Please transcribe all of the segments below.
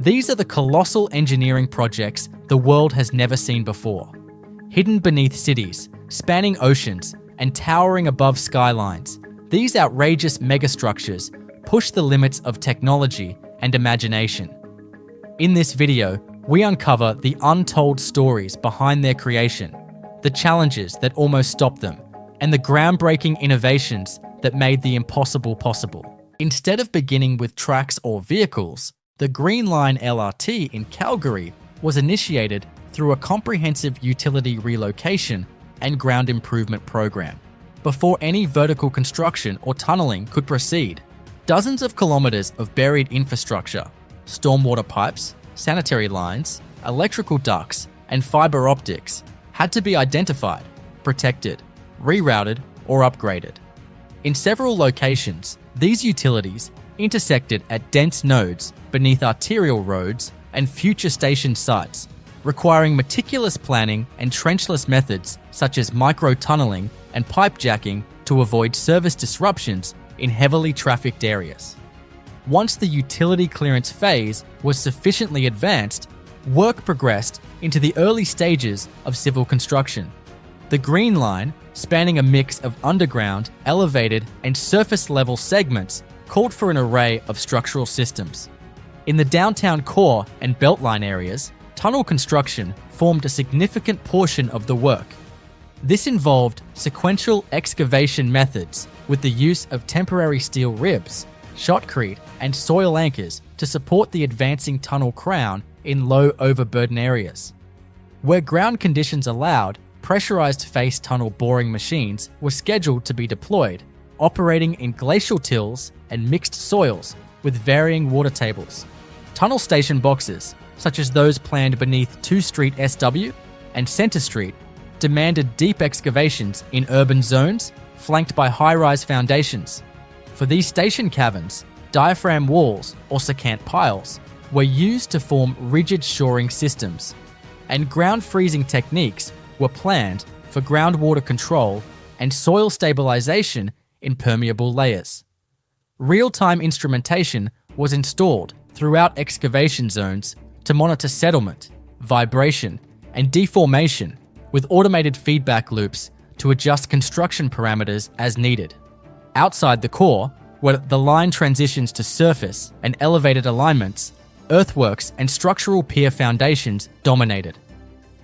These are the colossal engineering projects the world has never seen before. Hidden beneath cities, spanning oceans, and towering above skylines, these outrageous megastructures push the limits of technology and imagination. In this video, we uncover the untold stories behind their creation, the challenges that almost stopped them, and the groundbreaking innovations that made the impossible possible. Instead of beginning with tracks or vehicles, the Green Line LRT in Calgary was initiated through a comprehensive utility relocation and ground improvement program. Before any vertical construction or tunneling could proceed, dozens of kilometers of buried infrastructure, stormwater pipes, sanitary lines, electrical ducts, and fiber optics had to be identified, protected, rerouted, or upgraded. In several locations, these utilities intersected at dense nodes beneath arterial roads and future station sites, requiring meticulous planning and trenchless methods such as micro-tunneling and pipe jacking to avoid service disruptions in heavily trafficked areas. Once the utility clearance phase was sufficiently advanced, work progressed into the early stages of civil construction. The Green Line, spanning a mix of underground, elevated, and surface-level segments, called for an array of structural systems. In the downtown core and Beltline areas, tunnel construction formed a significant portion of the work. This involved sequential excavation methods with the use of temporary steel ribs, shotcrete, and soil anchors to support the advancing tunnel crown in low overburden areas. Where ground conditions allowed, pressurized face tunnel boring machines were scheduled to be deployed, operating in glacial tills and mixed soils with varying water tables. Tunnel station boxes, such as those planned beneath 2 Street SW and Centre Street, demanded deep excavations in urban zones flanked by high-rise foundations. For these station caverns, diaphragm walls or secant piles were used to form rigid shoring systems, and ground freezing techniques were planned for groundwater control and soil stabilization in permeable layers. Real-time instrumentation was installed throughout excavation zones to monitor settlement, vibration, and deformation, with automated feedback loops to adjust construction parameters as needed. Outside the core, where the line transitions to surface and elevated alignments, earthworks and structural pier foundations dominated.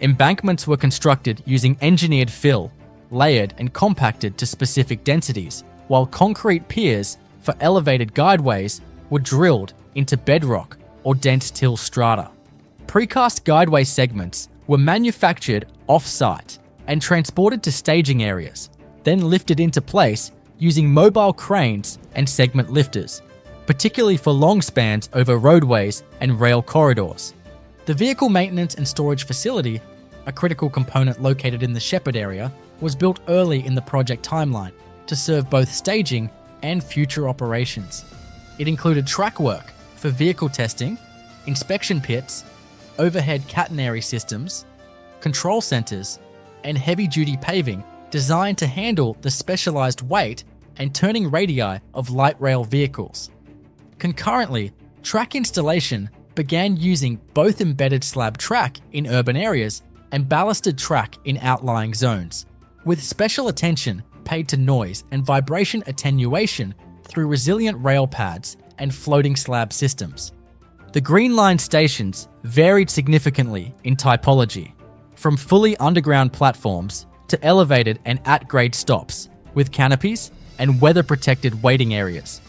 Embankments were constructed using engineered fill, layered and compacted to specific densities, while concrete piers for elevated guideways were drilled into bedrock or dense till strata. Precast guideway segments were manufactured off-site and transported to staging areas, then lifted into place using mobile cranes and segment lifters, particularly for long spans over roadways and rail corridors. The vehicle maintenance and storage facility, a critical component located in the Shepherd area, was built early in the project timeline to serve both staging and future operations. It included track work for vehicle testing, inspection pits, overhead catenary systems, control centers, and heavy-duty paving designed to handle the specialized weight and turning radii of light rail vehicles. Concurrently, track installation began using both embedded slab track in urban areas and ballasted track in outlying zones, with special attention paid to noise and vibration attenuation through resilient rail pads and floating slab systems. The Green Line stations varied significantly in typology, from fully underground platforms to elevated and at-grade stops, with canopies and weather-protected waiting areas.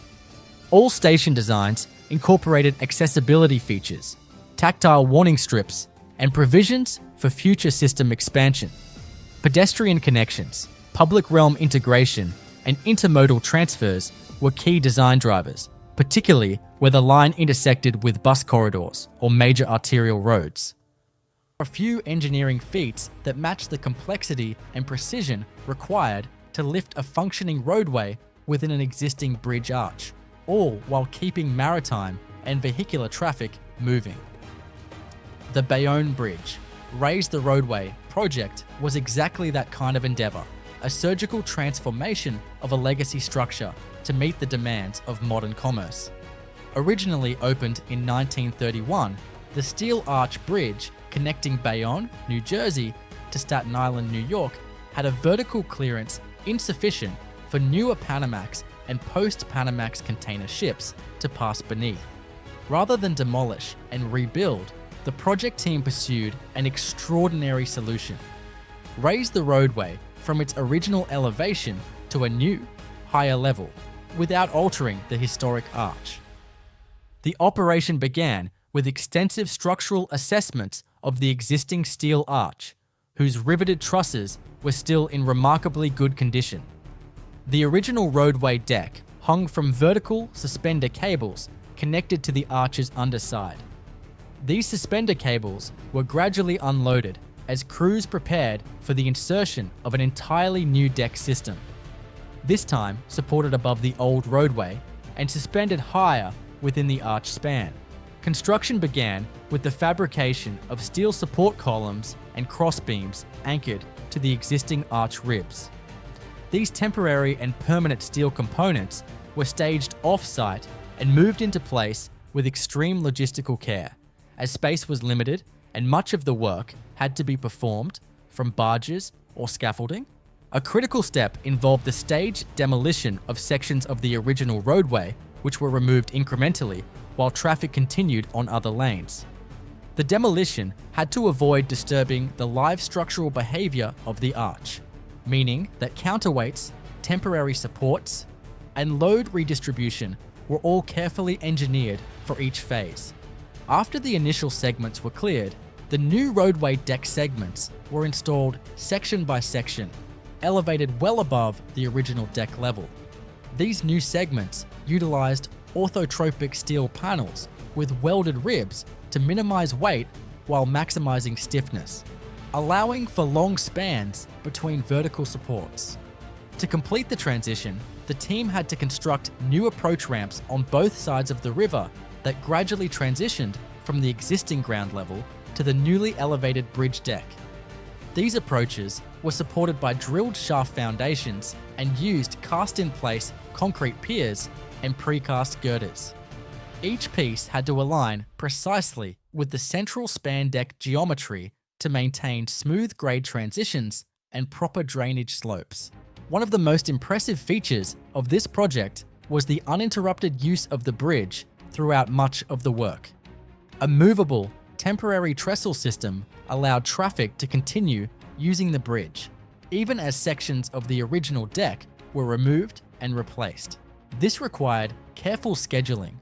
All station designs incorporated accessibility features, tactile warning strips, and provisions for future system expansion. Pedestrian connections, public realm integration, and intermodal transfers were key design drivers, particularly where the line intersected with bus corridors or major arterial roads. A few engineering feats that match the complexity and precision required to lift a functioning roadway within an existing bridge arch, all while keeping maritime and vehicular traffic moving. The Bayonne Bridge, Raise the Roadway project was exactly that kind of endeavor, a surgical transformation of a legacy structure to meet the demands of modern commerce. Originally opened in 1931, the Steel Arch Bridge connecting Bayonne, New Jersey to Staten Island, New York had a vertical clearance insufficient for newer Panamax and post-Panamax container ships to pass beneath. Rather than demolish and rebuild, the project team pursued an extraordinary solution. Raise the roadway from its original elevation to a new, higher level, without altering the historic arch. The operation began with extensive structural assessments of the existing steel arch, whose riveted trusses were still in remarkably good condition. The original roadway deck hung from vertical suspender cables connected to the arch's underside. These suspender cables were gradually unloaded as crews prepared for the insertion of an entirely new deck system, this time supported above the old roadway and suspended higher within the arch span. Construction began with the fabrication of steel support columns and crossbeams anchored to the existing arch ribs. These temporary and permanent steel components were staged off-site and moved into place with extreme logistical care, as space was limited and much of the work had to be performed from barges or scaffolding. A critical step involved the staged demolition of sections of the original roadway, which were removed incrementally while traffic continued on other lanes. The demolition had to avoid disturbing the live structural behavior of the arch, meaning that counterweights, temporary supports, and load redistribution were all carefully engineered for each phase. After the initial segments were cleared, the new roadway deck segments were installed section by section, elevated well above the original deck level. These new segments utilized orthotropic steel panels with welded ribs to minimize weight while maximizing stiffness, allowing for long spans between vertical supports. To complete the transition, the team had to construct new approach ramps on both sides of the river that gradually transitioned from the existing ground level to the newly elevated bridge deck. These approaches were supported by drilled shaft foundations and used cast-in-place concrete piers and precast girders. Each piece had to align precisely with the central span deck geometry to maintain smooth grade transitions and proper drainage slopes. One of the most impressive features of this project was the uninterrupted use of the bridge throughout much of the work. A movable, temporary trestle system allowed traffic to continue using the bridge, even as sections of the original deck were removed and replaced. This required careful scheduling,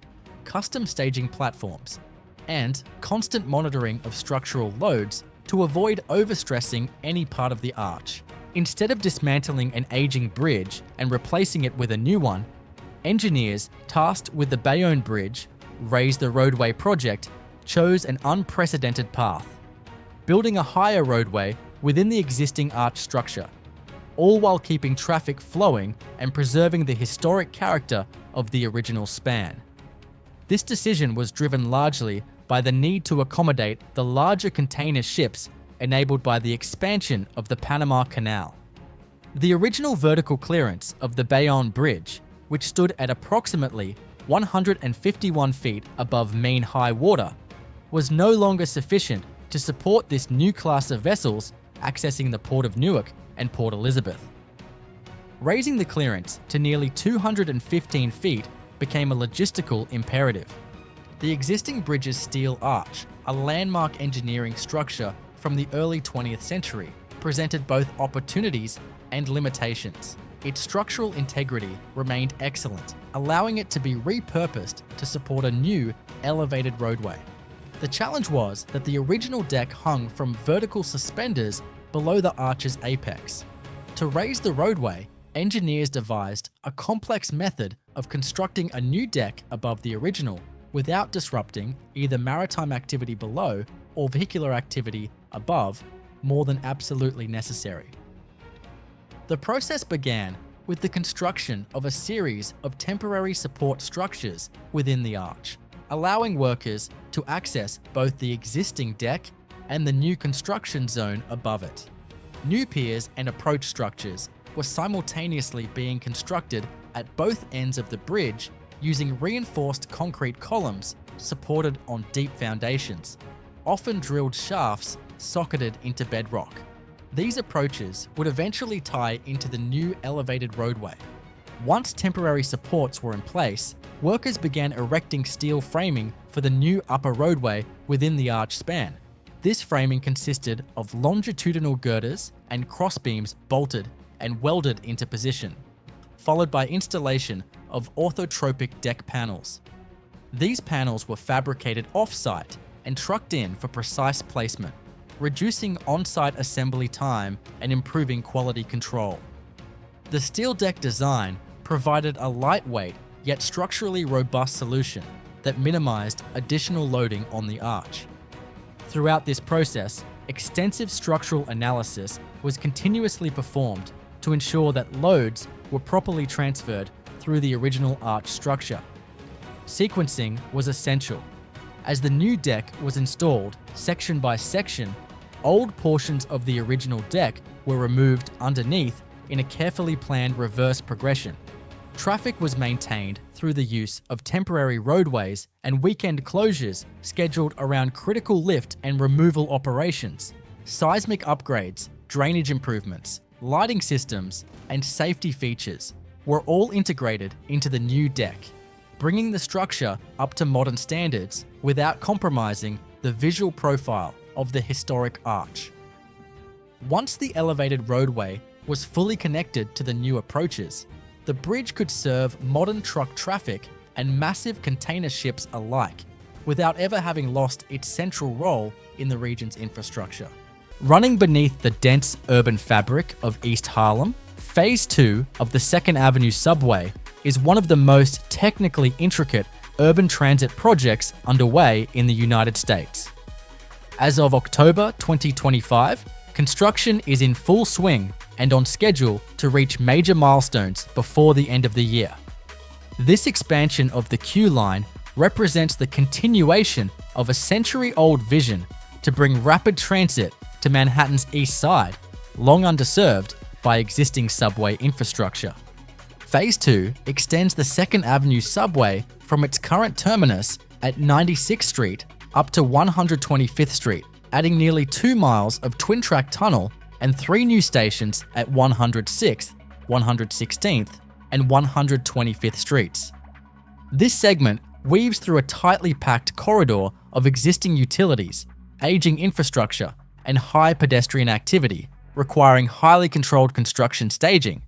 custom staging platforms, and constant monitoring of structural loads to avoid overstressing any part of the arch. Instead of dismantling an aging bridge and replacing it with a new one, engineers tasked with the Bayonne Bridge Raise the Roadway project chose an unprecedented path, building a higher roadway within the existing arch structure, all while keeping traffic flowing and preserving the historic character of the original span. This decision was driven largely by the need to accommodate the larger container ships enabled by the expansion of the Panama Canal. The original vertical clearance of the Bayonne Bridge, which stood at approximately 151 feet above mean high water, was no longer sufficient to support this new class of vessels accessing the Port of Newark and Port Elizabeth. Raising the clearance to nearly 215 feet became a logistical imperative. The existing bridge's steel arch, a landmark engineering structure from the early 20th century, presented both opportunities and limitations. Its structural integrity remained excellent, allowing it to be repurposed to support a new, elevated roadway. The challenge was that the original deck hung from vertical suspenders below the arch's apex. To raise the roadway, engineers devised a complex method of constructing a new deck above the original without disrupting either maritime activity below or vehicular activity above more than absolutely necessary. The process began with the construction of a series of temporary support structures within the arch, allowing workers to access both the existing deck and the new construction zone above it. New piers and approach structures were simultaneously being constructed at both ends of the bridge using reinforced concrete columns supported on deep foundations, often drilled shafts socketed into bedrock. These approaches would eventually tie into the new elevated roadway. Once temporary supports were in place, workers began erecting steel framing for the new upper roadway within the arch span. This framing consisted of longitudinal girders and crossbeams bolted and welded into position, followed by installation of orthotropic deck panels. These panels were fabricated off-site and trucked in for precise placement, reducing on-site assembly time and improving quality control. The steel deck design provided a lightweight yet structurally robust solution that minimized additional loading on the arch. Throughout this process, extensive structural analysis was continuously performed to ensure that loads were properly transferred through the original arch structure. Sequencing was essential. As the new deck was installed section by section, old portions of the original deck were removed underneath in a carefully planned reverse progression. Traffic was maintained through the use of temporary roadways and weekend closures scheduled around critical lift and removal operations. Seismic upgrades, drainage improvements, lighting systems, and safety features were all integrated into the new deck, bringing the structure up to modern standards without compromising the visual profile of the historic arch. Once the elevated roadway was fully connected to the new approaches, the bridge could serve modern truck traffic and massive container ships alike, without ever having lost its central role in the region's infrastructure. Running beneath the dense urban fabric of East Harlem, Phase 2 of the 2nd Avenue subway is one of the most technically intricate urban transit projects underway in the United States. As of October 2025, construction is in full swing and on schedule to reach major milestones before the end of the year. This expansion of the Q line represents the continuation of a century-old vision to bring rapid transit to Manhattan's East Side, long underserved by existing subway infrastructure. Phase 2 extends the 2nd Avenue subway from its current terminus at 96th Street up to 125th Street, adding nearly 2 miles of twin-track tunnel and 3 new stations at 106th, 116th, and 125th Streets. This segment weaves through a tightly packed corridor of existing utilities, aging infrastructure, and high pedestrian activity, requiring highly controlled construction staging,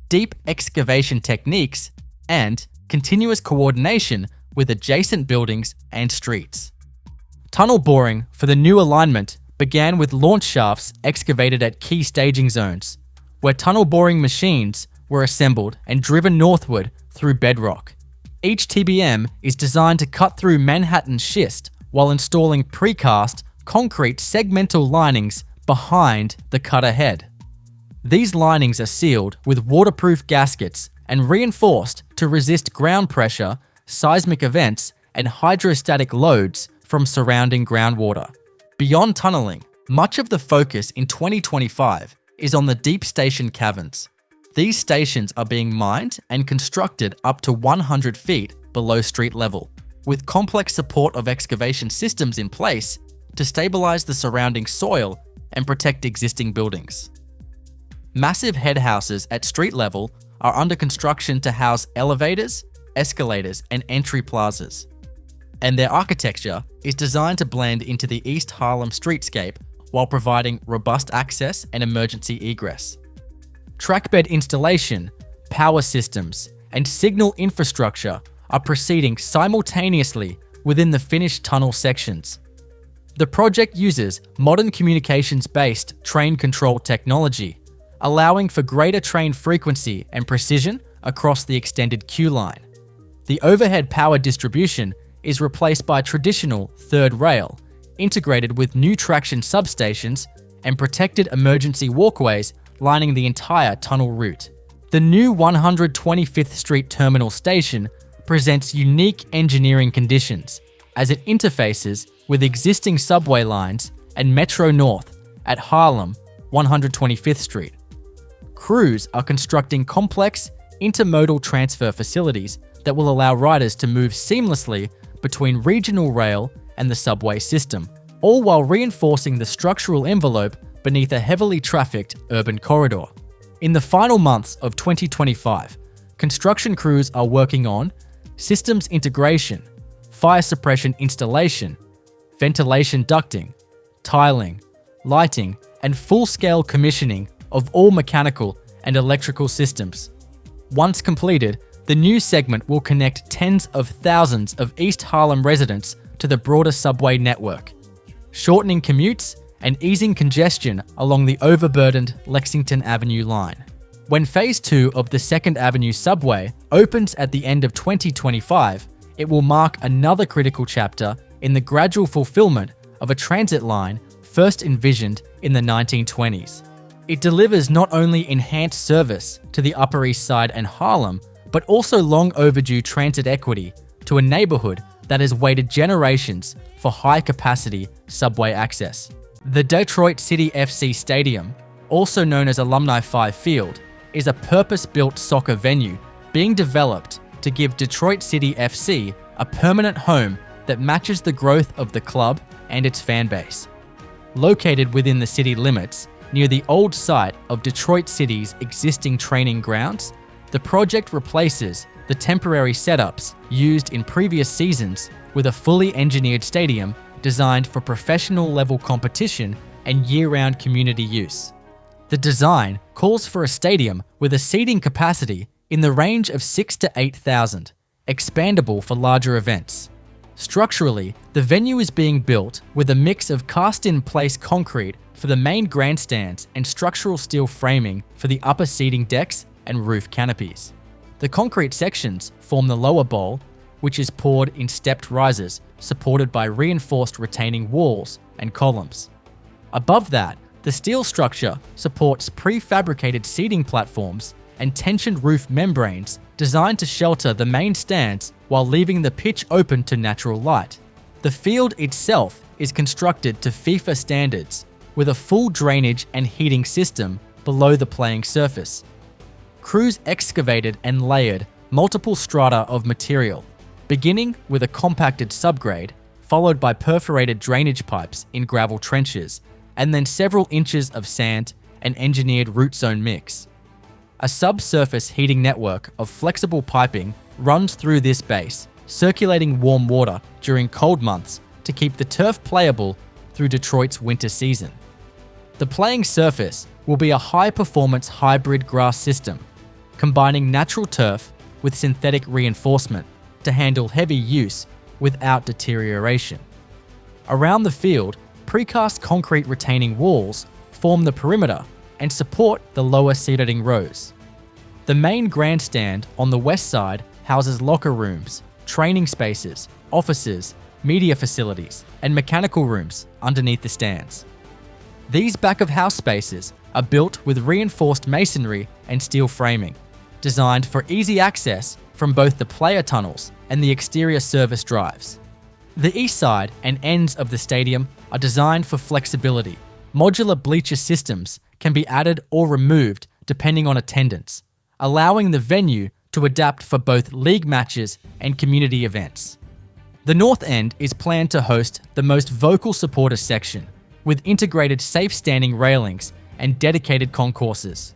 deep excavation techniques, and continuous coordination with adjacent buildings and streets. Tunnel boring for the new alignment began with launch shafts excavated at key staging zones, where tunnel boring machines were assembled and driven northward through bedrock. Each TBM is designed to cut through Manhattan's schist while installing precast concrete segmental linings behind the cutter head. These linings are sealed with waterproof gaskets and reinforced to resist ground pressure, seismic events, and hydrostatic loads from surrounding groundwater. Beyond tunneling, much of the focus in 2025 is on the deep station caverns. These stations are being mined and constructed up to 100 feet below street level, with complex support of excavation systems in place to stabilize the surrounding soil and protect existing buildings. Massive headhouses at street level are under construction to house elevators, escalators, and entry plazas, and their architecture is designed to blend into the East Harlem streetscape while providing robust access and emergency egress. Trackbed installation, power systems, and signal infrastructure are proceeding simultaneously within the finished tunnel sections. The project uses modern communications-based train control technology, allowing for greater train frequency and precision across the extended Q line. The overhead power distribution is replaced by traditional third rail, integrated with new traction substations and protected emergency walkways lining the entire tunnel route. The new 125th Street Terminal Station presents unique engineering conditions as it interfaces with existing subway lines and Metro North at Harlem, 125th Street. Crews are constructing complex intermodal transfer facilities that will allow riders to move seamlessly between regional rail and the subway system, all while reinforcing the structural envelope beneath a heavily trafficked urban corridor. In the final months of 2025, construction crews are working on systems integration, fire suppression installation, ventilation ducting, tiling, lighting, and full-scale commissioning of all mechanical and electrical systems. Once completed, the new segment will connect tens of thousands of East Harlem residents to the broader subway network, shortening commutes and easing congestion along the overburdened Lexington Avenue line. When Phase 2 of the 2nd Avenue subway opens at the end of 2025, it will mark another critical chapter in the gradual fulfillment of a transit line first envisioned in the 1920s. It delivers not only enhanced service to the Upper East Side and Harlem, but also long overdue transit equity to a neighborhood that has waited generations for high-capacity subway access. The Detroit City FC Stadium, also known as Alumni Field, is a purpose-built soccer venue being developed to give Detroit City FC a permanent home that matches the growth of the club and its fan base. Located within the city limits, near the old site of Detroit City's existing training grounds, the project replaces the temporary setups used in previous seasons with a fully engineered stadium designed for professional-level competition and year-round community use. The design calls for a stadium with a seating capacity in the range of 6,000 to 8,000, expandable for larger events. Structurally, the venue is being built with a mix of cast-in-place concrete for the main grandstands and structural steel framing for the upper seating decks and roof canopies. The concrete sections form the lower bowl, which is poured in stepped rises supported by reinforced retaining walls and columns. Above that, the steel structure supports prefabricated seating platforms and tensioned roof membranes designed to shelter the main stands while leaving the pitch open to natural light. The field itself is constructed to FIFA standards, with a full drainage and heating system below the playing surface. Crews excavated and layered multiple strata of material, beginning with a compacted subgrade, followed by perforated drainage pipes in gravel trenches, and then several inches of sand and engineered root zone mix. A subsurface heating network of flexible piping runs through this base, circulating warm water during cold months to keep the turf playable through Detroit's winter season. The playing surface will be a high-performance hybrid grass system, combining natural turf with synthetic reinforcement to handle heavy use without deterioration. Around the field, precast concrete retaining walls form the perimeter and support the lower seating rows. The main grandstand on the west side houses locker rooms, training spaces, offices, media facilities, and mechanical rooms underneath the stands. These back-of-house spaces are built with reinforced masonry and steel framing, designed for easy access from both the player tunnels and the exterior service drives. The east side and ends of the stadium are designed for flexibility. Modular bleacher systems can be added or removed depending on attendance, allowing the venue to adapt for both league matches and community events. The north end is planned to host the most vocal supporter section, with integrated safe standing railings and dedicated concourses.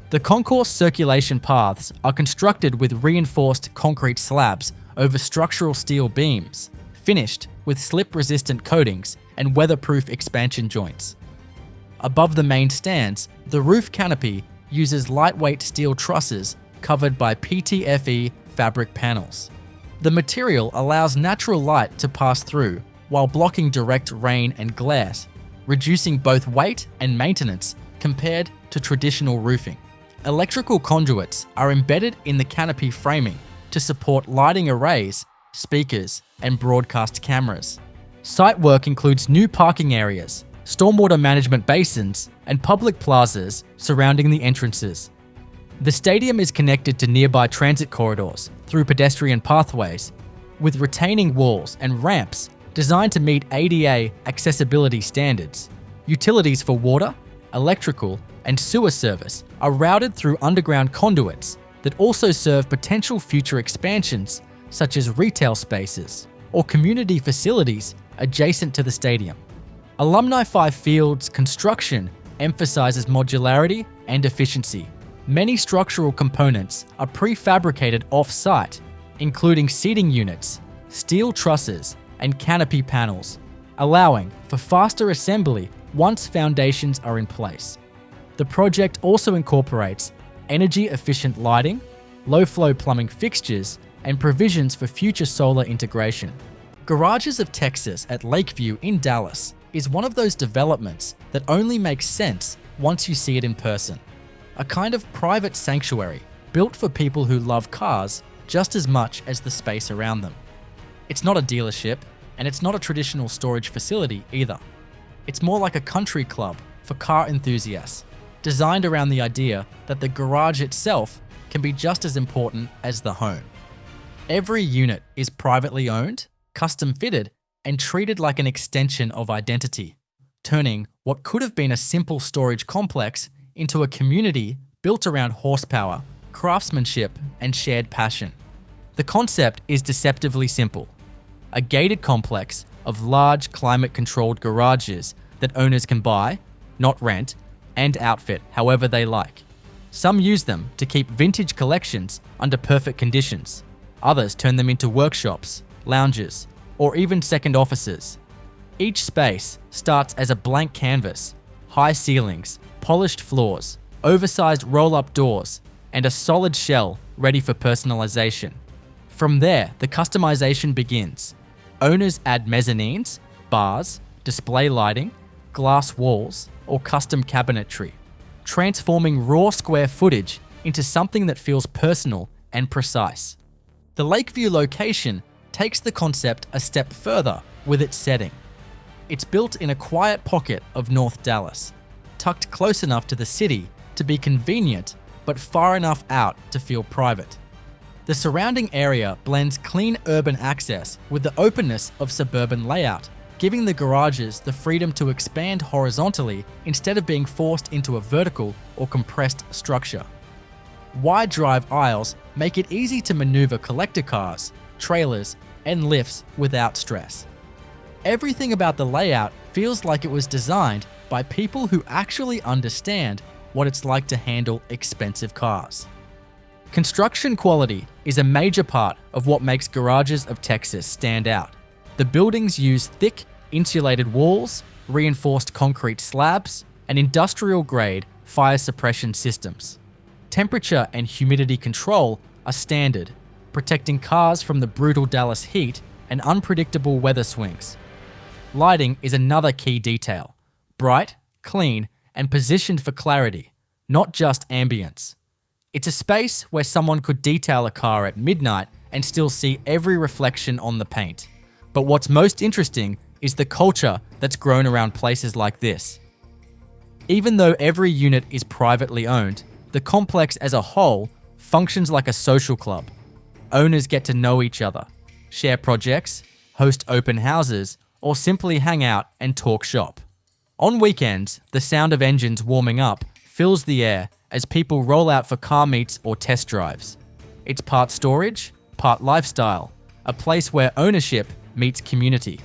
The concourse circulation paths are constructed with reinforced concrete slabs over structural steel beams, finished with slip-resistant coatings and weatherproof expansion joints. Above the main stands, the roof canopy uses lightweight steel trusses covered by PTFE fabric panels. The material allows natural light to pass through while blocking direct rain and glare, reducing both weight and maintenance compared to traditional roofing. Electrical conduits are embedded in the canopy framing to support lighting arrays, speakers, and broadcast cameras. Site work includes new parking areas, stormwater management basins, and public plazas surrounding the entrances. The stadium is connected to nearby transit corridors through pedestrian pathways, with retaining walls and ramps designed to meet ADA accessibility standards. Utilities for water, electrical, and sewer service are routed through underground conduits that also serve potential future expansions such as retail spaces or community facilities adjacent to the stadium. Alumni Field's construction emphasizes modularity and efficiency. Many structural components are prefabricated off-site, including seating units, steel trusses, and canopy panels, allowing for faster assembly once foundations are in place. The project also incorporates energy-efficient lighting, low-flow plumbing fixtures, and provisions for future solar integration. Garages of Texas at Lakeview in Dallas is one of those developments that only makes sense once you see it in person. A kind of private sanctuary built for people who love cars just as much as the space around them. It's not a dealership, and it's not a traditional storage facility either. It's more like a country club for car enthusiasts, designed around the idea that the garage itself can be just as important as the home. Every unit is privately owned, custom fitted, and treated like an extension of identity, turning what could have been a simple storage complex into a community built around horsepower, craftsmanship, and shared passion. The concept is deceptively simple: a gated complex of large climate-controlled garages that owners can buy, not rent, and outfit however they like. Some use them to keep vintage collections under perfect conditions. Others turn them into workshops, lounges, or even second offices. Each space starts as a blank canvas: high ceilings, polished floors, oversized roll-up doors, and a solid shell ready for personalization. From there, the customization begins. Owners add mezzanines, bars, display lighting, glass walls, or custom cabinetry, transforming raw square footage into something that feels personal and precise. The Lakeview location takes the concept a step further with its setting. It's built in a quiet pocket of North Dallas, tucked close enough to the city to be convenient, but far enough out to feel private. The surrounding area blends clean urban access with the openness of suburban layout, giving the garages the freedom to expand horizontally instead of being forced into a vertical or compressed structure. Wide drive aisles make it easy to maneuver collector cars, trailers, and lifts without stress. Everything about the layout feels like it was designed by people who actually understand what it's like to handle expensive cars. Construction quality is a major part of what makes garages of Texas stand out. The buildings use thick, insulated walls, reinforced concrete slabs, and industrial-grade fire suppression systems. Temperature and humidity control are standard, protecting cars from the brutal Dallas heat and unpredictable weather swings. Lighting is another key detail: bright, clean, and positioned for clarity, not just ambience. It's a space where someone could detail a car at midnight and still see every reflection on the paint. But what's most interesting is the culture that's grown around places like this. Even though every unit is privately owned, the complex as a whole functions like a social club. Owners get to know each other, share projects, host open houses, or simply hang out and talk shop. On weekends, the sound of engines warming up fills the air as people roll out for car meets or test drives. It's part storage, part lifestyle, a place where ownership meets community.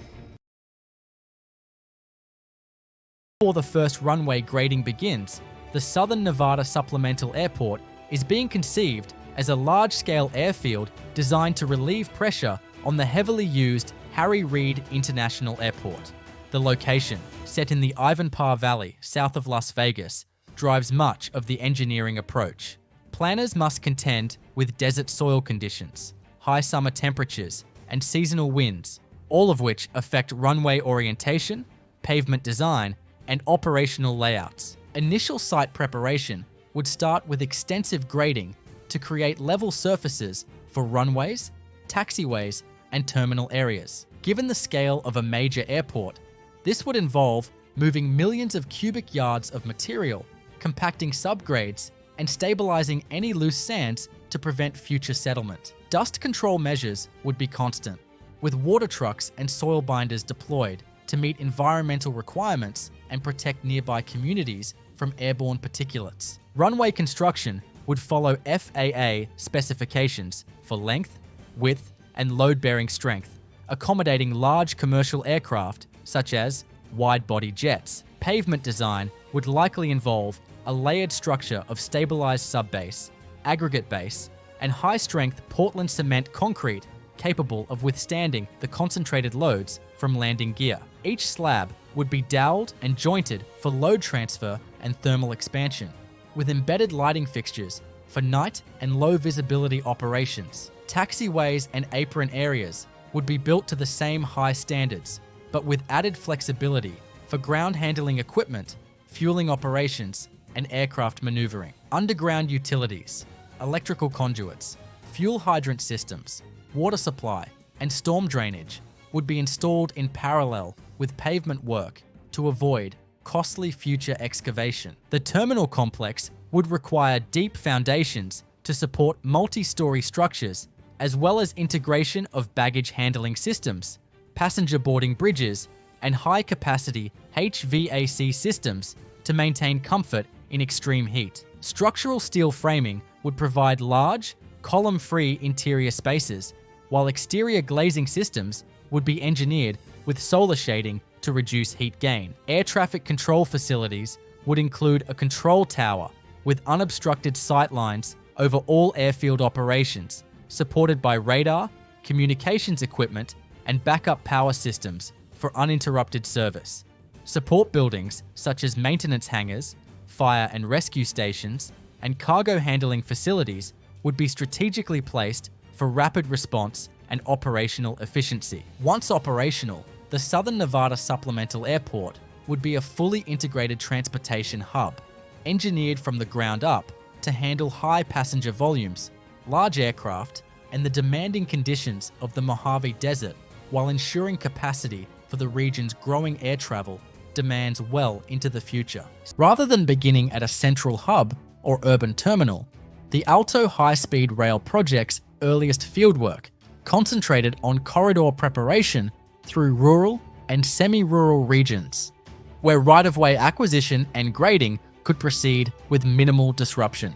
Before the first runway grading begins, the Southern Nevada Supplemental Airport is being conceived as a large-scale airfield designed to relieve pressure on the heavily used Harry Reid International Airport. The location, set in the Ivanpah Valley south of Las Vegas, drives much of the engineering approach. Planners must contend with desert soil conditions, high summer temperatures, and seasonal winds, all of which affect runway orientation, pavement design, and operational layouts. Initial site preparation would start with extensive grading to create level surfaces for runways, taxiways, and terminal areas. Given the scale of a major airport, this would involve moving millions of cubic yards of material, compacting subgrades, and stabilizing any loose sands to prevent future settlement. Dust control measures would be constant, with water trucks and soil binders deployed to meet environmental requirements and protect nearby communities from airborne particulates. Runway construction would follow FAA specifications for length, width, and load-bearing strength, accommodating large commercial aircraft such as wide-body jets. Pavement design would likely involve a layered structure of stabilized subbase, aggregate base, and high-strength Portland cement concrete capable of withstanding the concentrated loads from landing gear. Each slab would be doweled and jointed for load transfer and thermal expansion, with embedded lighting fixtures for night and low visibility operations. Taxiways and apron areas would be built to the same high standards, but with added flexibility for ground handling equipment, fueling operations, and aircraft maneuvering. Underground utilities, electrical conduits, fuel hydrant systems, water supply, and storm drainage would be installed in parallel with pavement work to avoid costly future excavation. The terminal complex would require deep foundations to support multi-story structures, as well as integration of baggage handling systems, passenger boarding bridges, and high-capacity HVAC systems to maintain comfort in extreme heat. Structural steel framing would provide large, column-free interior spaces, while exterior glazing systems would be engineered with solar shading to reduce heat gain. Air traffic control facilities would include a control tower with unobstructed sight lines over all airfield operations, supported by radar, communications equipment, and backup power systems for uninterrupted service. Support buildings such as maintenance hangars, fire and rescue stations, and cargo handling facilities would be strategically placed for rapid response and operational efficiency. Once operational, the Southern Nevada Supplemental Airport would be a fully integrated transportation hub, engineered from the ground up to handle high passenger volumes, large aircraft, and the demanding conditions of the Mojave Desert, while ensuring capacity for the region's growing air travel demands well into the future. Rather than beginning at a central hub or urban terminal, the Alto high-speed rail project's earliest fieldwork concentrated on corridor preparation through rural and semi-rural regions, where right-of-way acquisition and grading could proceed with minimal disruption.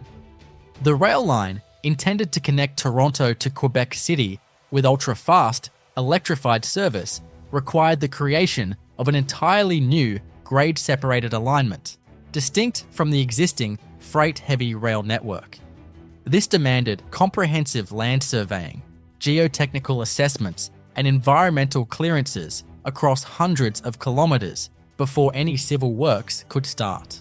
The rail line, intended to connect Toronto to Quebec City with ultra-fast, electrified service, required the creation of an entirely new grade-separated alignment, distinct from the existing freight-heavy rail network. This demanded comprehensive land surveying, geotechnical assessments, and environmental clearances across hundreds of kilometers before any civil works could start.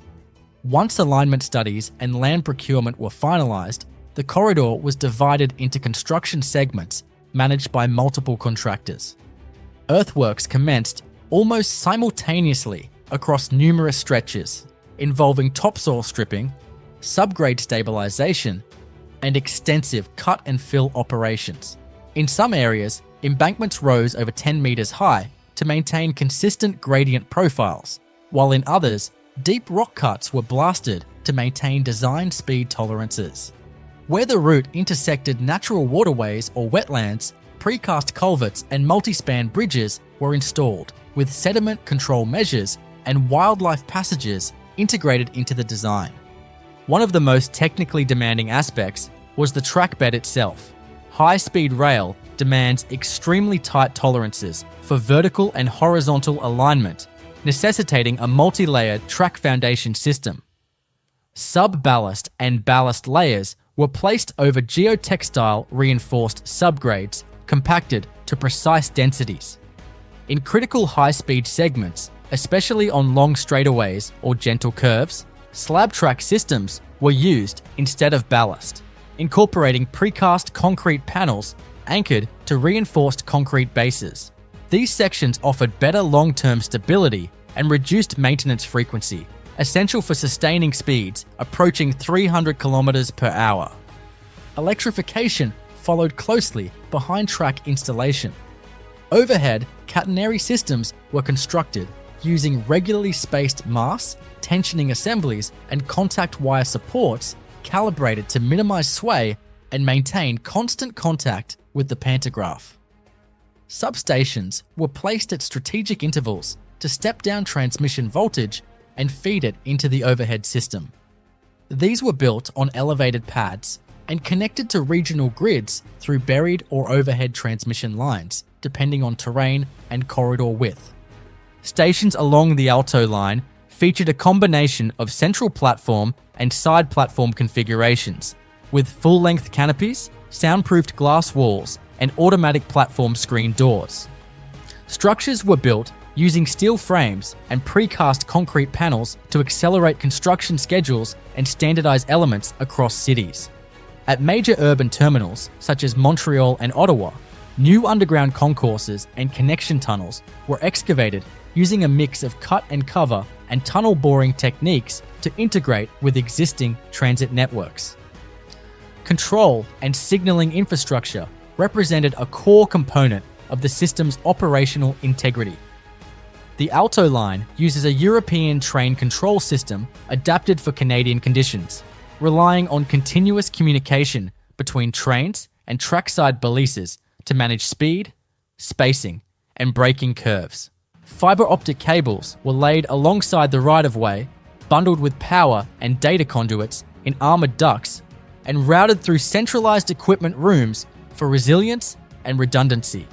Once alignment studies and land procurement were finalized, the corridor was divided into construction segments managed by multiple contractors. Earthworks commenced almost simultaneously across numerous stretches, involving topsoil stripping, subgrade stabilization, and extensive cut and fill operations. In some areas, embankments rose over 10 meters high to maintain consistent gradient profiles, while in others, deep rock cuts were blasted to maintain design speed tolerances. Where the route intersected natural waterways or wetlands, precast culverts and multi-span bridges were installed, with sediment control measures and wildlife passages integrated into the design. One of the most technically demanding aspects was the track bed itself. High-speed rail demands extremely tight tolerances for vertical and horizontal alignment, necessitating a multi-layered track foundation system. Sub-ballast and ballast layers were placed over geotextile reinforced subgrades compacted to precise densities. In critical high-speed segments, especially on long straightaways or gentle curves, slab track systems were used instead of ballast, incorporating precast concrete panels anchored to reinforced concrete bases. These sections offered better long-term stability and reduced maintenance frequency, essential for sustaining speeds approaching 300 kilometers per hour. Electrification followed closely behind track installation. Overhead, catenary systems were constructed using regularly spaced mass, tensioning assemblies, and contact wire supports calibrated to minimize sway and maintain constant contact with the pantograph. Substations were placed at strategic intervals to step down transmission voltage and feed it into the overhead system. These were built on elevated pads and connected to regional grids through buried or overhead transmission lines, depending on terrain and corridor width. Stations along the Alto line featured a combination of central platform and side platform configurations, with full-length canopies, soundproofed glass walls, and automatic platform screen doors. Structures were built using steel frames and precast concrete panels to accelerate construction schedules and standardize elements across cities. At major urban terminals such as Montreal and Ottawa, new underground concourses and connection tunnels were excavated using a mix of cut and cover and tunnel boring techniques to integrate with existing transit networks. Control and signaling infrastructure represented a core component of the system's operational integrity. The Alto line uses a European train control system adapted for Canadian conditions, relying on continuous communication between trains and trackside balises to manage speed, spacing, and braking curves. Fiber optic cables were laid alongside the right-of-way, bundled with power and data conduits in armored ducts, and routed through centralized equipment rooms for resilience and redundancy.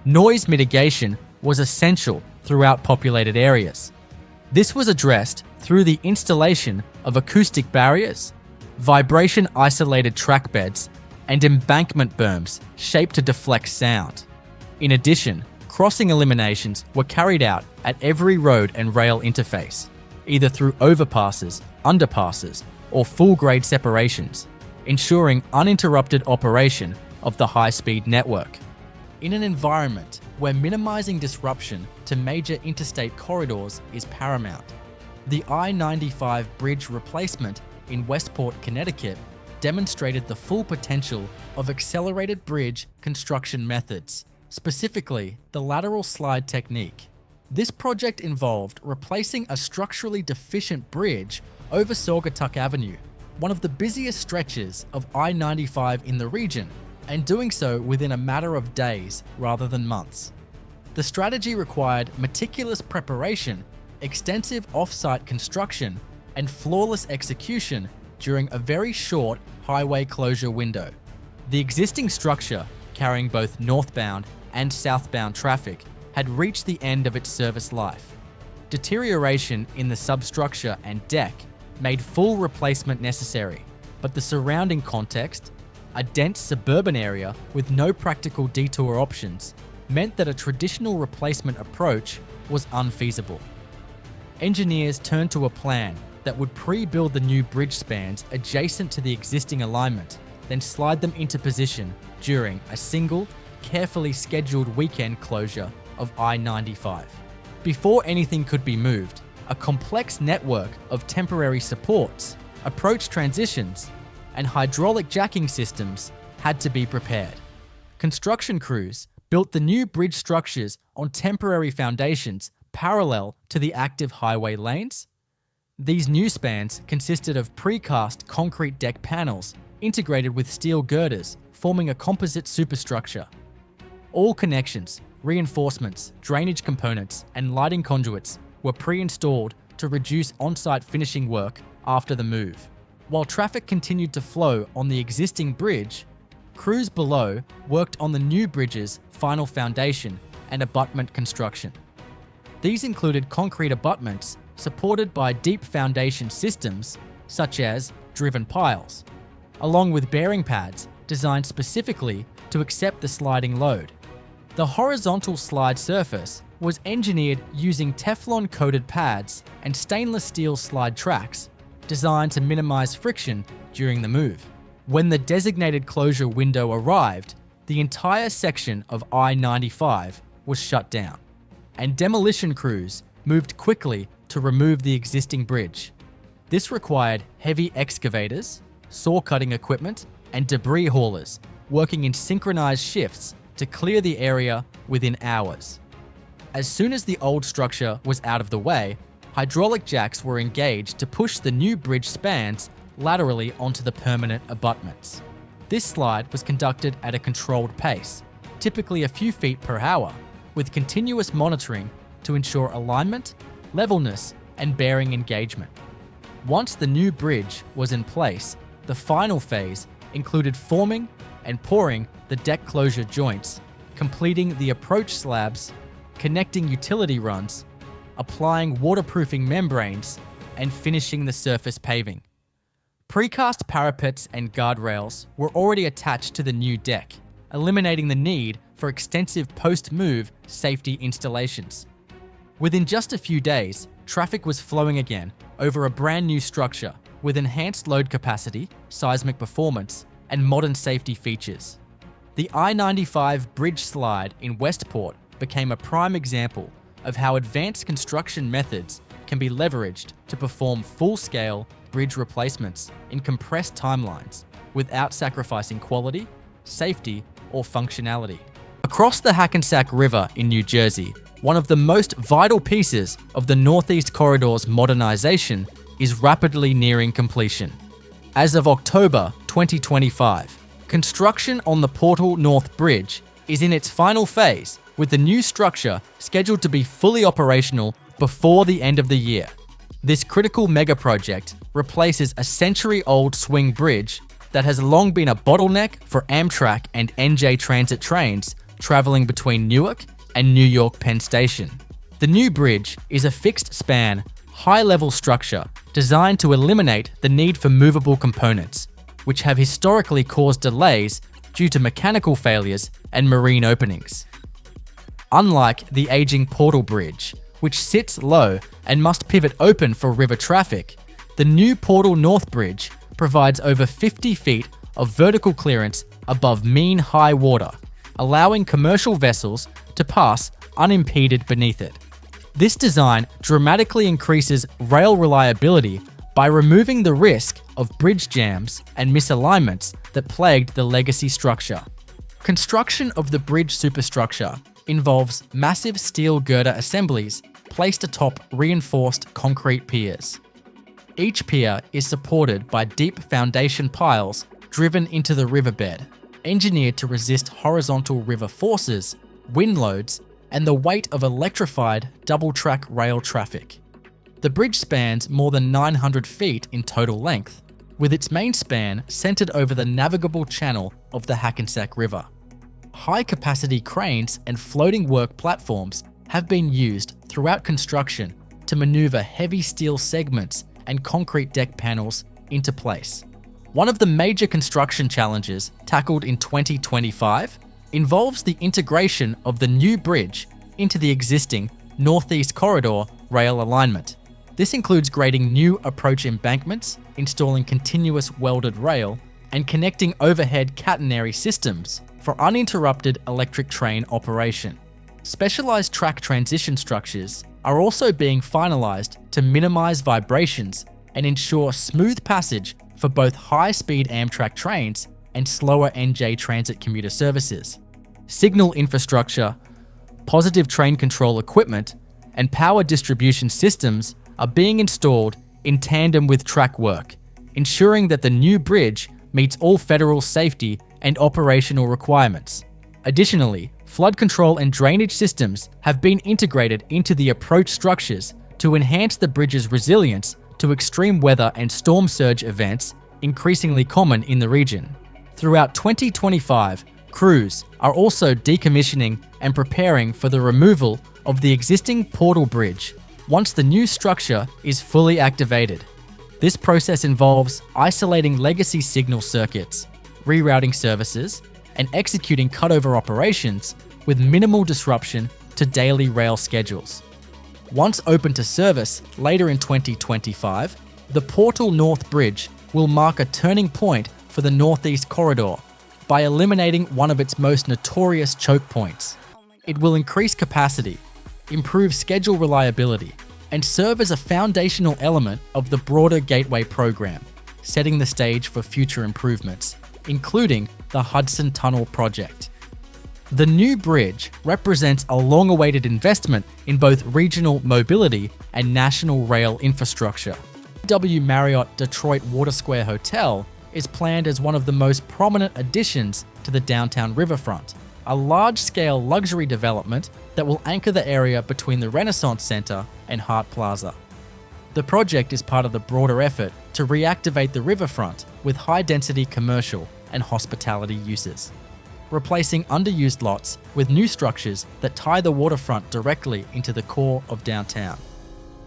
Noise mitigation was essential throughout populated areas. This was addressed through the installation of acoustic barriers, vibration-isolated track beds, and embankment berms shaped to deflect sound. In addition, crossing eliminations were carried out at every road and rail interface, either through overpasses, underpasses, or full-grade separations, ensuring uninterrupted operation of the high-speed network. In an environment where minimizing disruption to major interstate corridors is paramount, the I-95 bridge replacement in Westport, Connecticut demonstrated the full potential of accelerated bridge construction methods, specifically the lateral slide technique. This project involved replacing a structurally deficient bridge over Saugatuck Avenue, one of the busiest stretches of I-95 in the region, and doing so within a matter of days rather than months. The strategy required meticulous preparation, extensive off-site construction, and flawless execution during a very short highway closure window. The existing structure, carrying both northbound and southbound traffic, had reached the end of its service life. Deterioration in the substructure and deck made full replacement necessary, but the surrounding context, a dense suburban area with no practical detour options, meant that a traditional replacement approach was unfeasible. Engineers turned to a plan that would pre-build the new bridge spans adjacent to the existing alignment, then slide them into position during a single, carefully scheduled weekend closure of I-95. Before anything could be moved, a complex network of temporary supports, approach transitions, and hydraulic jacking systems had to be prepared. Construction crews built the new bridge structures on temporary foundations parallel to the active highway lanes. These new spans consisted of precast concrete deck panels integrated with steel girders, forming a composite superstructure. All connections, reinforcements, drainage components, and lighting conduits were pre-installed to reduce on-site finishing work after the move. While traffic continued to flow on the existing bridge, crews below worked on the new bridge's final foundation and abutment construction. These included concrete abutments supported by deep foundation systems, such as driven piles, along with bearing pads designed specifically to accept the sliding load. The horizontal slide surface was engineered using Teflon-coated pads and stainless steel slide tracks designed to minimize friction during the move. When the designated closure window arrived, the entire section of I-95 was shut down, and demolition crews moved quickly to remove the existing bridge. This required heavy excavators, saw-cutting equipment, and debris haulers working in synchronized shifts to clear the area within hours. As soon as the old structure was out of the way, hydraulic jacks were engaged to push the new bridge spans laterally onto the permanent abutments. This slide was conducted at a controlled pace, typically a few feet per hour, with continuous monitoring to ensure alignment, levelness, and bearing engagement. Once the new bridge was in place, the final phase included forming and pouring the deck closure joints, completing the approach slabs, connecting utility runs, applying waterproofing membranes, and finishing the surface paving. Precast parapets and guardrails were already attached to the new deck, eliminating the need for extensive post-move safety installations. Within just a few days, traffic was flowing again over a brand new structure with enhanced load capacity, seismic performance, and modern safety features. The I-95 bridge slide in Westport became a prime example of how advanced construction methods can be leveraged to perform full-scale bridge replacements in compressed timelines without sacrificing quality, safety, or functionality. Across the Hackensack River in New Jersey, one of the most vital pieces of the Northeast Corridor's modernization is rapidly nearing completion. As of October 2025, construction on the Portal North Bridge is in its final phase, with the new structure scheduled to be fully operational before the end of the year. This critical megaproject replaces a century-old swing bridge that has long been a bottleneck for Amtrak and NJ Transit trains traveling between Newark and New York Penn Station. The new bridge is a fixed-span, high-level structure designed to eliminate the need for movable components, which have historically caused delays due to mechanical failures and marine openings. Unlike the aging Portal Bridge, which sits low and must pivot open for river traffic, the new Portal North Bridge provides over 50 feet of vertical clearance above mean high water, allowing commercial vessels to pass unimpeded beneath it. This design dramatically increases rail reliability by removing the risk of bridge jams and misalignments that plagued the legacy structure. Construction of the bridge superstructure involves massive steel girder assemblies placed atop reinforced concrete piers. Each pier is supported by deep foundation piles driven into the riverbed, engineered to resist horizontal river forces, wind loads, and the weight of electrified double-track rail traffic. The bridge spans more than 900 feet in total length, with its main span centered over the navigable channel of the Hackensack River. High-capacity cranes and floating work platforms have been used throughout construction to maneuver heavy steel segments and concrete deck panels into place. One of the major construction challenges tackled in 2025 involves the integration of the new bridge into the existing Northeast Corridor rail alignment. This includes grading new approach embankments, installing continuous welded rail, and connecting overhead catenary systems for uninterrupted electric train operation. Specialized track transition structures are also being finalized to minimize vibrations and ensure smooth passage for both high-speed Amtrak trains and slower NJ Transit commuter services. Signal infrastructure, positive train control equipment, and power distribution systems are being installed in tandem with track work, ensuring that the new bridge meets all federal safety and operational requirements. Additionally, flood control and drainage systems have been integrated into the approach structures to enhance the bridge's resilience to extreme weather and storm surge events increasingly common in the region. Throughout 2025, crews are also decommissioning and preparing for the removal of the existing Portal Bridge once the new structure is fully activated. This process involves isolating legacy signal circuits, rerouting services, and executing cutover operations with minimal disruption to daily rail schedules. Once open to service later in 2025, the Portal North Bridge will mark a turning point for the Northeast Corridor by eliminating one of its most notorious choke points. It will increase capacity, improve schedule reliability, and serve as a foundational element of the broader Gateway program, setting the stage for future improvements, including the Hudson Tunnel project. The new bridge represents a long-awaited investment in both regional mobility and national rail infrastructure. W Marriott Detroit Water Square Hotel is planned as one of the most prominent additions to the downtown riverfront, a large-scale luxury development that will anchor the area between the Renaissance Center and Hart Plaza. The project is part of the broader effort to reactivate the riverfront with high-density commercial and hospitality uses, replacing underused lots with new structures that tie the waterfront directly into the core of downtown.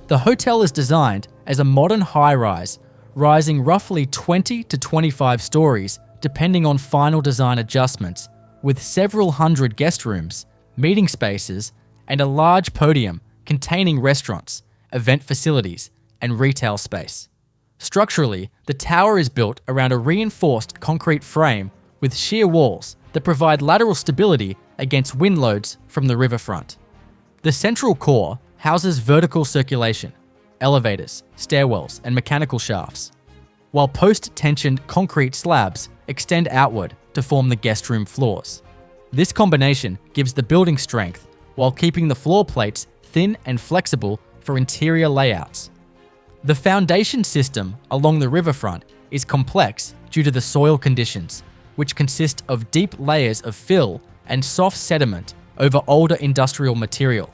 The hotel is designed as a modern high-rise, rising roughly 20 to 25 stories depending on final design adjustments, with several hundred guest rooms, meeting spaces, and a large podium containing restaurants, event facilities, and retail space. Structurally, the tower is built around a reinforced concrete frame with sheer walls that provide lateral stability against wind loads from the riverfront. The central core houses vertical circulation, elevators, stairwells, and mechanical shafts, while post-tensioned concrete slabs extend outward to form the guest room floors. This combination gives the building strength while keeping the floor plates thin and flexible for interior layouts. The foundation system along the riverfront is complex due to the soil conditions, which consist of deep layers of fill and soft sediment over older industrial material.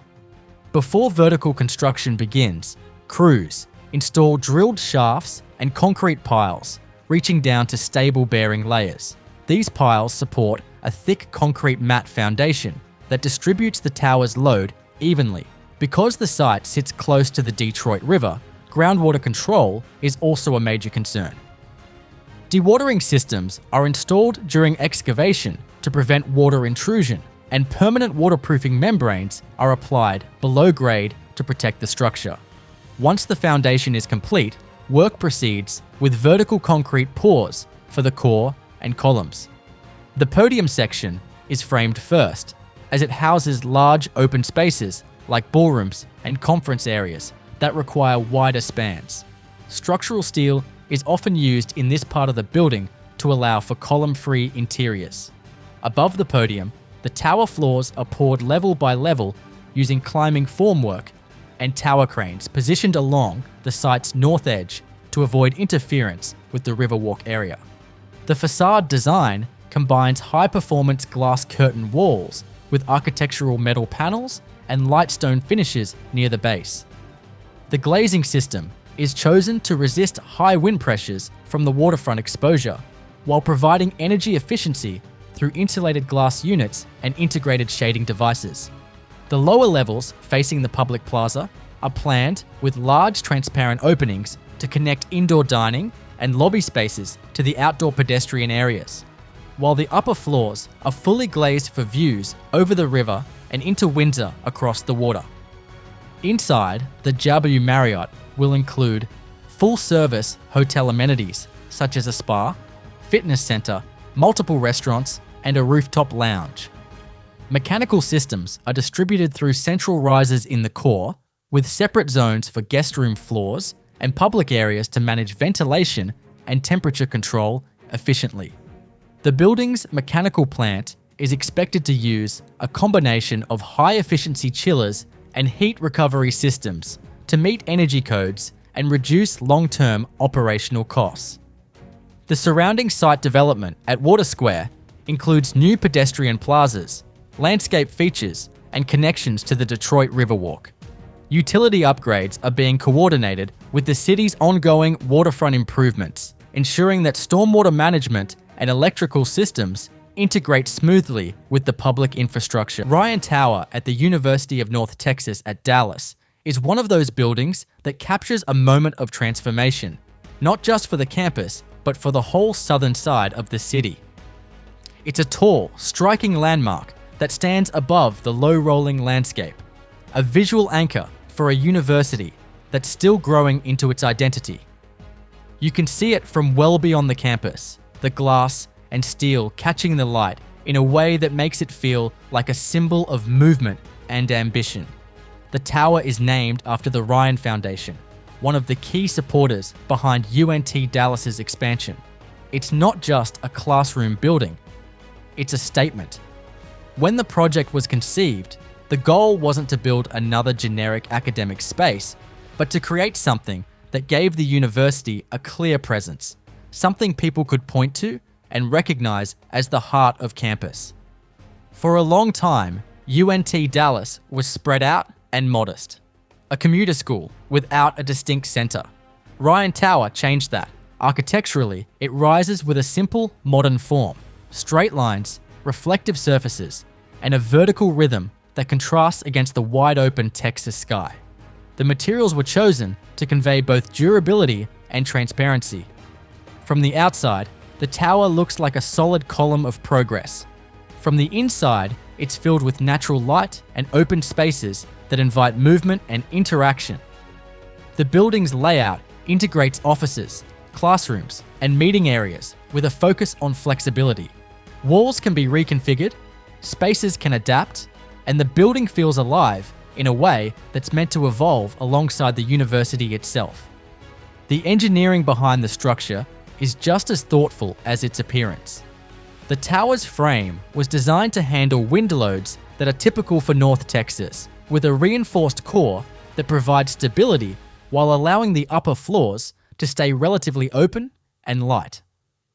Before vertical construction begins, crews install drilled shafts and concrete piles, reaching down to stable bearing layers. These piles support a thick concrete mat foundation that distributes the tower's load evenly. Because the site sits close to the Detroit River, groundwater control is also a major concern. Dewatering systems are installed during excavation to prevent water intrusion, and permanent waterproofing membranes are applied below grade to protect the structure. Once the foundation is complete, work proceeds with vertical concrete pours for the core and columns. The podium section is framed first, as it houses large open spaces like ballrooms and conference areas that require wider spans. Structural steel is often used in this part of the building to allow for column-free interiors. Above the podium, the tower floors are poured level by level using climbing formwork and tower cranes positioned along the site's north edge to avoid interference with the Riverwalk area. The facade design combines high-performance glass curtain walls with architectural metal panels and lightstone finishes near the base. The glazing system is chosen to resist high wind pressures from the waterfront exposure, while providing energy efficiency through insulated glass units and integrated shading devices. The lower levels facing the public plaza are planned with large transparent openings to connect indoor dining and lobby spaces to the outdoor pedestrian areas, while the upper floors are fully glazed for views over the river and into Windsor across the water. Inside, the W Marriott will include full-service hotel amenities such as a spa, fitness center, multiple restaurants, and a rooftop lounge. Mechanical systems are distributed through central risers in the core, with separate zones for guest room floors and public areas to manage ventilation and temperature control efficiently. The building's mechanical plant is expected to use a combination of high-efficiency chillers and heat recovery systems to meet energy codes and reduce long-term operational costs. The surrounding site development at Water Square includes new pedestrian plazas, landscape features, and connections to the Detroit Riverwalk. Utility upgrades are being coordinated with the city's ongoing waterfront improvements, ensuring that stormwater management and electrical systems integrate smoothly with the public infrastructure. Ryan Tower at the University of North Texas at Dallas is one of those buildings that captures a moment of transformation, not just for the campus, but for the whole southern side of the city. It's a tall, striking landmark that stands above the low-rolling landscape, a visual anchor for a university that's still growing into its identity. You can see it from well beyond the campus, the glass and steel catching the light in a way that makes it feel like a symbol of movement and ambition. The tower is named after the Ryan Foundation, one of the key supporters behind UNT Dallas's expansion. It's not just a classroom building, it's a statement. When the project was conceived, the goal wasn't to build another generic academic space, but to create something that gave the university a clear presence, something people could point to and recognize as the heart of campus. For a long time, UNT Dallas was spread out and modest. a commuter school without a distinct center. Ryan Tower changed that. Architecturally, it rises with a simple, modern form, straight lines, reflective surfaces, and a vertical rhythm that contrasts against the wide-open Texas sky. The materials were chosen to convey both durability and transparency. From the outside, the tower looks like a solid column of progress. From the inside, it's filled with natural light and open spaces that invite movement and interaction. The building's layout integrates offices, classrooms, and meeting areas with a focus on flexibility. Walls can be reconfigured, spaces can adapt, and the building feels alive in a way that's meant to evolve alongside the university itself. The engineering behind the structure is just as thoughtful as its appearance. The tower's frame was designed to handle wind loads that are typical for North Texas, with a reinforced core that provides stability while allowing the upper floors to stay relatively open and light.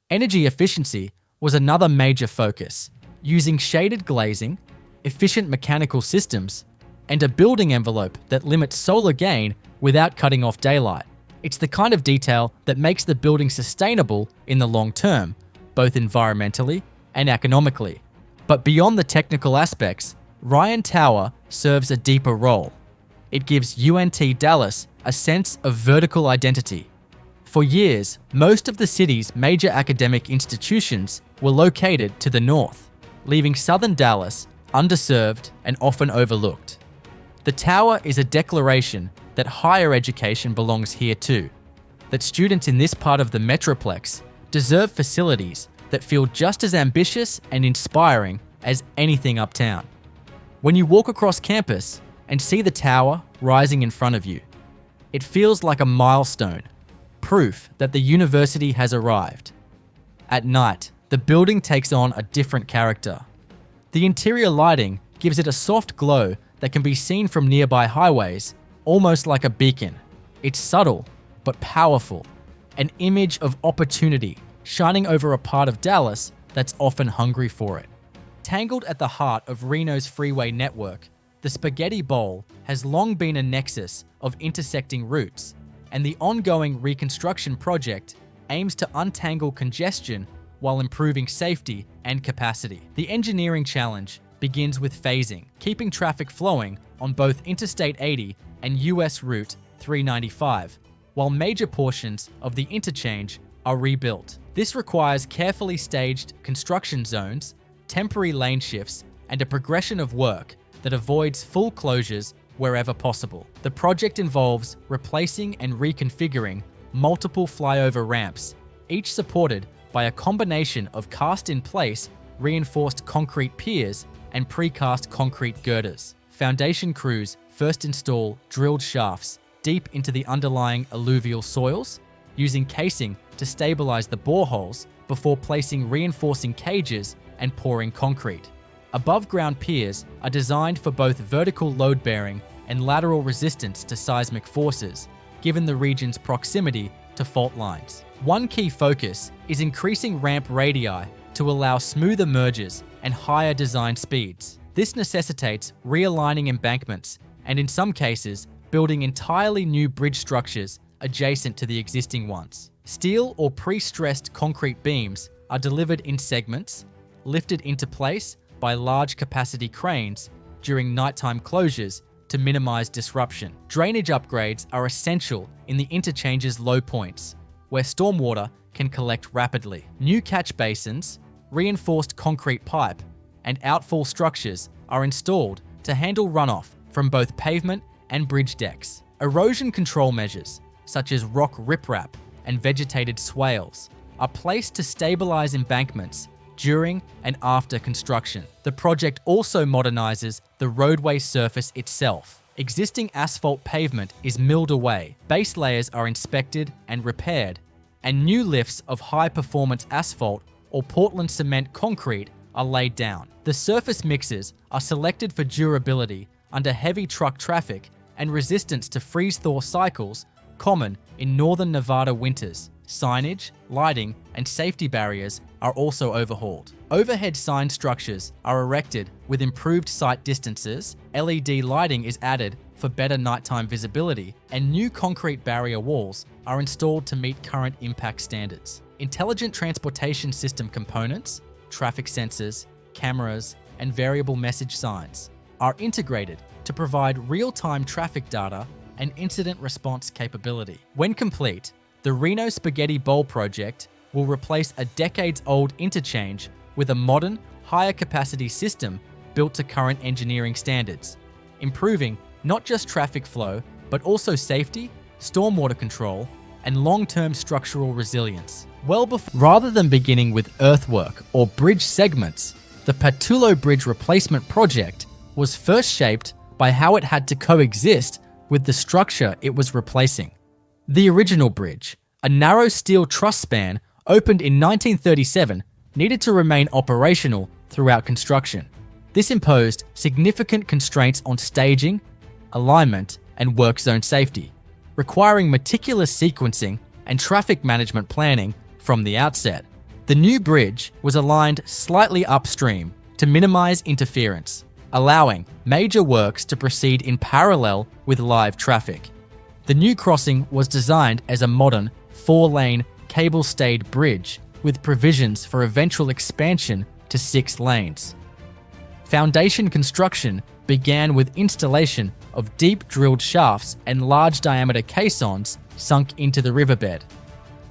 Energy efficiency was another major focus, using shaded glazing, efficient mechanical systems, and a building envelope that limits solar gain without cutting off daylight. It's the kind of detail that makes the building sustainable in the long term, both environmentally and economically. But beyond the technical aspects, Ryan Tower serves a deeper role. It gives UNT Dallas a sense of vertical identity. For years, most of the city's major academic institutions were located to the north, leaving southern Dallas underserved and often overlooked. The tower is a declaration that higher education belongs here too, that students in this part of the Metroplex deserve facilities that feel just as ambitious and inspiring as anything uptown. When you walk across campus and see the tower rising in front of you, it feels like a milestone, proof that the university has arrived. At night, the building takes on a different character. The interior lighting gives it a soft glow that can be seen from nearby highways, almost like a beacon. It's subtle, but powerful, an image of opportunity shining over a part of Dallas that's often hungry for it. Tangled at the heart of Reno's freeway network, the Spaghetti Bowl has long been a nexus of intersecting routes, and the ongoing reconstruction project aims to untangle congestion while improving safety and capacity. The engineering challenge begins with phasing, keeping traffic flowing on both Interstate 80 and US Route 395, while major portions of the interchange are rebuilt. This requires carefully staged construction zones, temporary lane shifts, and a progression of work that avoids full closures wherever possible. The project involves replacing and reconfiguring multiple flyover ramps, each supported by a combination of cast-in-place reinforced concrete piers and precast concrete girders. Foundation crews first install drilled shafts deep into the underlying alluvial soils, using casing to stabilize the boreholes before placing reinforcing cages and pouring concrete. Above-ground piers are designed for both vertical load-bearing and lateral resistance to seismic forces, given the region's proximity to fault lines. One key focus is increasing ramp radii to allow smoother merges and higher design speeds. This necessitates realigning embankments and, in some cases, building entirely new bridge structures adjacent to the existing ones. Steel or pre-stressed concrete beams are delivered in segments, lifted into place by large capacity cranes during nighttime closures to minimize disruption. Drainage upgrades are essential in the interchange's low points, where stormwater can collect rapidly. New catch basins, reinforced concrete pipe, and outfall structures are installed to handle runoff from both pavement and bridge decks. Erosion control measures, such as rock riprap and vegetated swales, are placed to stabilize embankments during and after construction. The project also modernizes the roadway surface itself. Existing asphalt pavement is milled away, base layers are inspected and repaired, and new lifts of high-performance asphalt or Portland cement concrete are laid down. The surface mixes are selected for durability under heavy truck traffic and resistance to freeze-thaw cycles common in northern Nevada winters. Signage, lighting, and safety barriers are also overhauled. Overhead sign structures are erected with improved sight distances, LED lighting is added for better nighttime visibility, and new concrete barrier walls are installed to meet current impact standards. Intelligent transportation system components, traffic sensors, cameras, and variable message signs are integrated to provide real-time traffic data and incident response capability. When complete, the Reno Spaghetti Bowl project will replace a decades-old interchange with a modern, higher-capacity system built to current engineering standards, improving not just traffic flow, but also safety, stormwater control, and long-term structural resilience. Rather than beginning with earthwork or bridge segments, the Pattullo Bridge replacement project was first shaped by how it had to coexist with the structure it was replacing. The original bridge, a narrow steel truss span opened in 1937, needed to remain operational throughout construction. This imposed significant constraints on staging, alignment, and work zone safety, requiring meticulous sequencing and traffic management planning from the outset. The new bridge was aligned slightly upstream to minimize interference, allowing major works to proceed in parallel with live traffic. The new crossing was designed as a modern 4-lane cable-stayed bridge with provisions for eventual expansion to 6 lanes. Foundation construction began with installation of deep drilled shafts and large diameter caissons sunk into the riverbed.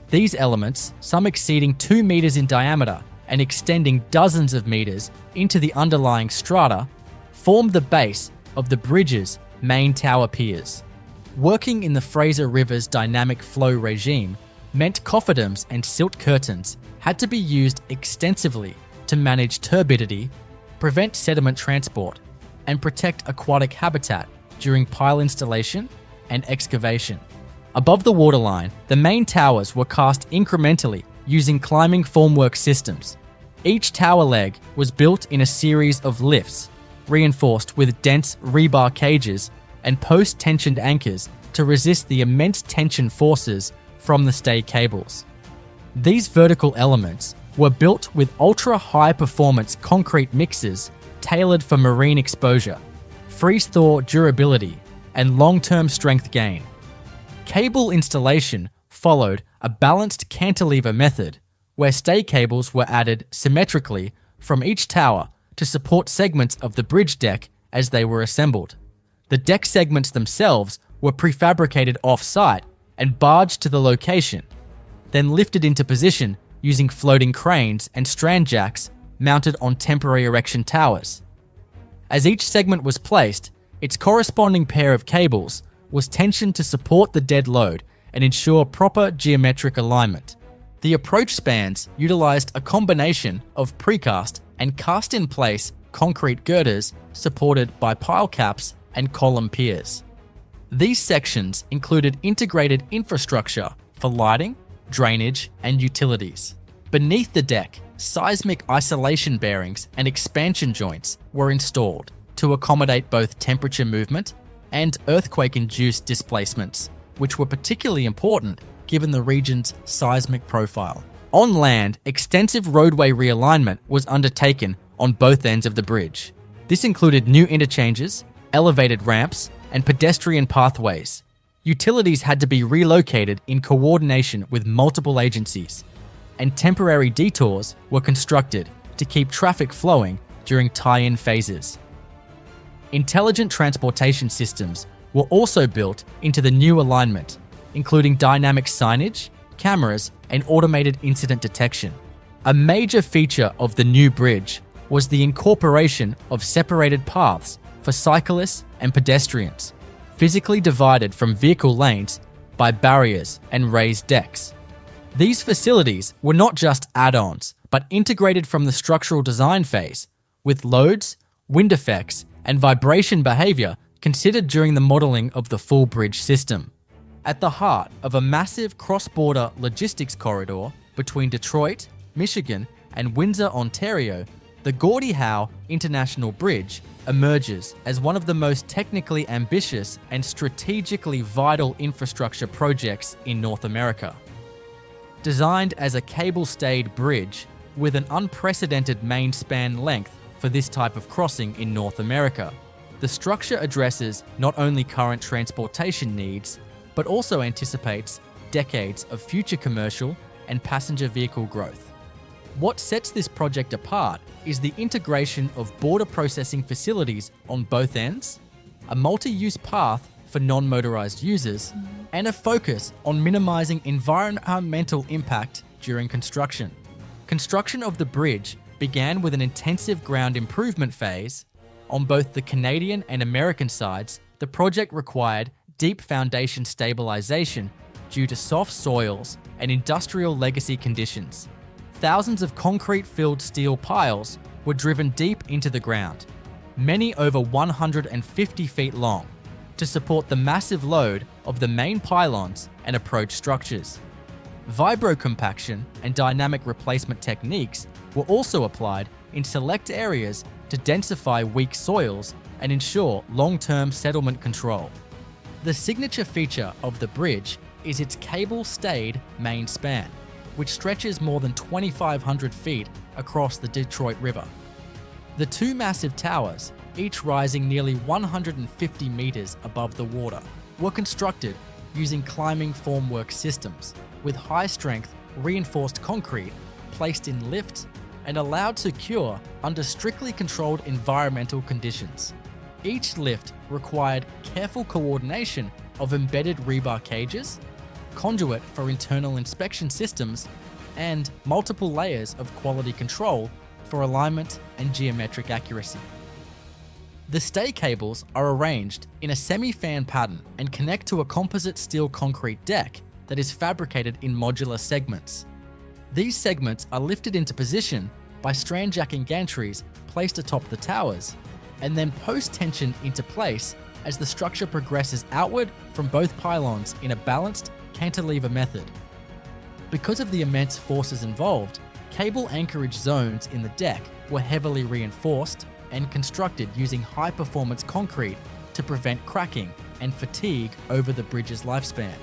These elements, some exceeding 2 meters in diameter and extending dozens of meters into the underlying strata, formed the base of the bridge's main tower piers. Working in the Fraser River's dynamic flow regime meant cofferdams and silt curtains had to be used extensively to manage turbidity, prevent sediment transport, and protect aquatic habitat during pile installation and excavation. Above the waterline, the main towers were cast incrementally using climbing formwork systems. Each tower leg was built in a series of lifts, reinforced with dense rebar cages and post-tensioned anchors to resist the immense tension forces from the stay cables. These vertical elements were built with ultra-high performance concrete mixes tailored for marine exposure, freeze-thaw durability, and long-term strength gain. Cable installation followed a balanced cantilever method, where stay cables were added symmetrically from each tower to support segments of the bridge deck as they were assembled. The deck segments themselves were prefabricated off-site and barged to the location, then lifted into position using floating cranes and strand jacks mounted on temporary erection towers. As each segment was placed, its corresponding pair of cables was tensioned to support the dead load and ensure proper geometric alignment. The approach spans utilized a combination of precast and cast-in-place concrete girders supported by pile caps and column piers. These sections included integrated infrastructure for lighting, drainage, and utilities. Beneath the deck, seismic isolation bearings and expansion joints were installed to accommodate both temperature movement and earthquake-induced displacements, which were particularly important given the region's seismic profile. On land, extensive roadway realignment was undertaken on both ends of the bridge. This included new interchanges, elevated ramps, and pedestrian pathways. Utilities had to be relocated in coordination with multiple agencies, and temporary detours were constructed to keep traffic flowing during tie-in phases. Intelligent transportation systems were also built into the new alignment, including dynamic signage, cameras, and automated incident detection. A major feature of the new bridge was the incorporation of separated paths for cyclists and pedestrians, physically divided from vehicle lanes by barriers and raised decks. These facilities were not just add-ons, but integrated from the structural design phase, with loads, wind effects, and vibration behavior considered during the modeling of the full bridge system. At the heart of a massive cross-border logistics corridor between Detroit, Michigan, and Windsor, Ontario, the Gordie Howe International Bridge emerges as one of the most technically ambitious and strategically vital infrastructure projects in North America. Designed as a cable-stayed bridge with an unprecedented main span length for this type of crossing in North America, The structure addresses not only current transportation needs, but also anticipates decades of future commercial and passenger vehicle growth. What sets this project apart is the integration of border processing facilities on both ends, a multi-use path for non-motorized users, and a focus on minimizing environmental impact during construction. Construction of the bridge began with an intensive ground improvement phase. On both the Canadian and American sides, the project required deep foundation stabilization due to soft soils and industrial legacy conditions. Thousands of concrete-filled steel piles were driven deep into the ground, many over 150 feet long, to support the massive load of the main pylons and approach structures. Vibrocompaction and dynamic replacement techniques were also applied in select areas to densify weak soils and ensure long-term settlement control. The signature feature of the bridge is its cable-stayed main span, which stretches more than 2,500 feet across the Detroit River. The two massive towers, each rising nearly 150 meters above the water, were constructed using climbing formwork systems with high-strength reinforced concrete placed in lifts and allowed to cure under strictly controlled environmental conditions. Each lift required careful coordination of embedded rebar cages, conduit for internal inspection systems, and multiple layers of quality control for alignment and geometric accuracy. The stay cables are arranged in a semi-fan pattern and connect to a composite steel concrete deck that is fabricated in modular segments. These segments are lifted into position by strand-jacking gantries placed atop the towers, and then post-tensioned into place as the structure progresses outward from both pylons in a balanced cantilever method. Because of the immense forces involved, cable anchorage zones in the deck were heavily reinforced and constructed using high-performance concrete to prevent cracking and fatigue over the bridge's lifespan.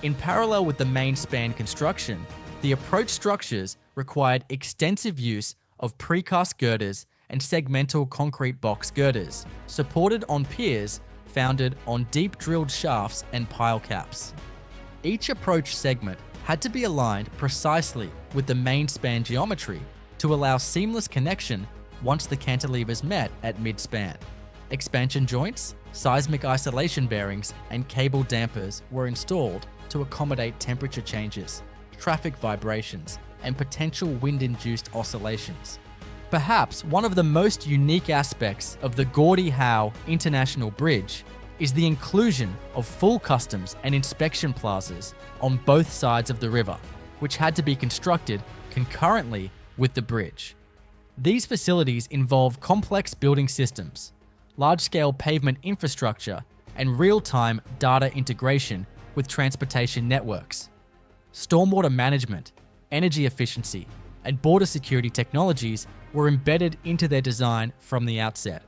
In parallel with the main span construction, the approach structures required extensive use of precast girders and segmental concrete box girders, supported on piers founded on deep drilled shafts and pile caps. Each approach segment had to be aligned precisely with the main span geometry to allow seamless connection once the cantilevers met at mid-span. Expansion joints, seismic isolation bearings, and cable dampers were installed to accommodate temperature changes, traffic vibrations, and potential wind-induced oscillations. Perhaps one of the most unique aspects of the Gordie Howe International Bridge is the inclusion of full customs and inspection plazas on both sides of the river, which had to be constructed concurrently with the bridge. These facilities involve complex building systems, large-scale pavement infrastructure, and real-time data integration with transportation networks. Stormwater management, energy efficiency, and border security technologies were embedded into their design from the outset.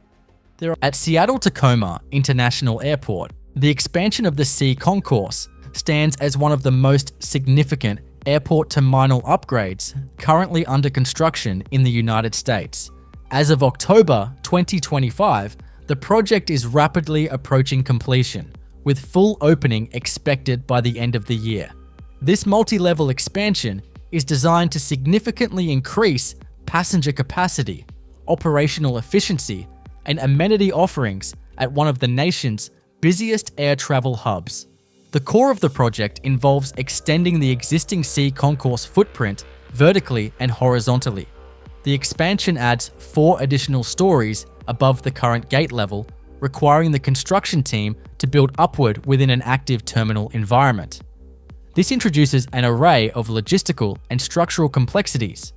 At Seattle-Tacoma International Airport, the expansion of the Sea Concourse stands as one of the most significant airport-terminal upgrades currently under construction in the United States. As of October 2025, the project is rapidly approaching completion, with full opening expected by the end of the year. This multi-level expansion is designed to significantly increase passenger capacity, operational efficiency, and amenity offerings at one of the nation's busiest air travel hubs. The core of the project involves extending the existing Sea Concourse footprint vertically and horizontally. The expansion adds 4 additional stories above the current gate level, requiring the construction team to build upward within an active terminal environment. This introduces an array of logistical and structural complexities.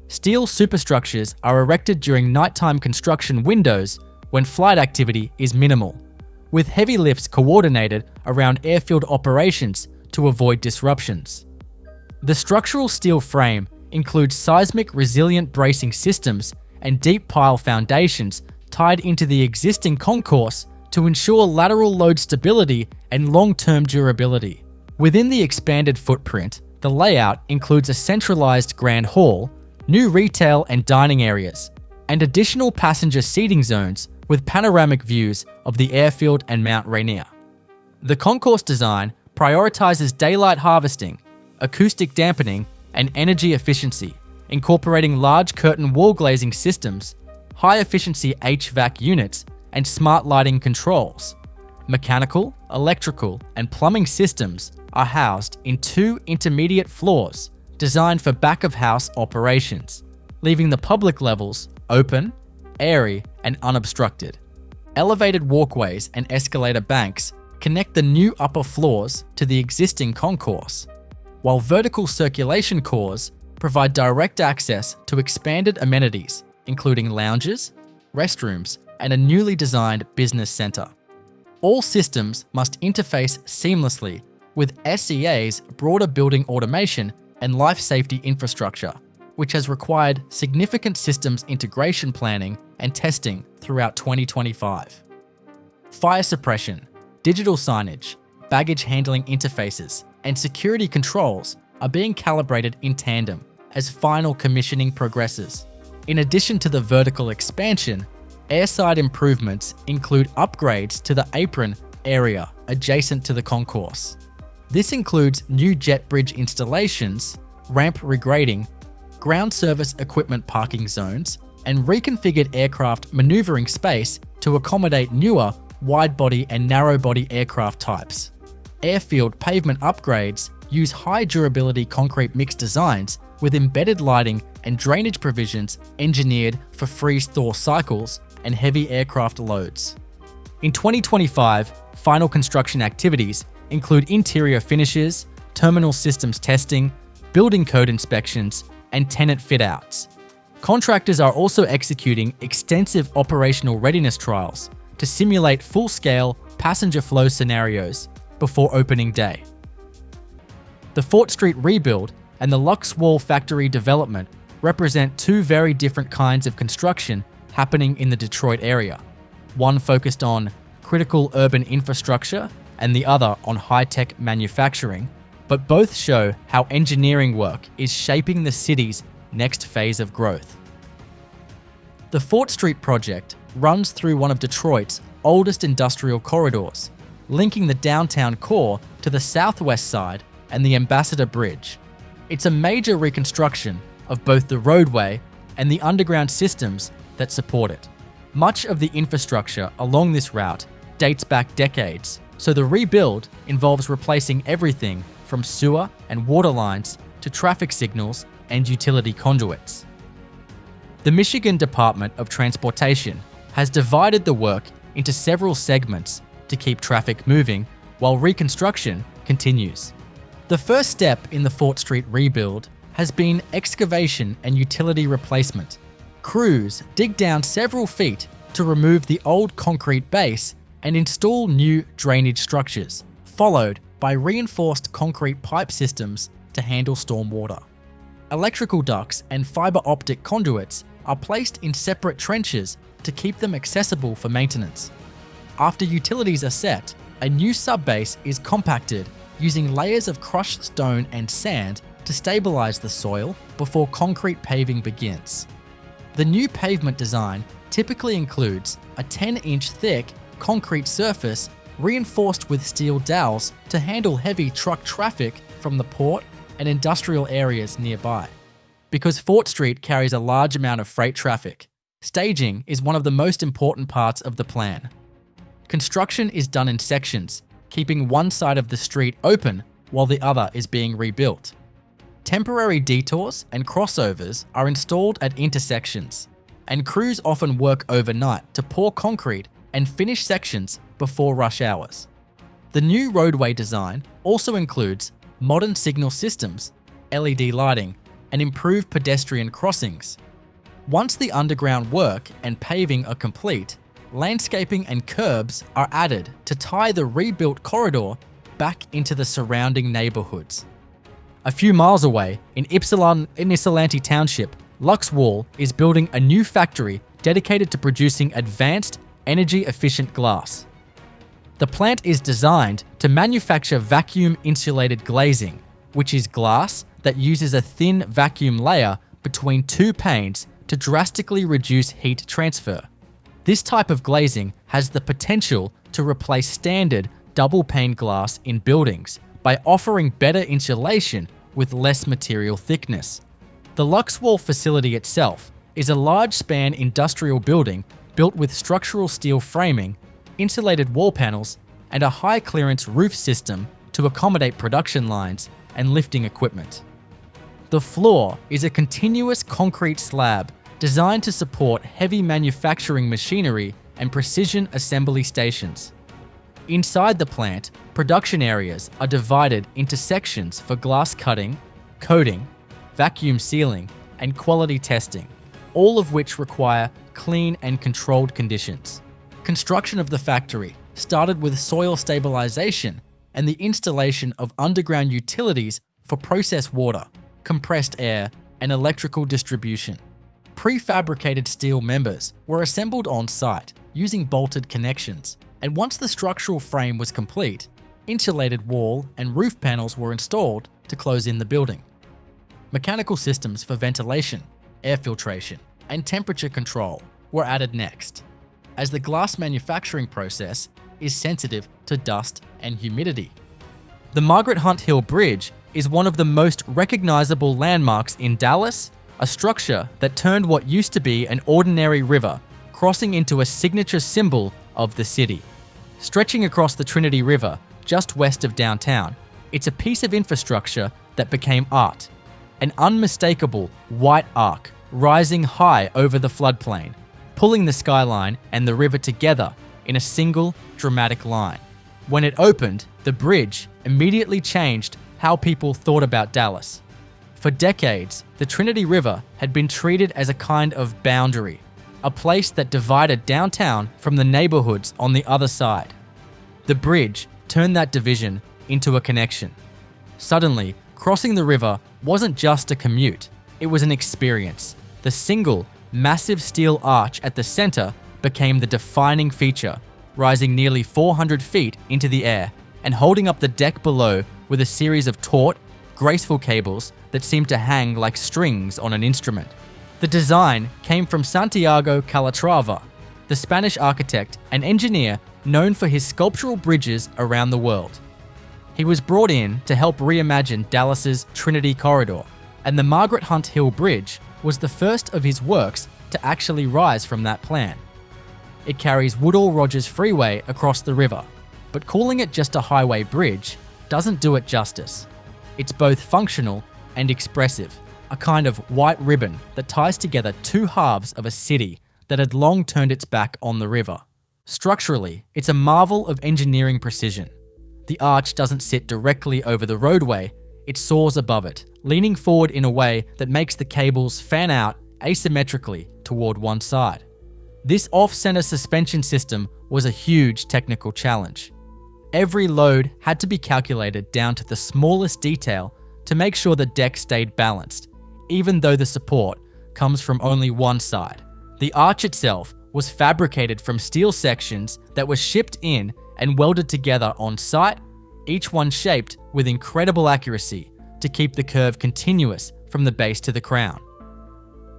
Steel superstructures are erected during nighttime construction windows when flight activity is minimal, with heavy lifts coordinated around airfield operations to avoid disruptions. The structural steel frame includes seismic resilient bracing systems and deep pile foundations tied into the existing concourse to ensure lateral load stability and long-term durability. Within the expanded footprint, the layout includes a centralized grand hall, new retail and dining areas, and additional passenger seating zones with panoramic views of the airfield and Mount Rainier. The concourse design prioritizes daylight harvesting, acoustic dampening, and energy efficiency, incorporating large curtain wall glazing systems, high-efficiency HVAC units, and smart lighting controls. Mechanical, electrical, and plumbing systems are housed in 2 intermediate floors designed for back-of-house operations, leaving the public levels open, airy, and unobstructed. Elevated walkways and escalator banks connect the new upper floors to the existing concourse, while vertical circulation cores provide direct access to expanded amenities, including lounges, restrooms, and a newly designed business center. All systems must interface seamlessly with SEA's broader building automation and life safety infrastructure, which has required significant systems integration planning and testing throughout 2025. Fire suppression, digital signage, baggage handling interfaces, and security controls are being calibrated in tandem as final commissioning progresses. In addition to the vertical expansion, airside improvements include upgrades to the apron area adjacent to the concourse. This includes new jet bridge installations, ramp regrading, ground service equipment parking zones, and reconfigured aircraft maneuvering space to accommodate newer wide-body and narrow-body aircraft types. Airfield pavement upgrades use high-durability concrete mix designs with embedded lighting and drainage provisions engineered for freeze-thaw cycles and heavy aircraft loads. In 2025, final construction activities include interior finishes, terminal systems testing, building code inspections, and tenant fit-outs. Contractors are also executing extensive operational readiness trials to simulate full-scale passenger flow scenarios before opening day. The Fort Street rebuild and the Lux Wall factory development represent 2 very different kinds of construction happening in the Detroit area, one focused on critical urban infrastructure and the other on high-tech manufacturing, but both show how engineering work is shaping the city's next phase of growth. The Fort Street project runs through one of Detroit's oldest industrial corridors, linking the downtown core to the southwest side and the Ambassador Bridge. It's a major reconstruction of both the roadway and the underground systems that support it. Much of the infrastructure along this route dates back decades, so the rebuild involves replacing everything from sewer and water lines to traffic signals and utility conduits. The Michigan Department of Transportation has divided the work into several segments to keep traffic moving while reconstruction continues. The first step in the Fort Street rebuild has been excavation and utility replacement. Crews dig down several feet to remove the old concrete base and install new drainage structures, followed by reinforced concrete pipe systems to handle stormwater. Electrical ducts and fiber optic conduits are placed in separate trenches to keep them accessible for maintenance. After utilities are set, a new subbase is compacted using layers of crushed stone and sand to stabilize the soil before concrete paving begins. The new pavement design typically includes a 10-inch thick concrete surface reinforced with steel dowels to handle heavy truck traffic from the port and industrial areas nearby. Because Fort Street carries a large amount of freight traffic, staging is one of the most important parts of the plan. Construction is done in sections, keeping one side of the street open while the other is being rebuilt. Temporary detours and crossovers are installed at intersections, and crews often work overnight to pour concrete and finish sections before rush hours. The new roadway design also includes modern signal systems, LED lighting, and improved pedestrian crossings. Once the underground work and paving are complete, landscaping and curbs are added to tie the rebuilt corridor back into the surrounding neighborhoods. A few miles away, in Ypsilanti Township, Lux Wall is building a new factory dedicated to producing advanced, energy-efficient glass. The plant is designed to manufacture vacuum-insulated glazing, which is glass that uses a thin vacuum layer between 2 panes to drastically reduce heat transfer. This type of glazing has the potential to replace standard double-pane glass in buildings by offering better insulation with less material thickness. The Luxwall facility itself is a large-span industrial building built with structural steel framing, insulated wall panels, and a high-clearance roof system to accommodate production lines and lifting equipment. The floor is a continuous concrete slab designed to support heavy manufacturing machinery and precision assembly stations. Inside the plant, production areas are divided into sections for glass cutting, coating, vacuum sealing, and quality testing, all of which require clean and controlled conditions. Construction of the factory started with soil stabilization and the installation of underground utilities for processed water, compressed air, and electrical distribution. Prefabricated steel members were assembled on site using bolted connections, and once the structural frame was complete, insulated wall and roof panels were installed to close in the building. Mechanical systems for ventilation, air filtration, and temperature control were added next, as the glass manufacturing process is sensitive to dust and humidity. The Margaret Hunt Hill Bridge is one of the most recognizable landmarks in Dallas, a structure that turned what used to be an ordinary river, crossing into a signature symbol of the city. Stretching across the Trinity River, just west of downtown, it's a piece of infrastructure that became art, an unmistakable white arc rising high over the floodplain, pulling the skyline and the river together in a single dramatic line. When it opened, the bridge immediately changed how people thought about Dallas. For decades, the Trinity River had been treated as a kind of boundary, a place that divided downtown from the neighborhoods on the other side. The bridge turned that division into a connection. Suddenly, crossing the river wasn't just a commute, it was an experience. The single, massive steel arch at the center became the defining feature, rising nearly 400 feet into the air and holding up the deck below with a series of taut, graceful cables that seemed to hang like strings on an instrument. The design came from Santiago Calatrava, the Spanish architect and engineer known for his sculptural bridges around the world. He was brought in to help reimagine Dallas's Trinity Corridor, and the Margaret Hunt Hill Bridge was the first of his works to actually rise from that plan. It carries Woodall Rogers Freeway across the river, but calling it just a highway bridge doesn't do it justice. It's both functional and expressive, a kind of white ribbon that ties together two halves of a city that had long turned its back on the river. Structurally, it's a marvel of engineering precision. The arch doesn't sit directly over the roadway, it soars above it, leaning forward in a way that makes the cables fan out asymmetrically toward one side. This off-center suspension system was a huge technical challenge. Every load had to be calculated down to the smallest detail to make sure the deck stayed balanced, even though the support comes from only one side. The arch itself was fabricated from steel sections that were shipped in and welded together on site, each one shaped with incredible accuracy to keep the curve continuous from the base to the crown.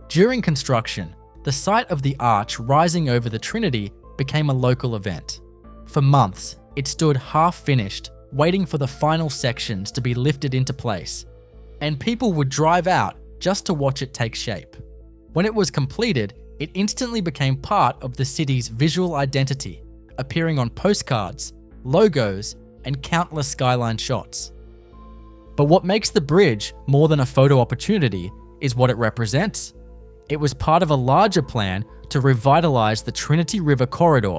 During construction, the sight of the arch rising over the Trinity became a local event. For months, it stood half-finished, waiting for the final sections to be lifted into place, and people would drive out just to watch it take shape. When it was completed, it instantly became part of the city's visual identity, appearing on postcards, logos, and countless skyline shots. But what makes the bridge more than a photo opportunity is what it represents. It was part of a larger plan to revitalize the Trinity River corridor,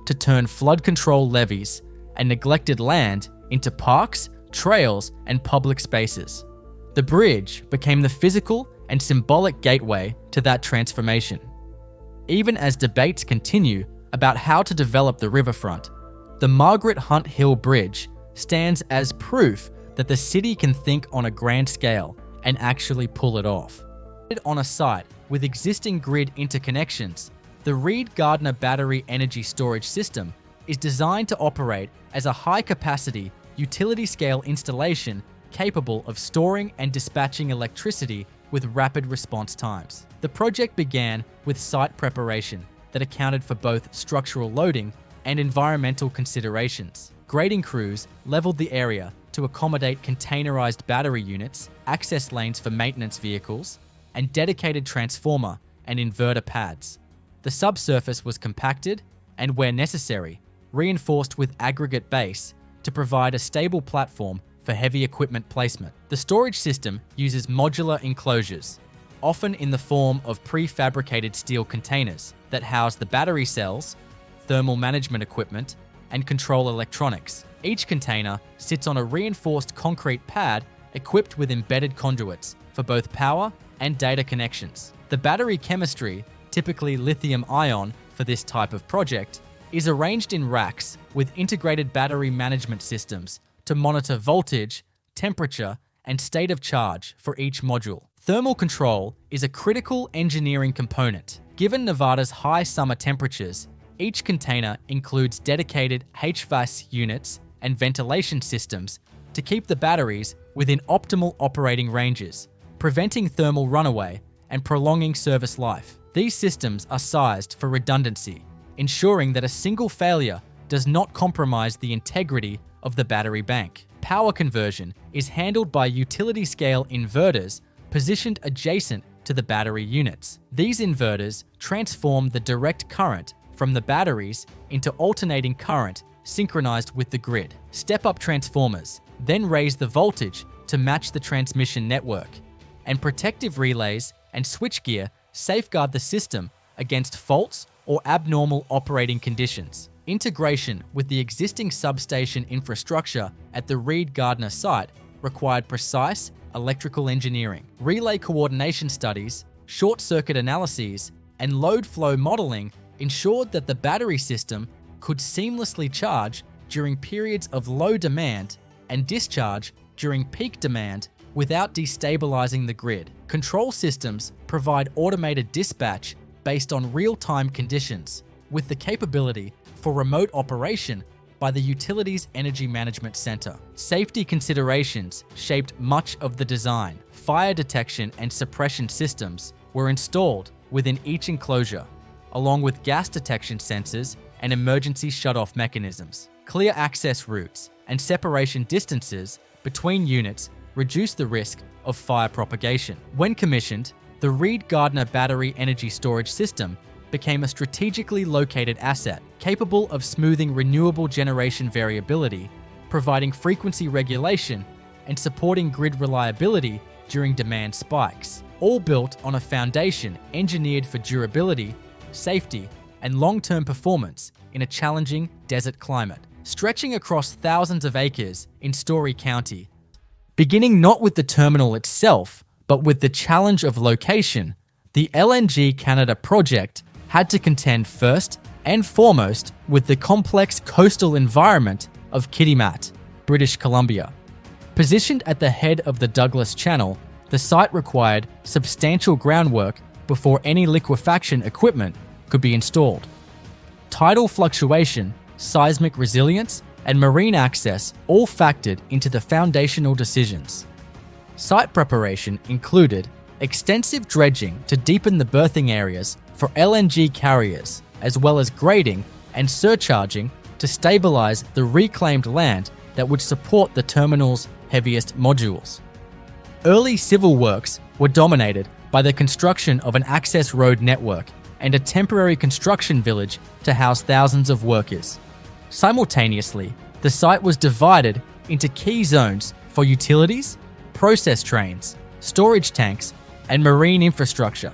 to turn flood control levees and neglected land into parks, trails, and public spaces. The bridge became the physical and symbolic gateway to that transformation. Even as debates continue about how to develop the riverfront, the Margaret Hunt Hill Bridge stands as proof that the city can think on a grand scale and actually pull it off. On a site with existing grid interconnections, the Reed Gardner Battery Energy Storage System is designed to operate as a high-capacity, utility-scale installation capable of storing and dispatching electricity with rapid response times. The project began with site preparation, that accounted for both structural loading and environmental considerations. Grading crews leveled the area to accommodate containerized battery units, access lanes for maintenance vehicles, and dedicated transformer and inverter pads. The subsurface was compacted and, where necessary, reinforced with aggregate base to provide a stable platform for heavy equipment placement. The storage system uses modular enclosures, often in the form of prefabricated steel containers that house the battery cells, thermal management equipment, and control electronics. Each container sits on a reinforced concrete pad equipped with embedded conduits for both power and data connections. The battery chemistry, typically lithium-ion for this type of project, is arranged in racks with integrated battery management systems to monitor voltage, temperature, and state of charge for each module. Thermal control is a critical engineering component. Given Nevada's high summer temperatures, each container includes dedicated HVAC units and ventilation systems to keep the batteries within optimal operating ranges, preventing thermal runaway and prolonging service life. These systems are sized for redundancy, ensuring that a single failure does not compromise the integrity of the battery bank. Power conversion is handled by utility-scale inverters positioned adjacent to the battery units. These inverters transform the direct current from the batteries into alternating current synchronized with the grid. Step-up transformers then raise the voltage to match the transmission network, and protective relays and switchgear safeguard the system against faults or abnormal operating conditions. Integration with the existing substation infrastructure at the Reed-Gardner site required precise electrical engineering. Relay coordination studies, short-circuit analyses, and load flow modeling ensured that the battery system could seamlessly charge during periods of low demand and discharge during peak demand without destabilizing the grid. Control systems provide automated dispatch based on real-time conditions, with the capability for remote operation by the utility's Energy Management Center. Safety considerations shaped much of the design. Fire detection and suppression systems were installed within each enclosure, along with gas detection sensors and emergency shutoff mechanisms. Clear access routes and separation distances between units reduce the risk of fire propagation. When commissioned, the Reed-Gardner Battery Energy Storage System became a strategically located asset, capable of smoothing renewable generation variability, providing frequency regulation, and supporting grid reliability during demand spikes, all built on a foundation engineered for durability, safety, and long-term performance in a challenging desert climate. Stretching across thousands of acres in Story County, beginning not with the terminal itself, but with the challenge of location, the LNG Canada project had to contend first and foremost with the complex coastal environment of Kitimat, British Columbia. Positioned at the head of the Douglas Channel, the site required substantial groundwork before any liquefaction equipment could be installed. Tidal fluctuation, seismic resilience, and marine access all factored into the foundational decisions. Site preparation included extensive dredging to deepen the berthing areas for LNG carriers, as well as grading and surcharging to stabilize the reclaimed land that would support the terminal's heaviest modules. Early civil works were dominated by the construction of an access road network and a temporary construction village to house thousands of workers. Simultaneously, the site was divided into key zones for utilities, process trains, storage tanks, and marine infrastructure.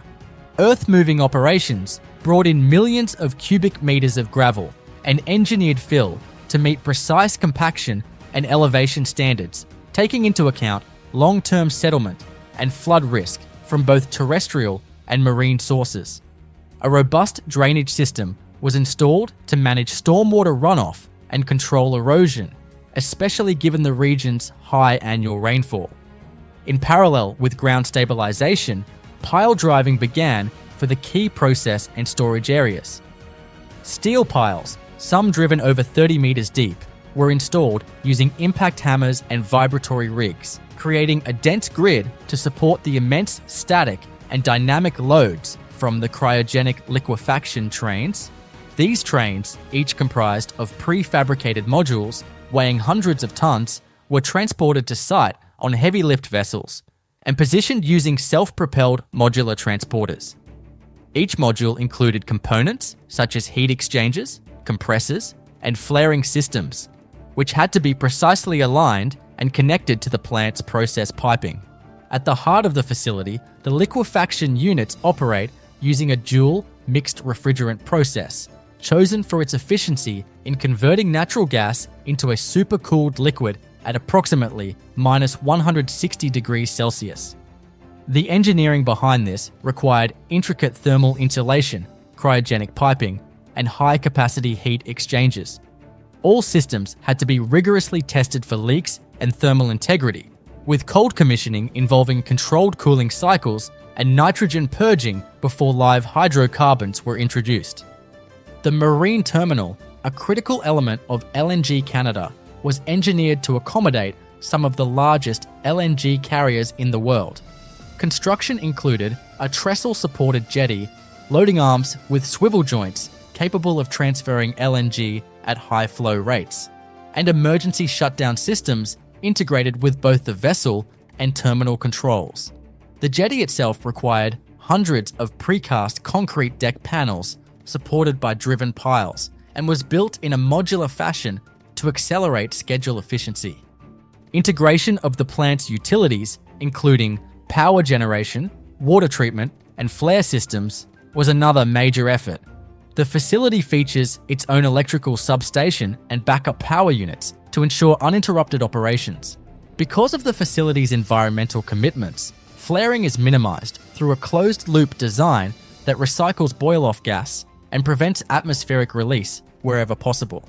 Earth-moving operations brought in millions of cubic meters of gravel and engineered fill to meet precise compaction and elevation standards, taking into account long-term settlement and flood risk from both terrestrial and marine sources. A robust drainage system was installed to manage stormwater runoff and control erosion, especially given the region's high annual rainfall. In parallel with ground stabilization, pile driving began for the key process and storage areas. Steel piles, some driven over 30 meters deep, were installed using impact hammers and vibratory rigs, creating a dense grid to support the immense static and dynamic loads from the cryogenic liquefaction trains. These trains, each comprised of prefabricated modules weighing hundreds of tons, were transported to site on heavy lift vessels and positioned using self-propelled modular transporters. Each module included components such as heat exchangers, compressors, and flaring systems, which had to be precisely aligned and connected to the plant's process piping. At the heart of the facility, the liquefaction units operate using a dual mixed refrigerant process, chosen for its efficiency in converting natural gas into a supercooled liquid at approximately -160 degrees Celsius. The engineering behind this required intricate thermal insulation, cryogenic piping, and high-capacity heat exchangers. All systems had to be rigorously tested for leaks and thermal integrity, with cold commissioning involving controlled cooling cycles and nitrogen purging before live hydrocarbons were introduced. The marine terminal, a critical element of LNG Canada, was engineered to accommodate some of the largest LNG carriers in the world. Construction included a trestle-supported jetty, loading arms with swivel joints capable of transferring LNG at high flow rates, and emergency shutdown systems integrated with both the vessel and terminal controls. The jetty itself required hundreds of precast concrete deck panels supported by driven piles, and was built in a modular fashion to accelerate schedule efficiency. Integration of the plant's utilities, including power generation, water treatment, and flare systems, was another major effort. The facility features its own electrical substation and backup power units to ensure uninterrupted operations. Because of the facility's environmental commitments, flaring is minimized through a closed-loop design that recycles boil-off gas and prevents atmospheric release wherever possible.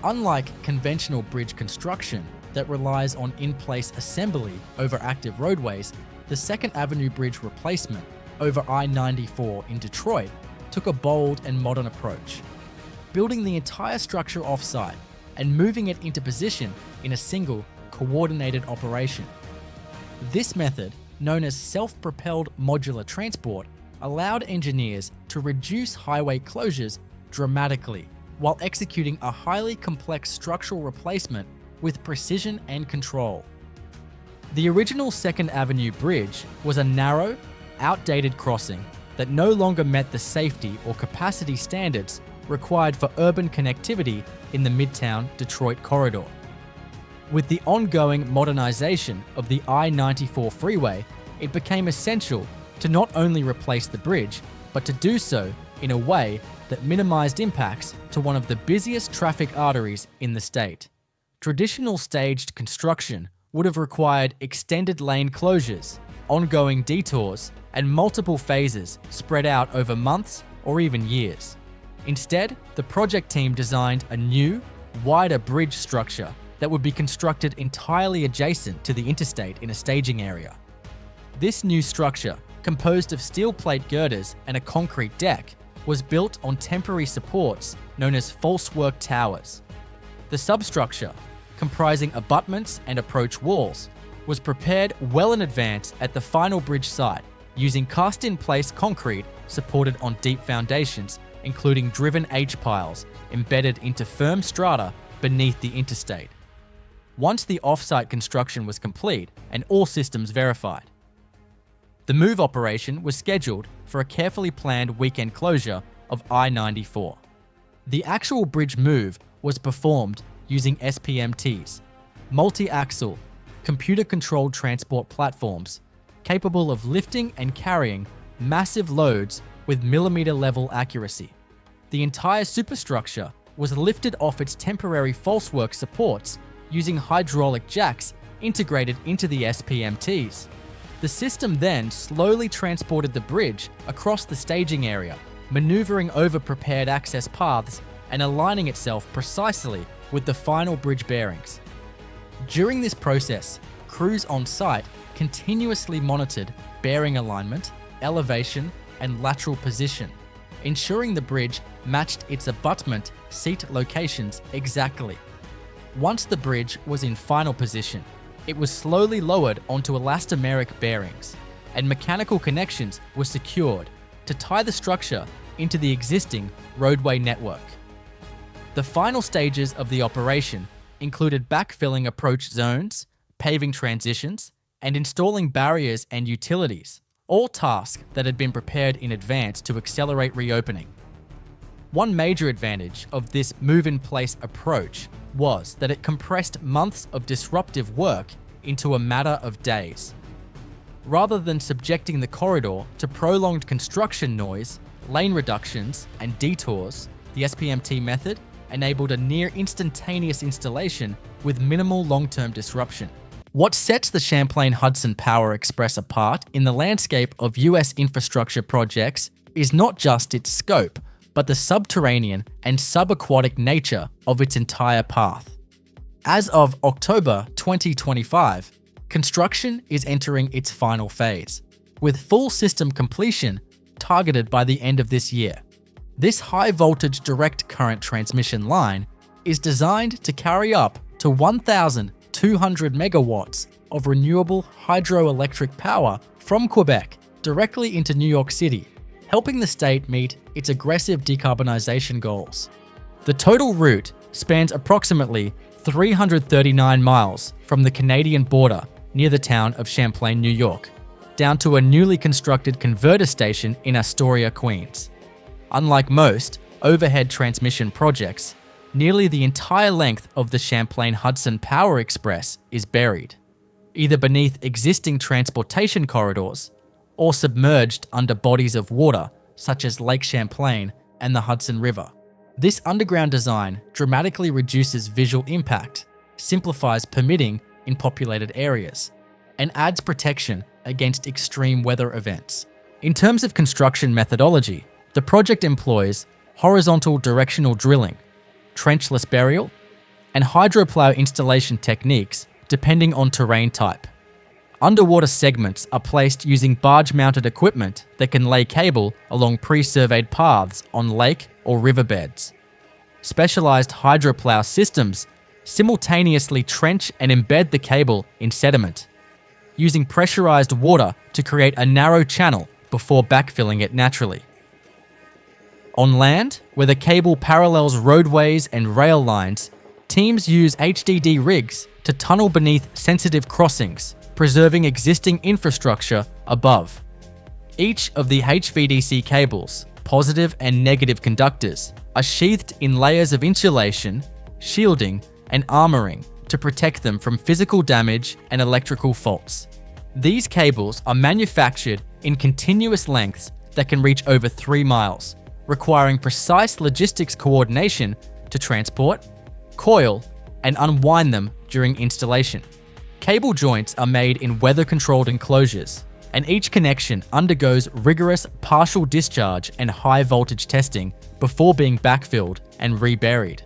Unlike conventional bridge construction that relies on in-place assembly over active roadways, the 2nd Avenue Bridge replacement over I-94 in Detroit took a bold and modern approach, building the entire structure off-site and moving it into position in a single, coordinated operation. This method, known as self-propelled modular transport, allowed engineers to reduce highway closures dramatically while executing a highly complex structural replacement with precision and control. The original 2nd Avenue Bridge was a narrow, outdated crossing that no longer met the safety or capacity standards required for urban connectivity in the Midtown Detroit corridor. With the ongoing modernization of the I-94 freeway, it became essential to not only replace the bridge, but to do so in a way that minimized impacts to one of the busiest traffic arteries in the state. Traditional staged construction would have required extended lane closures, ongoing detours, and multiple phases spread out over months or even years. Instead, the project team designed a new, wider bridge structure that would be constructed entirely adjacent to the interstate in a staging area. This new structure, composed of steel plate girders and a concrete deck, was built on temporary supports known as false-work towers. The substructure, comprising abutments and approach walls, was prepared well in advance at the final bridge site using cast-in-place concrete supported on deep foundations, including driven H-piles embedded into firm strata beneath the interstate. Once the off-site construction was complete and all systems verified, the move operation was scheduled for a carefully planned weekend closure of I-94. The actual bridge move was performed using SPMTs, multi-axle, computer-controlled transport platforms capable of lifting and carrying massive loads with millimeter-level accuracy. The entire superstructure was lifted off its temporary falsework supports using hydraulic jacks integrated into the SPMTs. The system then slowly transported the bridge across the staging area, maneuvering over prepared access paths and aligning itself precisely with the final bridge bearings. During this process, crews on site continuously monitored bearing alignment, elevation, and lateral position, ensuring the bridge matched its abutment seat locations exactly. Once the bridge was in final position, it was slowly lowered onto elastomeric bearings, and mechanical connections were secured, to tie the structure into the existing roadway network. The final stages of the operation included backfilling approach zones, paving transitions, and installing barriers and utilities, all tasks that had been prepared in advance to accelerate reopening. One major advantage of this move-in-place approach was that it compressed months of disruptive work into a matter of days. Rather than subjecting the corridor to prolonged construction noise, lane reductions, and detours, the SPMT method enabled a near instantaneous installation with minimal long-term disruption. What sets the Champlain Hudson Power Express apart in the landscape of US infrastructure projects is not just its scope, but the subterranean and subaquatic nature of its entire path. As of October 2025, construction is entering its final phase, with full system completion targeted by the end of this year. This high-voltage direct current transmission line is designed to carry up to 1,200 megawatts of renewable hydroelectric power from Quebec directly into New York City, helping the state meet its aggressive decarbonization goals. The total route spans approximately 339 miles from the Canadian border near the town of Champlain, New York, down to a newly constructed converter station in Astoria, Queens. Unlike most overhead transmission projects, nearly the entire length of the Champlain Hudson Power Express is buried, either beneath existing transportation corridors or submerged under bodies of water such as Lake Champlain and the Hudson River. This underground design dramatically reduces visual impact, simplifies permitting in populated areas, and adds protection against extreme weather events. In terms of construction methodology, the project employs horizontal directional drilling, trenchless burial, and hydroplow installation techniques depending on terrain type. Underwater segments are placed using barge-mounted equipment that can lay cable along pre-surveyed paths on lake or riverbeds. Specialized hydroplow systems simultaneously trench and embed the cable in sediment, using pressurized water to create a narrow channel before backfilling it naturally. On land, where the cable parallels roadways and rail lines, teams use HDD rigs to tunnel beneath sensitive crossings, preserving existing infrastructure above. Each of the HVDC cables, positive and negative conductors, are sheathed in layers of insulation, shielding, and armoring to protect them from physical damage and electrical faults. These cables are manufactured in continuous lengths that can reach over 3 miles, requiring precise logistics coordination to transport, coil, and unwind them during installation. Cable joints are made in weather-controlled enclosures, and each connection undergoes rigorous partial discharge and high-voltage testing before being backfilled and reburied.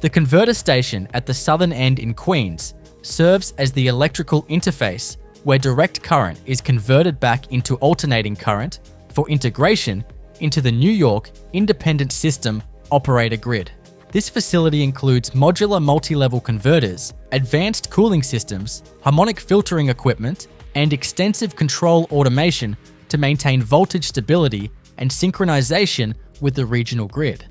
The converter station at the southern end in Queens serves as the electrical interface where direct current is converted back into alternating current for integration into the New York Independent System Operator Grid. This facility includes modular multi-level converters, advanced cooling systems, harmonic filtering equipment, and extensive control automation to maintain voltage stability and synchronization with the regional grid.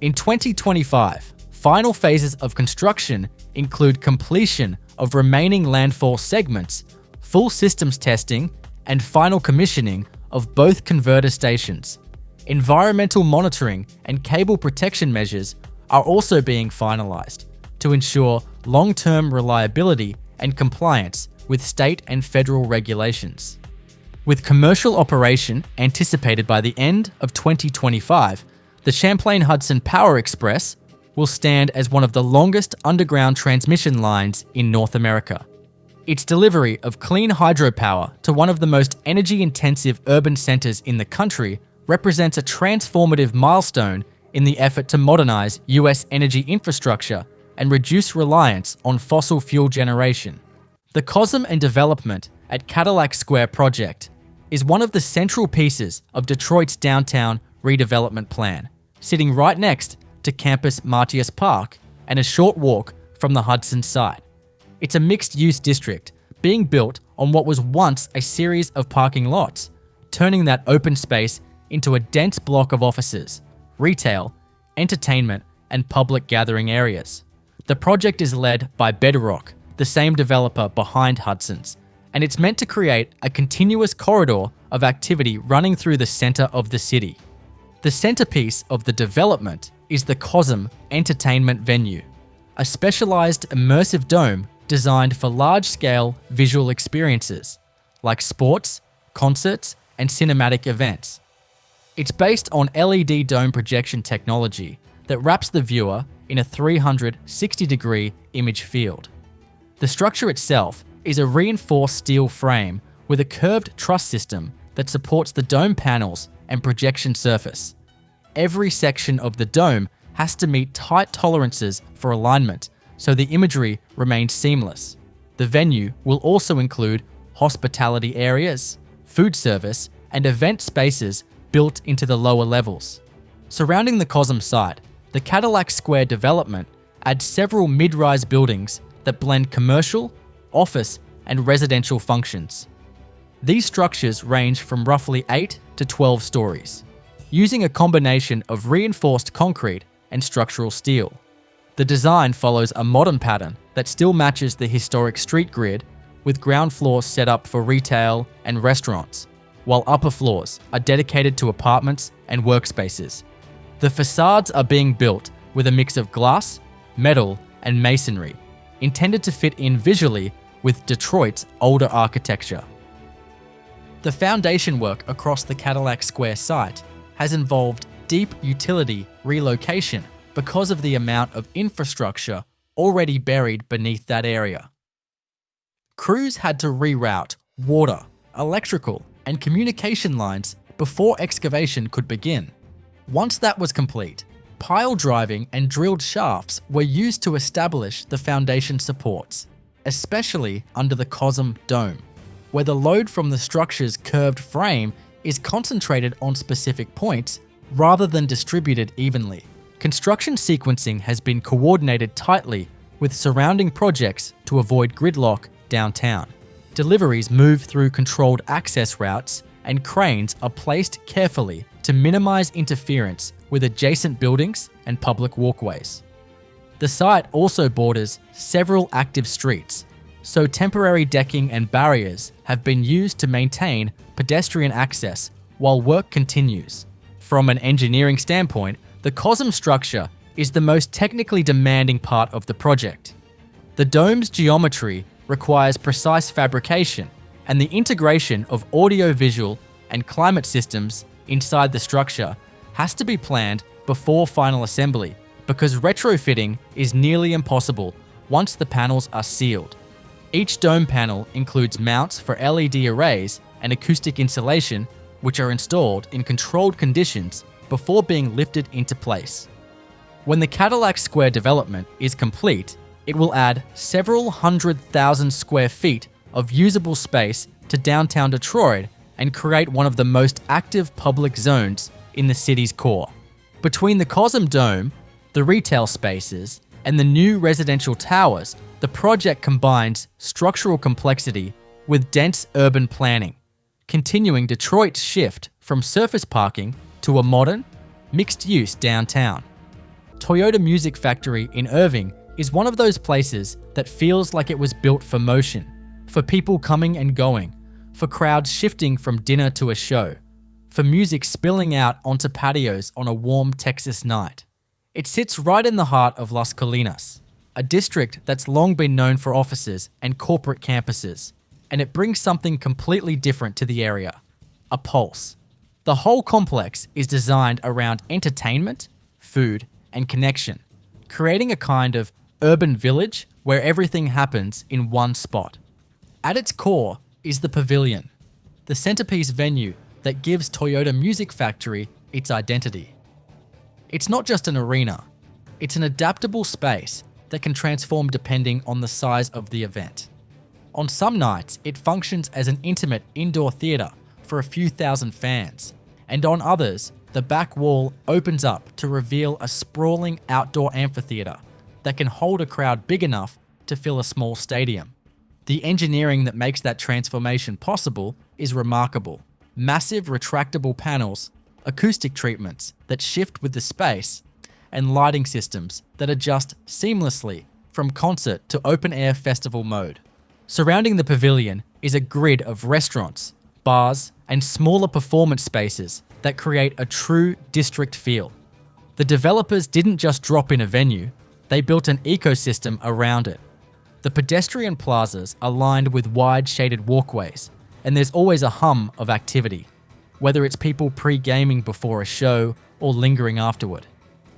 In 2025, final phases of construction include completion of remaining landfall segments, full systems testing, and final commissioning of both converter stations. Environmental monitoring and cable protection measures are also being finalized to ensure long-term reliability and compliance with state and federal regulations. With commercial operation anticipated by the end of 2025, the Champlain Hudson Power Express will stand as one of the longest underground transmission lines in North America. Its delivery of clean hydropower to one of the most energy-intensive urban centers in the country represents a transformative milestone in the effort to modernize US energy infrastructure and reduce reliance on fossil fuel generation. The Cosm and development at Cadillac Square project is one of the central pieces of Detroit's downtown redevelopment plan, sitting right next to Campus Martius Park and a short walk from the Hudson site. It's a mixed-use district being built on what was once a series of parking lots, turning that open space into a dense block of offices, retail, entertainment, and public gathering areas. The project is led by Bedrock, the same developer behind Hudson's, and it's meant to create a continuous corridor of activity running through the center of the city. The centerpiece of the development is the Cosm entertainment venue, a specialized immersive dome designed for large-scale visual experiences like sports, concerts, and cinematic events. It's based on LED dome projection technology that wraps the viewer in a 360-degree image field. The structure itself is a reinforced steel frame with a curved truss system that supports the dome panels and projection surface. Every section of the dome has to meet tight tolerances for alignment so the imagery remains seamless. The venue will also include hospitality areas, food service, and event spaces built into the lower levels. Surrounding the Cosm site, the Cadillac Square development adds several mid-rise buildings that blend commercial, office, and residential functions. These structures range from roughly 8 to 12 stories, using a combination of reinforced concrete and structural steel. The design follows a modern pattern that still matches the historic street grid, with ground floors set up for retail and restaurants, while upper floors are dedicated to apartments and workspaces. The facades are being built with a mix of glass, metal, and masonry, intended to fit in visually with Detroit's older architecture. The foundation work across the Cadillac Square site has involved deep utility relocation because of the amount of infrastructure already buried beneath that area. Crews had to reroute water, electrical, and communication lines before excavation could begin. Once that was complete, pile driving and drilled shafts were used to establish the foundation supports, especially under the Cosm dome, where the load from the structure's curved frame is concentrated on specific points rather than distributed evenly. Construction sequencing has been coordinated tightly with surrounding projects to avoid gridlock downtown. Deliveries move through controlled access routes, and cranes are placed carefully to minimize interference with adjacent buildings and public walkways. The site also borders several active streets, so temporary decking and barriers have been used to maintain pedestrian access while work continues. From an engineering standpoint, the Cosm structure is the most technically demanding part of the project. The dome's geometry requires precise fabrication, and the integration of audio-visual and climate systems inside the structure has to be planned before final assembly, because retrofitting is nearly impossible once the panels are sealed. Each dome panel includes mounts for LED arrays and acoustic insulation, which are installed in controlled conditions before being lifted into place. When the Cadillac Square development is complete, it will add several 100,000 square feet of usable space to downtown Detroit and create one of the most active public zones in the city's core. Between the Cosm Dome, the retail spaces, and the new residential towers, the project combines structural complexity with dense urban planning, continuing Detroit's shift from surface parking to a modern, mixed-use downtown. Toyota Music Factory in Irving is one of those places that feels like it was built for motion, for people coming and going, for crowds shifting from dinner to a show, for music spilling out onto patios on a warm Texas night. It sits right in the heart of Las Colinas, a district that's long been known for offices and corporate campuses, and it brings something completely different to the area: a pulse. The whole complex is designed around entertainment, food, and connection, creating a kind of urban village where everything happens in one spot. At its core is the Pavilion, the centerpiece venue that gives Toyota Music Factory its identity. It's not just an arena, it's an adaptable space that can transform depending on the size of the event. On some nights, it functions as an intimate indoor theater for a few thousand fans, and on others, the back wall opens up to reveal a sprawling outdoor amphitheater that can hold a crowd big enough to fill a small stadium. The engineering that makes that transformation possible is remarkable. Massive retractable panels, acoustic treatments that shift with the space, and lighting systems that adjust seamlessly from concert to open-air festival mode. Surrounding the pavilion is a grid of restaurants, bars, and smaller performance spaces that create a true district feel. The developers didn't just drop in a venue, they built an ecosystem around it. The pedestrian plazas are lined with wide shaded walkways, and there's always a hum of activity, whether it's people pre-gaming before a show or lingering afterward.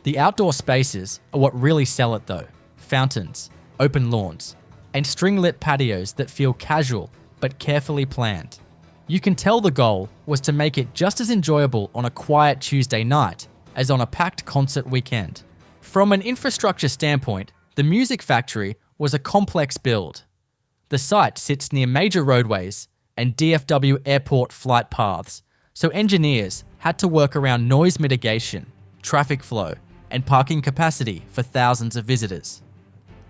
The outdoor spaces are what really sell it though. Fountains, open lawns, and string-lit patios that feel casual but carefully planned. You can tell the goal was to make it just as enjoyable on a quiet Tuesday night as on a packed concert weekend. From an infrastructure standpoint, the Music Factory was a complex build. The site sits near major roadways and DFW airport flight paths, so engineers had to work around noise mitigation, traffic flow, and parking capacity for thousands of visitors.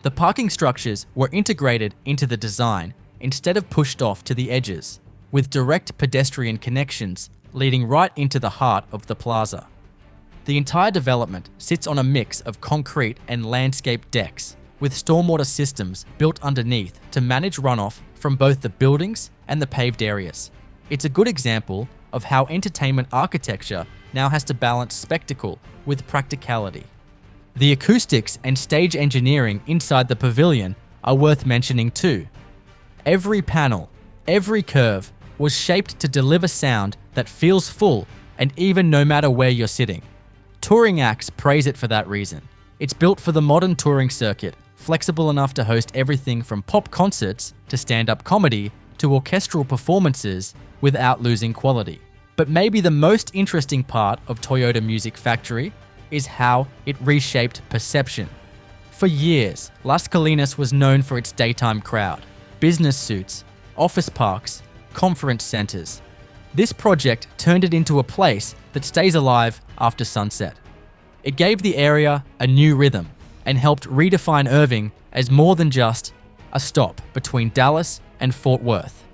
The parking structures were integrated into the design instead of pushed off to the edges, with direct pedestrian connections leading right into the heart of the plaza. The entire development sits on a mix of concrete and landscape decks, with stormwater systems built underneath to manage runoff from both the buildings and the paved areas. It's a good example of how entertainment architecture now has to balance spectacle with practicality. The acoustics and stage engineering inside the pavilion are worth mentioning too. Every panel, every curve was shaped to deliver sound that feels full and even no matter where you're sitting. Touring acts praise it for that reason. It's built for the modern touring circuit, flexible enough to host everything from pop concerts to stand-up comedy to orchestral performances without losing quality. But maybe the most interesting part of Toyota Music Factory is how it reshaped perception. For years, Las Colinas was known for its daytime crowd, business suits, office parks, conference centers. This project turned it into a place that stays alive after sunset. It gave the area a new rhythm and helped redefine Irving as more than just a stop between Dallas and Fort Worth.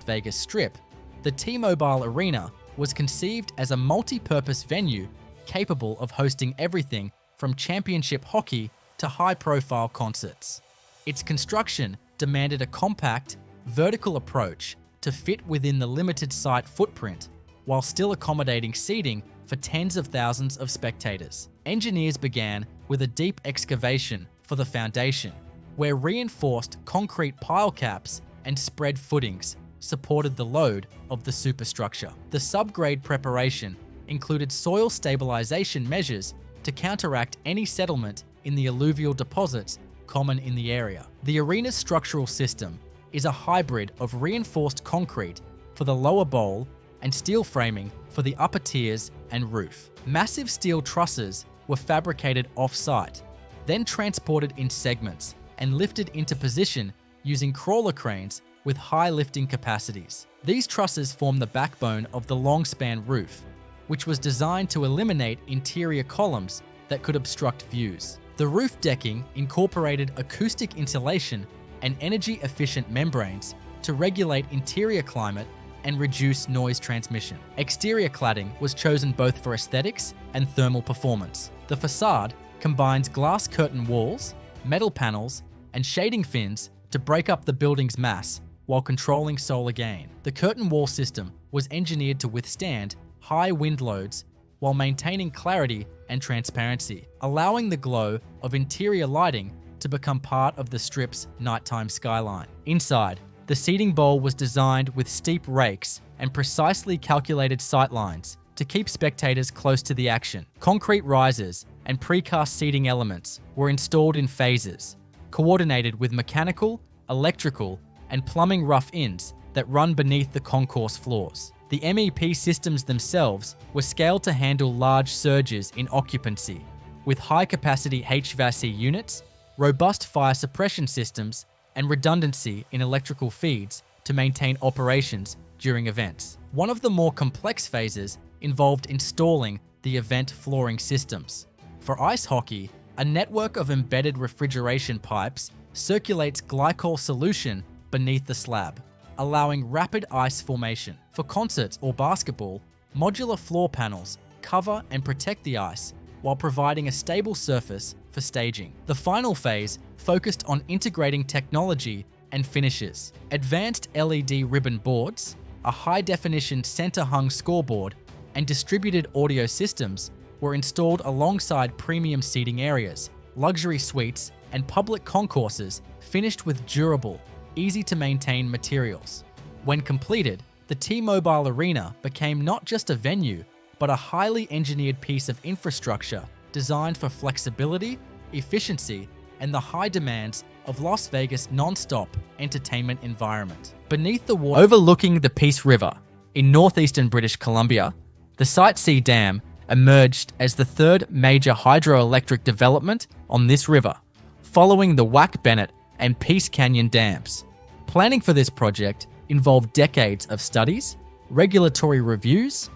Vegas Strip, the T-Mobile Arena was conceived as a multi-purpose venue capable of hosting everything from championship hockey to high-profile concerts. Its construction demanded a compact, vertical approach to fit within the limited site footprint while still accommodating seating for tens of thousands of spectators. Engineers began with a deep excavation for the foundation, where reinforced concrete pile caps and spread footings supported the load of the superstructure. The subgrade preparation included soil stabilization measures to counteract any settlement in the alluvial deposits common in the area. The arena's structural system is a hybrid of reinforced concrete for the lower bowl and steel framing for the upper tiers and roof. Massive steel trusses were fabricated off-site, then transported in segments and lifted into position using crawler cranes with high lifting capacities. These trusses form the backbone of the long-span roof, which was designed to eliminate interior columns that could obstruct views. The roof decking incorporated acoustic insulation and energy-efficient membranes to regulate interior climate and reduce noise transmission. Exterior cladding was chosen both for aesthetics and thermal performance. The facade combines glass curtain walls, metal panels, and shading fins to break up the building's mass while controlling solar gain. The curtain wall system was engineered to withstand high wind loads while maintaining clarity and transparency, allowing the glow of interior lighting to become part of the strip's nighttime skyline. Inside, the seating bowl was designed with steep rakes and precisely calculated sightlines to keep spectators close to the action. Concrete risers and precast seating elements were installed in phases, coordinated with mechanical, electrical, and plumbing rough-ins that run beneath the concourse floors. The MEP systems themselves were scaled to handle large surges in occupancy, with high-capacity HVAC units, robust fire suppression systems, and redundancy in electrical feeds to maintain operations during events. One of the more complex phases involved installing the event flooring systems. For ice hockey, a network of embedded refrigeration pipes circulates glycol solution beneath the slab, allowing rapid ice formation. For concerts or basketball, modular floor panels cover and protect the ice while providing a stable surface for staging. The final phase focused on integrating technology and finishes. Advanced LED ribbon boards, a high-definition center-hung scoreboard, and distributed audio systems were installed alongside premium seating areas, luxury suites, and public concourses finished with durable, easy-to-maintain materials. When completed, the T-Mobile Arena became not just a venue, but a highly engineered piece of infrastructure designed for flexibility, efficiency, and the high demands of Las Vegas non-stop entertainment environment. Beneath the water overlooking the Peace River in northeastern British Columbia, the Site C Dam emerged as the third major hydroelectric development on this river, following the Wack Bennett and Peace Canyon dams. Planning for this project involved decades of studies, regulatory reviews,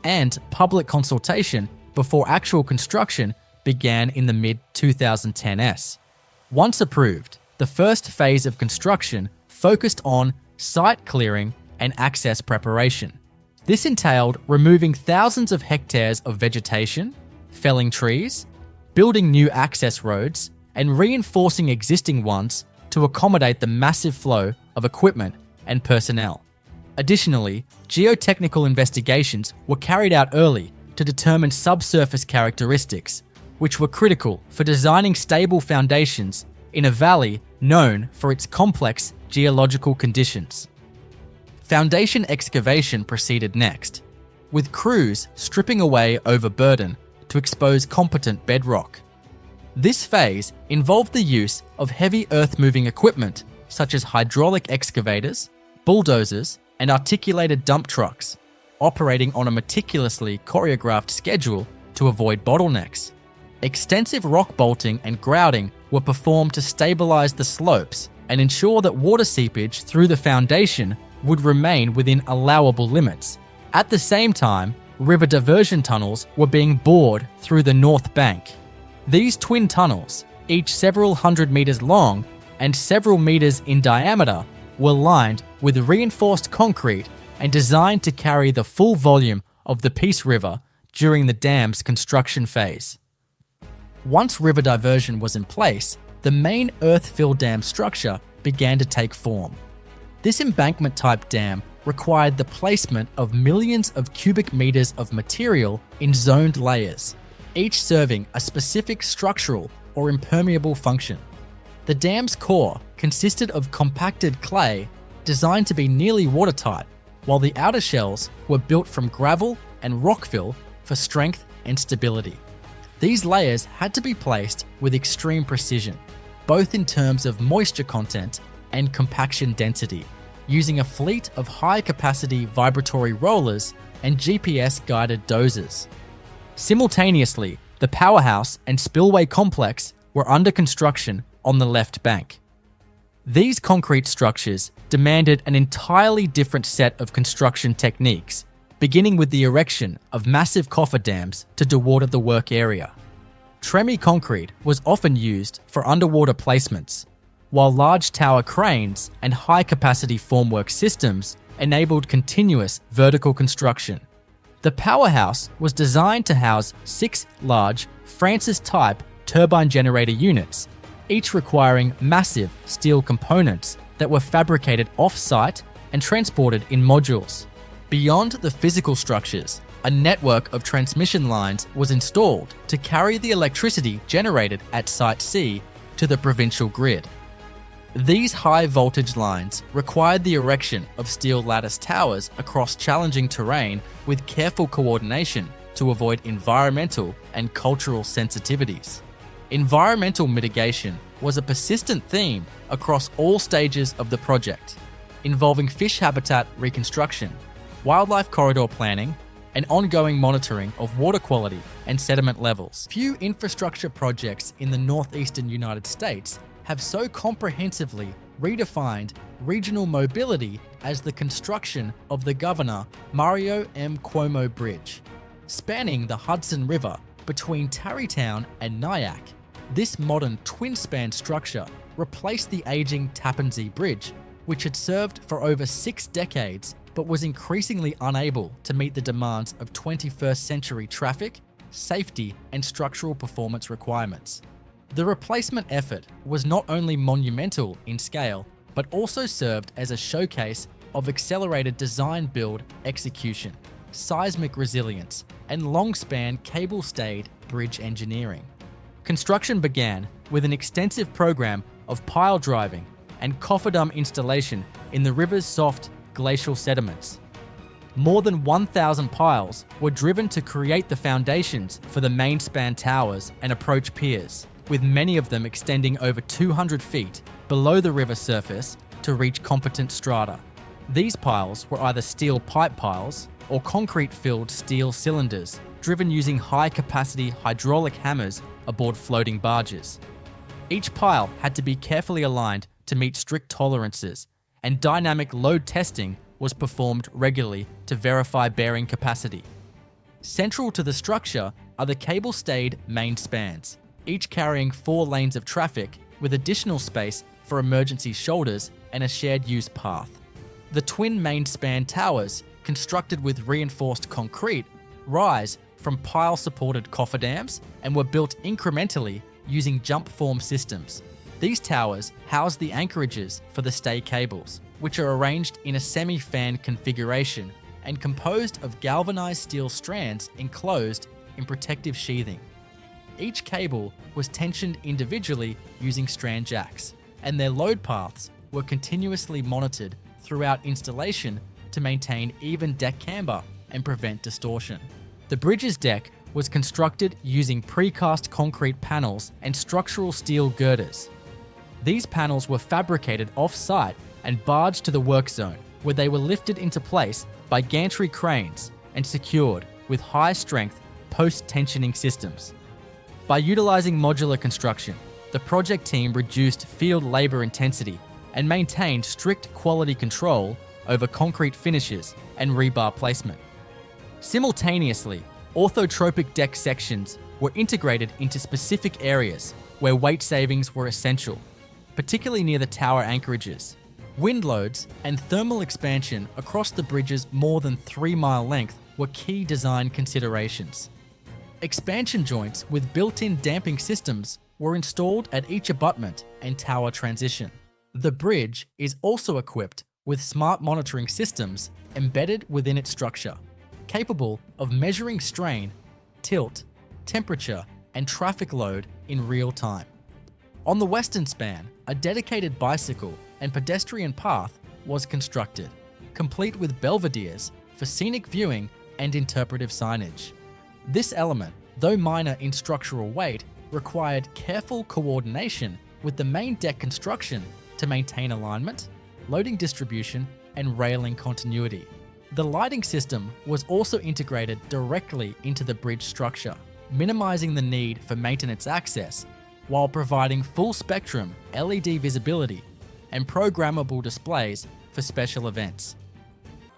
and public consultation before actual construction began in the mid-2010s. Once approved, the first phase of construction focused on site clearing and access preparation. This entailed removing thousands of hectares of vegetation, felling trees, building new access roads, and reinforcing existing ones to accommodate the massive flow of equipment and personnel. Additionally, geotechnical investigations were carried out early to determine subsurface characteristics, which were critical for designing stable foundations in a valley known for its complex geological conditions. Foundation excavation proceeded next, with crews stripping away overburden to expose competent bedrock. This phase involved the use of heavy earth-moving equipment such as hydraulic excavators, bulldozers, and articulated dump trucks, operating on a meticulously choreographed schedule to avoid bottlenecks. Extensive rock bolting and grouting were performed to stabilize the slopes and ensure that water seepage through the foundation would remain within allowable limits. At the same time, river diversion tunnels were being bored through the north bank. These twin tunnels, each several hundred meters long and several meters in diameter, were lined with reinforced concrete and designed to carry the full volume of the Peace River during the dam's construction phase. Once river diversion was in place, the main earth-filled dam structure began to take form. This embankment-type dam required the placement of millions of cubic meters of material in zoned layers, each serving a specific structural or impermeable function. The dam's core consisted of compacted clay designed to be nearly watertight, while the outer shells were built from gravel and rockfill for strength and stability. These layers had to be placed with extreme precision, both in terms of moisture content and compaction density, using a fleet of high-capacity vibratory rollers and GPS-guided dozers. Simultaneously, the powerhouse and spillway complex were under construction on the left bank. These concrete structures demanded an entirely different set of construction techniques, beginning with the erection of massive cofferdams to dewater the work area. Tremie concrete was often used for underwater placements, while large tower cranes and high-capacity formwork systems enabled continuous vertical construction. The powerhouse was designed to house 6 large Francis-type turbine generator units, each requiring massive steel components that were fabricated off-site and transported in modules. Beyond the physical structures, a network of transmission lines was installed to carry the electricity generated at Site C to the provincial grid. These high-voltage lines required the erection of steel lattice towers across challenging terrain with careful coordination to avoid environmental and cultural sensitivities. Environmental mitigation was a persistent theme across all stages of the project, involving fish habitat reconstruction, wildlife corridor planning, and ongoing monitoring of water quality and sediment levels. Few infrastructure projects in the northeastern United States have so comprehensively redefined regional mobility as the construction of the Governor Mario M. Cuomo Bridge. Spanning the Hudson River between Tarrytown and Nyack, this modern twin-span structure replaced the aging Tappan Zee Bridge, which had served for over 6 decades but was increasingly unable to meet the demands of 21st century traffic, safety, and structural performance requirements. The replacement effort was not only monumental in scale, but also served as a showcase of accelerated design build execution, seismic resilience, and long-span cable-stayed bridge engineering. Construction began with an extensive program of pile driving and cofferdam installation in the river's soft glacial sediments. More than 1,000 piles were driven to create the foundations for the main span towers and approach piers, with many of them extending over 200 feet below the river surface to reach competent strata. These piles were either steel pipe piles or concrete-filled steel cylinders driven using high-capacity hydraulic hammers aboard floating barges. Each pile had to be carefully aligned to meet strict tolerances, and dynamic load testing was performed regularly to verify bearing capacity. Central to the structure are the cable-stayed main spans, each carrying 4 lanes of traffic with additional space for emergency shoulders and a shared use path. The twin main span towers, constructed with reinforced concrete, rise from pile-supported cofferdams and were built incrementally using jump form systems. These towers house the anchorages for the stay cables, which are arranged in a semi-fan configuration and composed of galvanized steel strands enclosed in protective sheathing. Each cable was tensioned individually using strand jacks, and their load paths were continuously monitored throughout installation to maintain even deck camber and prevent distortion. The bridge's deck was constructed using precast concrete panels and structural steel girders. These panels were fabricated off-site and barged to the work zone, where they were lifted into place by gantry cranes and secured with high-strength post-tensioning systems. By utilizing modular construction, the project team reduced field labor intensity and maintained strict quality control over concrete finishes and rebar placement. Simultaneously, orthotropic deck sections were integrated into specific areas where weight savings were essential, particularly near the tower anchorages. Wind loads and thermal expansion across the bridge's more than 3-mile length were key design considerations. Expansion joints with built-in damping systems were installed at each abutment and tower transition. The bridge is also equipped with smart monitoring systems embedded within its structure, capable of measuring strain, tilt, temperature, and traffic load in real time. On the western span, a dedicated bicycle and pedestrian path was constructed, complete with belvederes for scenic viewing and interpretive signage. This element, though minor in structural weight, required careful coordination with the main deck construction to maintain alignment, loading distribution, and railing continuity. The lighting system was also integrated directly into the bridge structure, minimizing the need for maintenance access while providing full-spectrum LED visibility and programmable displays for special events.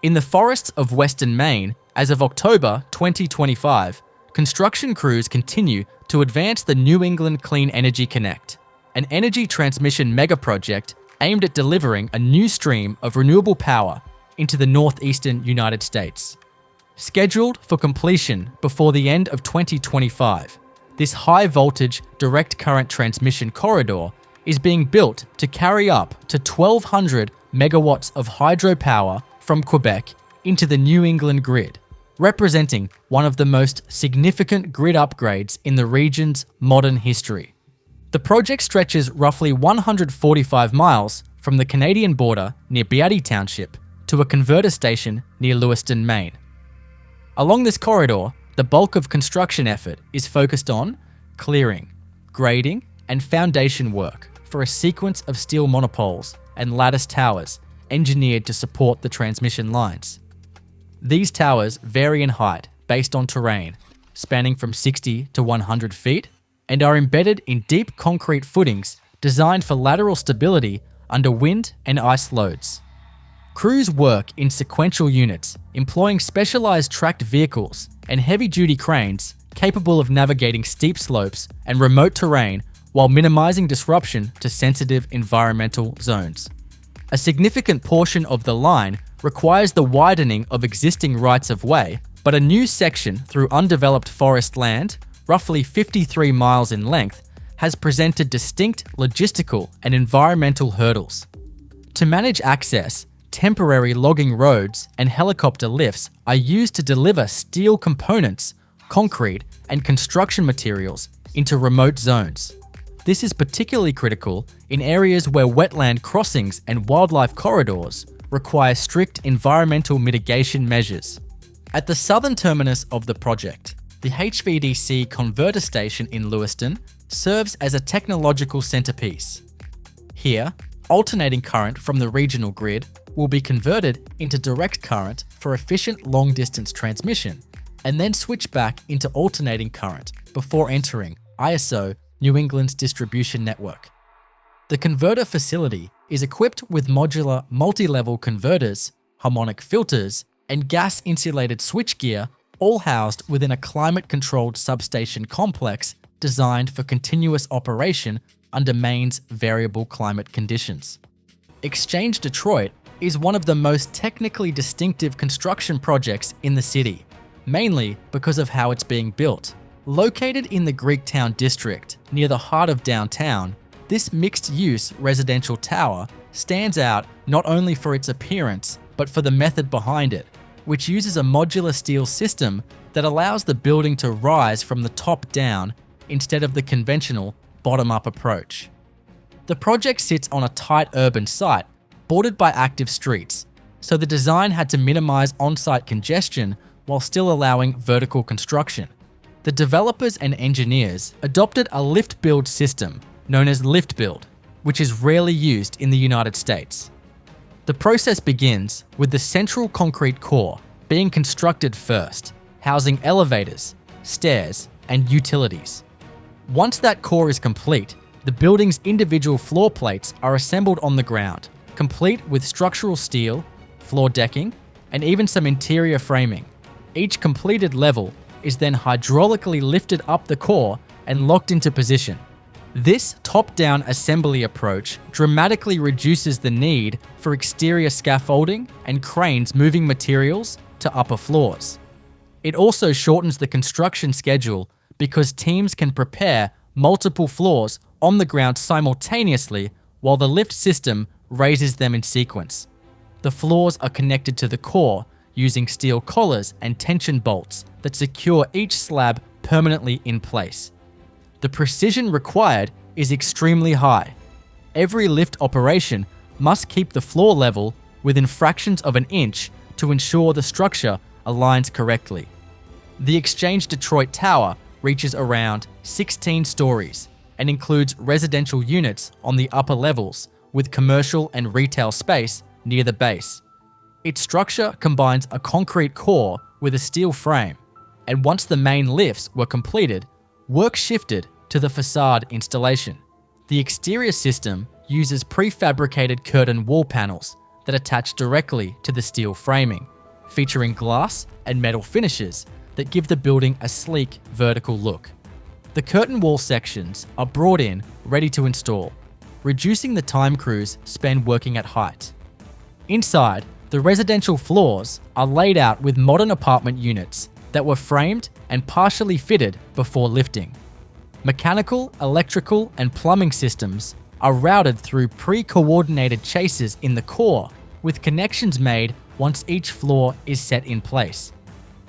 In the forests of Western Maine, as of October 2025, construction crews continue to advance the New England Clean Energy Connect, an energy transmission megaproject aimed at delivering a new stream of renewable power into the northeastern United States. Scheduled for completion before the end of 2025, this high-voltage direct current transmission corridor is being built to carry up to 1,200 megawatts of hydropower from Quebec into the New England grid, representing one of the most significant grid upgrades in the region's modern history. The project stretches roughly 145 miles from the Canadian border near Beatty Township to a converter station near Lewiston, Maine. Along this corridor, the bulk of construction effort is focused on clearing, grading, and foundation work for a sequence of steel monopoles and lattice towers engineered to support the transmission lines. These towers vary in height based on terrain, spanning from 60 to 100 feet, and are embedded in deep concrete footings designed for lateral stability under wind and ice loads. Crews work in sequential units, employing specialized tracked vehicles and heavy-duty cranes capable of navigating steep slopes and remote terrain while minimizing disruption to sensitive environmental zones. A significant portion of the line requires the widening of existing rights-of-way, but a new section through undeveloped forest land, roughly 53 miles in length, has presented distinct logistical and environmental hurdles. To manage access, temporary logging roads and helicopter lifts are used to deliver steel components, concrete, and construction materials into remote zones. This is particularly critical in areas where wetland crossings and wildlife corridors require strict environmental mitigation measures. At the southern terminus of the project, the HVDC converter station in Lewiston serves as a technological centerpiece. Here, alternating current from the regional grid will be converted into direct current for efficient long-distance transmission, and then switch back into alternating current before entering ISO New England's distribution network. The converter facility is equipped with modular multi-level converters, harmonic filters, and gas-insulated switchgear, all housed within a climate-controlled substation complex designed for continuous operation under Maine's variable climate conditions. Exchange Detroit is one of the most technically distinctive construction projects in the city, mainly because of how it's being built. Located in the Greektown district near the heart of downtown, this mixed-use residential tower stands out not only for its appearance, but for the method behind it, which uses a modular steel system that allows the building to rise from the top down instead of the conventional bottom-up approach. The project sits on a tight urban site bordered by active streets, so the design had to minimize on-site congestion while still allowing vertical construction. The developers and engineers adopted a lift-build system known as lift build, which is rarely used in the United States. The process begins with the central concrete core being constructed first, housing elevators, stairs, and utilities. Once that core is complete, the building's individual floor plates are assembled on the ground, complete with structural steel, floor decking, and even some interior framing. Each completed level is then hydraulically lifted up the core and locked into position. This top-down assembly approach dramatically reduces the need for exterior scaffolding and cranes moving materials to upper floors. It also shortens the construction schedule because teams can prepare multiple floors on the ground simultaneously while the lift system raises them in sequence. The floors are connected to the core using steel collars and tension bolts that secure each slab permanently in place. The precision required is extremely high. Every lift operation must keep the floor level within fractions of an inch to ensure the structure aligns correctly. The Exchange Detroit Tower reaches around 16 stories and includes residential units on the upper levels with commercial and retail space near the base. Its structure combines a concrete core with a steel frame, and once the main lifts were completed, work shifted to the facade installation. The exterior system uses prefabricated curtain wall panels that attach directly to the steel framing, featuring glass and metal finishes that give the building a sleek vertical look. The curtain wall sections are brought in ready to install, reducing the time crews spend working at height. Inside, the residential floors are laid out with modern apartment units that were framed and partially fitted before lifting. Mechanical, electrical, and plumbing systems are routed through pre-coordinated chases in the core, with connections made once each floor is set in place.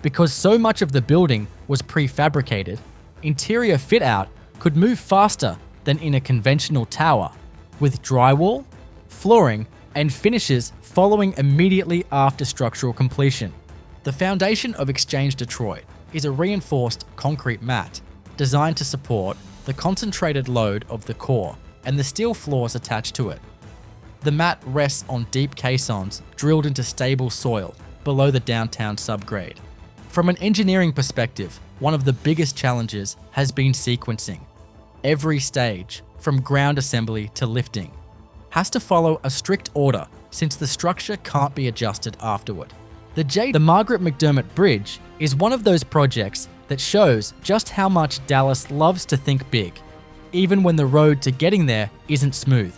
Because so much of the building was prefabricated, interior fit-out could move faster than in a conventional tower, with drywall, flooring, and finishes following immediately after structural completion. The foundation of Exchange Detroit is a reinforced concrete mat designed to support the concentrated load of the core and the steel floors attached to it. The mat rests on deep caissons drilled into stable soil below the downtown subgrade. From an engineering perspective, one of the biggest challenges has been sequencing. Every stage, from ground assembly to lifting, has to follow a strict order since the structure can't be adjusted afterward. The Margaret McDermott Bridge is one of those projects that shows just how much Dallas loves to think big, even when the road to getting there isn't smooth.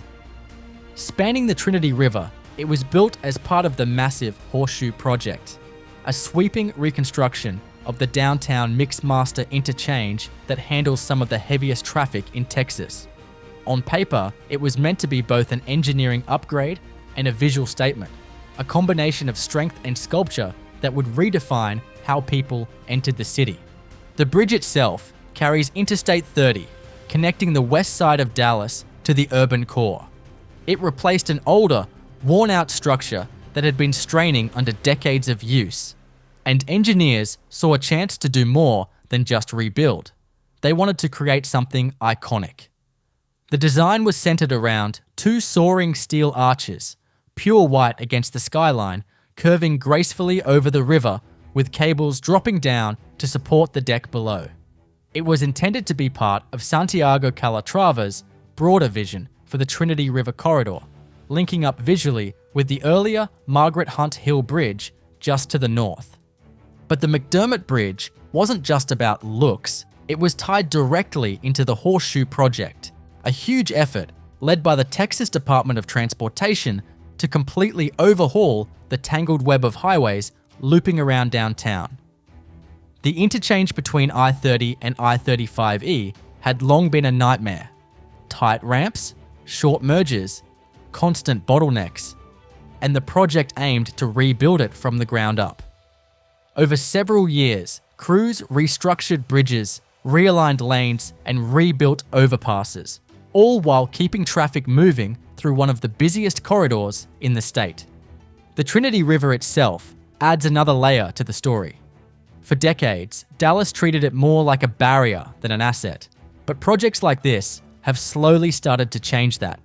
Spanning the Trinity River, it was built as part of the massive Horseshoe Project, a sweeping reconstruction of the downtown Mixmaster interchange that handles some of the heaviest traffic in Texas. On paper, it was meant to be both an engineering upgrade and a visual statement, a combination of strength and sculpture that would redefine how people entered the city. The bridge itself carries Interstate 30, connecting the west side of Dallas to the urban core. It replaced an older, worn-out structure that had been straining under decades of use, and engineers saw a chance to do more than just rebuild. They wanted to create something iconic. The design was centered around two soaring steel arches, pure white against the skyline, curving gracefully over the river with cables dropping down to support the deck below. It was intended to be part of Santiago Calatrava's broader vision for the Trinity River Corridor, linking up visually with the earlier Margaret Hunt Hill Bridge just to the north. But the McDermott Bridge wasn't just about looks, it was tied directly into the Horseshoe Project, a huge effort led by the Texas Department of Transportation to completely overhaul the tangled web of highways looping around downtown. The interchange between I-30 and I-35E had long been a nightmare. Tight ramps, short mergers, constant bottlenecks, and the project aimed to rebuild it from the ground up. Over several years, crews restructured bridges, realigned lanes, and rebuilt overpasses, all while keeping traffic moving through one of the busiest corridors in the state. The Trinity River itself adds another layer to the story. For decades, Dallas treated it more like a barrier than an asset, but projects like this have slowly started to change that.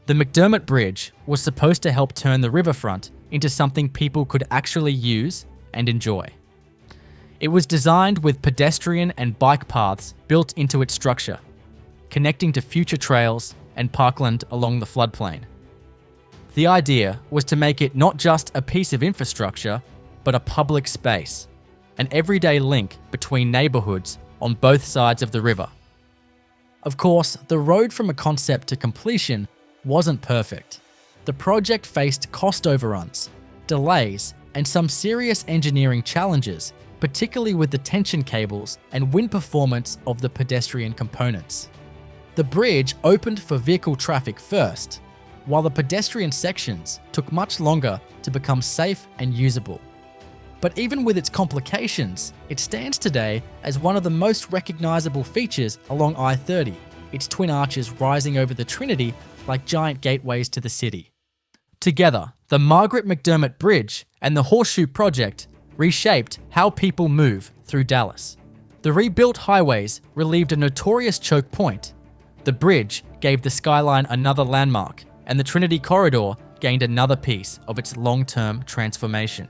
The McDermott Bridge was supposed to help turn the riverfront into something people could actually use and enjoy. It was designed with pedestrian and bike paths built into its structure, connecting to future trails and parkland along the floodplain. The idea was to make it not just a piece of infrastructure, but a public space, an everyday link between neighborhoods on both sides of the river. Of course, the road from a concept to completion wasn't perfect. The project faced cost overruns, delays, and some serious engineering challenges, particularly with the tension cables and wind performance of the pedestrian components. The bridge opened for vehicle traffic first, while the pedestrian sections took much longer to become safe and usable. But even with its complications, it stands today as one of the most recognizable features along I-30, its twin arches rising over the Trinity like giant gateways to the city. Together, the Margaret McDermott Bridge and the Horseshoe Project reshaped how people move through Dallas. The rebuilt highways relieved a notorious choke point. The bridge gave the skyline another landmark, and the Trinity Corridor gained another piece of its long-term transformation.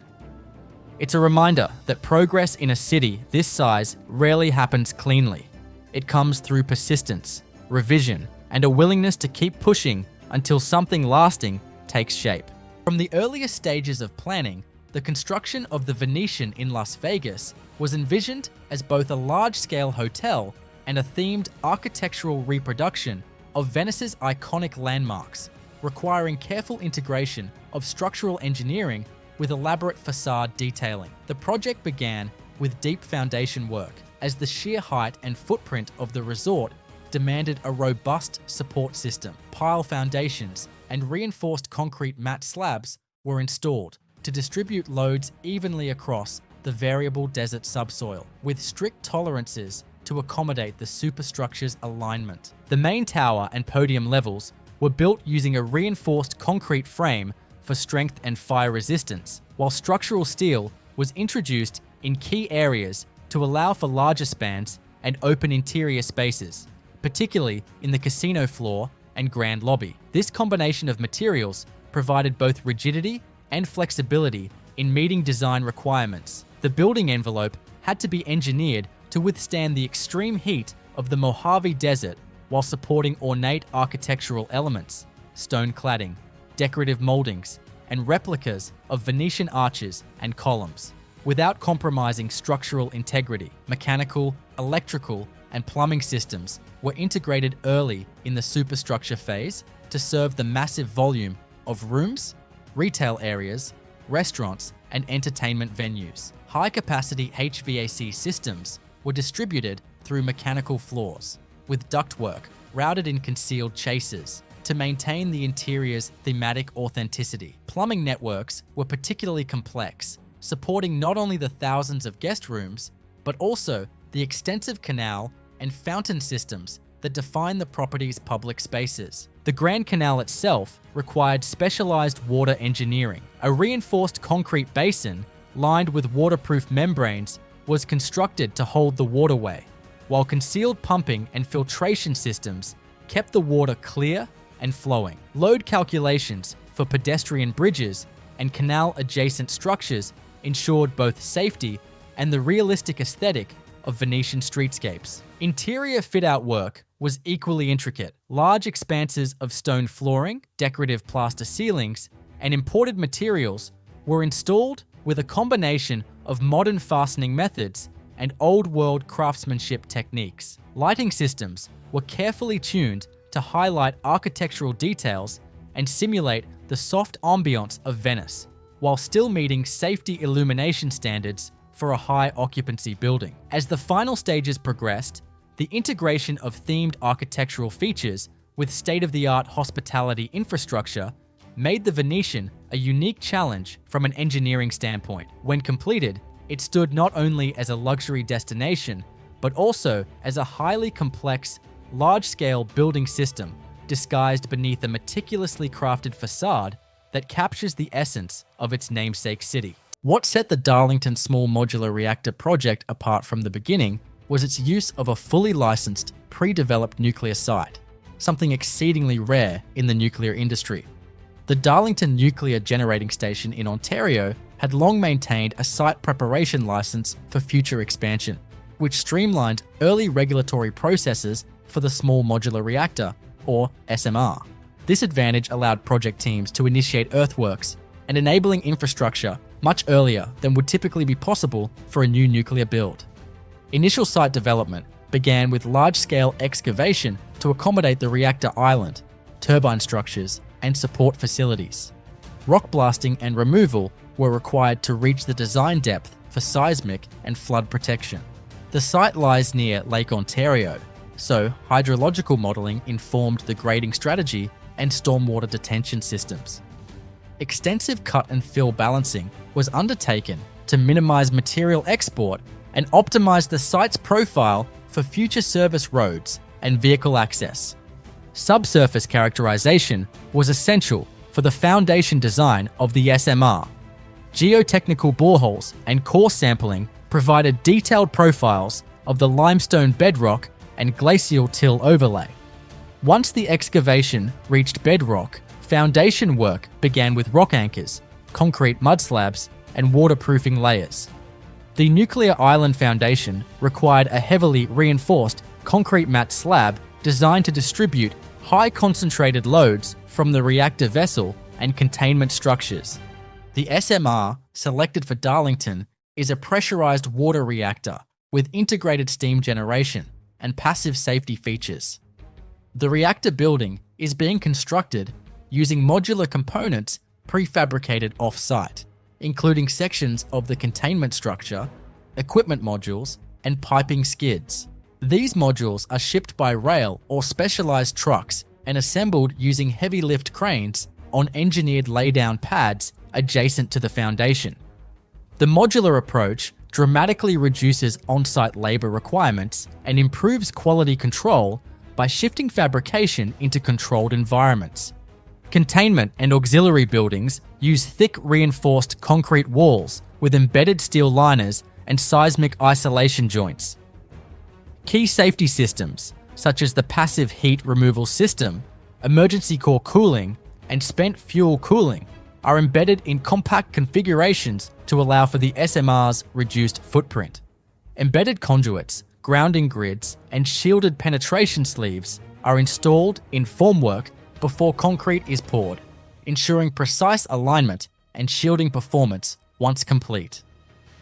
It's a reminder that progress in a city this size rarely happens cleanly. It comes through persistence, revision, and a willingness to keep pushing until something lasting takes shape. From the earliest stages of planning, the construction of the Venetian in Las Vegas was envisioned as both a large-scale hotel and a themed architectural reproduction of Venice's iconic landmarks, requiring careful integration of structural engineering with elaborate facade detailing. The project began with deep foundation work, as the sheer height and footprint of the resort demanded a robust support system. Pile foundations and reinforced concrete mat slabs were installed to distribute loads evenly across the variable desert subsoil, with strict tolerances to accommodate the superstructure's alignment. The main tower and podium levels were built using a reinforced concrete frame for strength and fire resistance, while structural steel was introduced in key areas to allow for larger spans and open interior spaces, particularly in the casino floor and grand lobby. This combination of materials provided both rigidity and flexibility in meeting design requirements. The building envelope had to be engineered to withstand the extreme heat of the Mojave Desert while supporting ornate architectural elements, stone cladding, decorative moldings, and replicas of Venetian arches and columns, without compromising structural integrity. Mechanical, electrical, and plumbing systems were integrated early in the superstructure phase to to serve the massive volume of rooms, retail areas, restaurants, and entertainment venues. High-capacity HVAC systems were distributed through mechanical floors, with ductwork routed in concealed chasers to maintain the interior's thematic authenticity. Plumbing networks were particularly complex, supporting not only the thousands of guest rooms, but also the extensive canal and fountain systems that define the property's public spaces. The Grand Canal itself required specialized water engineering. A reinforced concrete basin lined with waterproof membranes was constructed to hold the waterway, while concealed pumping and filtration systems kept the water clear and flowing. Load calculations for pedestrian bridges and canal-adjacent structures ensured both safety and the realistic aesthetic of Venetian streetscapes. Interior fit-out work was equally intricate. Large expanses of stone flooring, decorative plaster ceilings, and imported materials were installed with a combination of modern fastening methods and old-world craftsmanship techniques. Lighting systems were carefully tuned to highlight architectural details and simulate the soft ambiance of Venice, while still meeting safety illumination standards for a high-occupancy building. As the final stages progressed, the integration of themed architectural features with state-of-the-art hospitality infrastructure made the Venetian a unique challenge from an engineering standpoint. When completed, it stood not only as a luxury destination, but also as a highly complex, large-scale building system disguised beneath a meticulously crafted facade that captures the essence of its namesake city. What set the Darlington Small Modular Reactor project apart from the beginning was its use of a fully licensed, pre-developed nuclear site, something exceedingly rare in the nuclear industry. The Darlington Nuclear Generating Station in Ontario had long maintained a site preparation license for future expansion, which streamlined early regulatory processes for the Small Modular Reactor, or SMR. This advantage allowed project teams to initiate earthworks and enabling infrastructure much earlier than would typically be possible for a new nuclear build. Initial site development began with large-scale excavation to accommodate the reactor island, turbine structures, and support facilities. Rock blasting and removal were required to reach the design depth for seismic and flood protection. The site lies near Lake Ontario, so hydrological modelling informed the grading strategy and stormwater detention systems. Extensive cut and fill balancing was undertaken to minimise material export and optimise the site's profile for future service roads and vehicle access. Subsurface characterisation was essential for the foundation design of the SMR. Geotechnical boreholes and core sampling provided detailed profiles of the limestone bedrock and glacial till overlay. Once the excavation reached bedrock, foundation work began with rock anchors, concrete mud slabs, and waterproofing layers. The nuclear island foundation required a heavily reinforced concrete mat slab designed to distribute high concentrated loads from the reactor vessel and containment structures. The SMR selected for Darlington is a pressurized water reactor with integrated steam generation and passive safety features. The reactor building is being constructed using modular components prefabricated off-site, including sections of the containment structure, equipment modules, and piping skids. These modules are shipped by rail or specialized trucks and assembled using heavy lift cranes on engineered laydown pads adjacent to the foundation. The modular approach dramatically reduces on-site labor requirements and improves quality control by shifting fabrication into controlled environments. Containment and auxiliary buildings use thick reinforced concrete walls with embedded steel liners and seismic isolation joints. Key safety systems, such as the passive heat removal system, emergency core cooling, and spent fuel cooling, are embedded in compact configurations to allow for the SMR's reduced footprint. Embedded conduits, grounding grids, and shielded penetration sleeves are installed in formwork before concrete is poured, ensuring precise alignment and shielding performance once complete.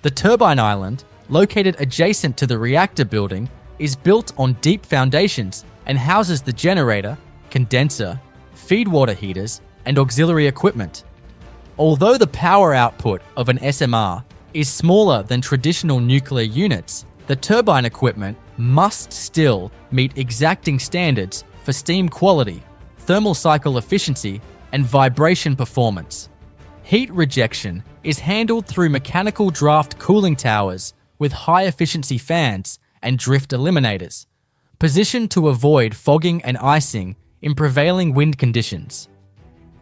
The turbine island, located adjacent to the reactor building, is built on deep foundations and houses the generator, condenser, feedwater heaters, and auxiliary equipment. Although the power output of an SMR is smaller than traditional nuclear units, the turbine equipment must still meet exacting standards for steam quality, thermal cycle efficiency, and vibration performance. Heat rejection is handled through mechanical draft cooling towers with high-efficiency fans and drift eliminators, positioned to avoid fogging and icing in prevailing wind conditions.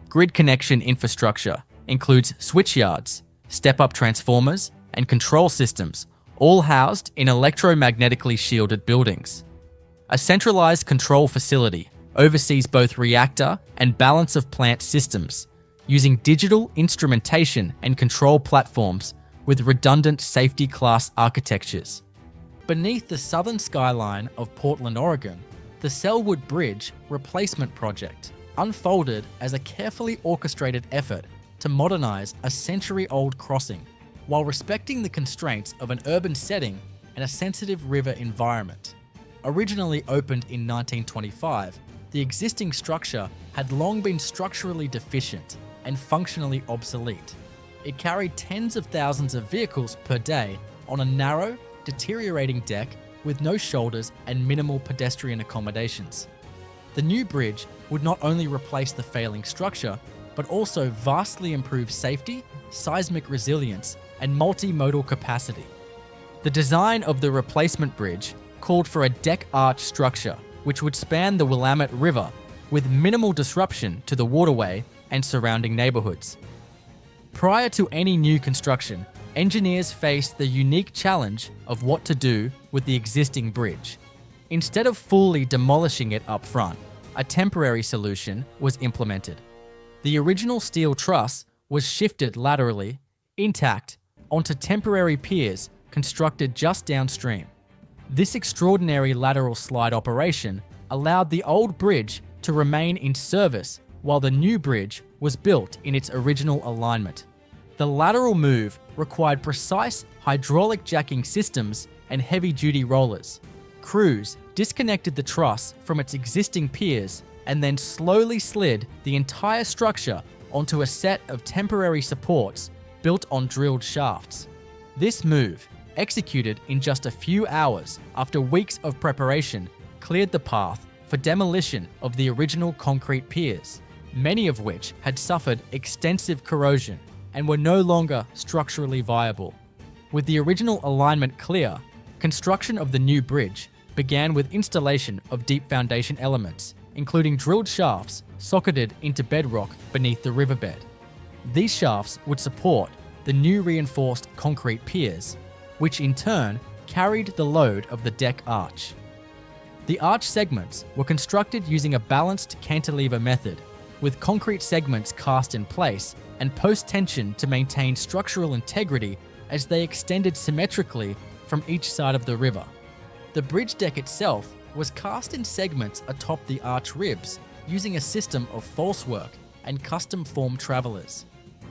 Grid connection infrastructure includes switchyards, step-up transformers, and control systems, all housed in electromagnetically shielded buildings. A centralized control facility oversees both reactor and balance of plant systems, using digital instrumentation and control platforms with redundant safety class architectures. Beneath the southern skyline of Portland, Oregon, the Sellwood Bridge replacement project unfolded as a carefully orchestrated effort to modernize a century-old crossing while respecting the constraints of an urban setting and a sensitive river environment. Originally opened in 1925, the existing structure had long been structurally deficient and functionally obsolete. It carried tens of thousands of vehicles per day on a narrow, deteriorating deck with no shoulders and minimal pedestrian accommodations. The new bridge would not only replace the failing structure, but also vastly improve safety, seismic resilience, and multimodal capacity. The design of the replacement bridge called for a deck arch structure which would span the Willamette River with minimal disruption to the waterway and surrounding neighborhoods. Prior to any new construction, engineers faced the unique challenge of what to do with the existing bridge. Instead of fully demolishing it up front, a temporary solution was implemented. The original steel truss was shifted laterally, intact, onto temporary piers constructed just downstream. This extraordinary lateral slide operation allowed the old bridge to remain in service while the new bridge was built in its original alignment. The lateral move required precise hydraulic jacking systems and heavy-duty rollers. Crews disconnected the truss from its existing piers and then slowly slid the entire structure onto a set of temporary supports built on drilled shafts. This move, executed in just a few hours after weeks of preparation, cleared the path for demolition of the original concrete piers, many of which had suffered extensive corrosion and were no longer structurally viable. With the original alignment clear, construction of the new bridge began with installation of deep foundation elements, including drilled shafts socketed into bedrock beneath the riverbed. These shafts would support the new reinforced concrete piers, which in turn carried the load of the deck arch. The arch segments were constructed using a balanced cantilever method, with concrete segments cast in place and post-tension to maintain structural integrity as they extended symmetrically from each side of the river. The bridge deck itself was cast in segments atop the arch ribs using a system of falsework and custom-formed travelers.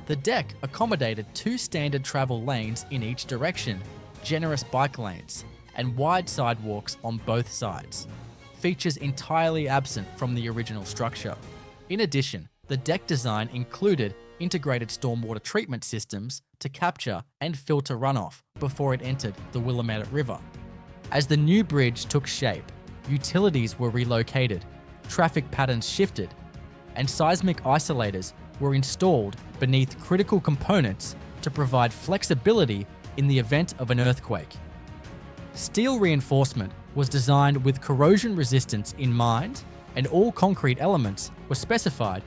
The deck accommodated 2 standard travel lanes in each direction, generous bike lanes, and wide sidewalks on both sides, features entirely absent from the original structure. In addition, the deck design included integrated stormwater treatment systems to capture and filter runoff before it entered the Willamette River. As the new bridge took shape, utilities were relocated, traffic patterns shifted, and seismic isolators were installed beneath critical components to provide flexibility in the event of an earthquake. Steel reinforcement was designed with corrosion resistance in mind, and all concrete elements were specified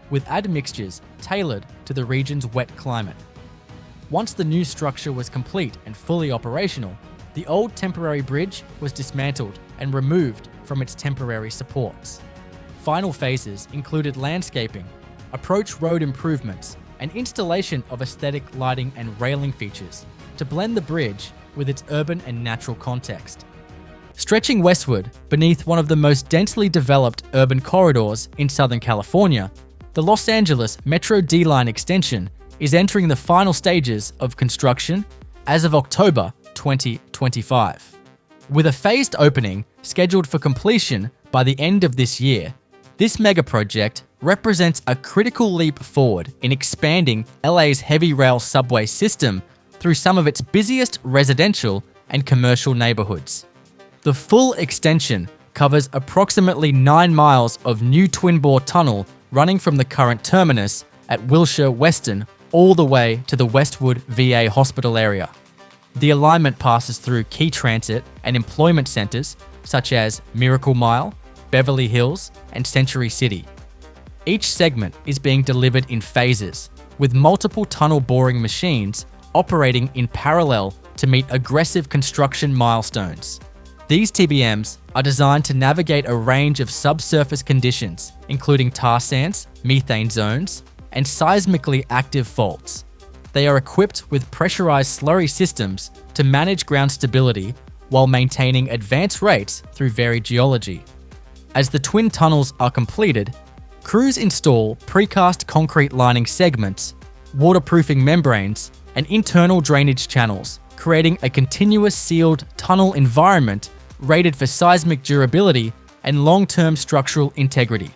with admixtures tailored to the region's wet climate. Once the new structure was complete and fully operational, the old temporary bridge was dismantled and removed from its temporary supports. Final phases included landscaping, approach road improvements, and installation of aesthetic lighting and railing features to blend the bridge with its urban and natural context. Stretching westward beneath one of the most densely developed urban corridors in Southern California, the Los Angeles Metro D-Line extension is entering the final stages of construction as of October 2025. With a phased opening scheduled for completion by the end of this year, this megaproject represents a critical leap forward in expanding LA's heavy rail subway system through some of its busiest residential and commercial neighborhoods. The full extension covers approximately 9 miles of new twin-bore tunnel running from the current terminus at Wilshire Weston all the way to the Westwood VA hospital area. The alignment passes through key transit and employment centers such as Miracle Mile, Beverly Hills, and Century City. Each segment is being delivered in phases, with multiple tunnel boring machines operating in parallel to meet aggressive construction milestones. These TBMs are designed to navigate a range of subsurface conditions, including tar sands, methane zones, and seismically active faults. They are equipped with pressurized slurry systems to manage ground stability while maintaining advanced rates through varied geology. As the twin tunnels are completed, crews install precast concrete lining segments, waterproofing membranes, and internal drainage channels, creating a continuous sealed tunnel environment rated for seismic durability and long-term structural integrity.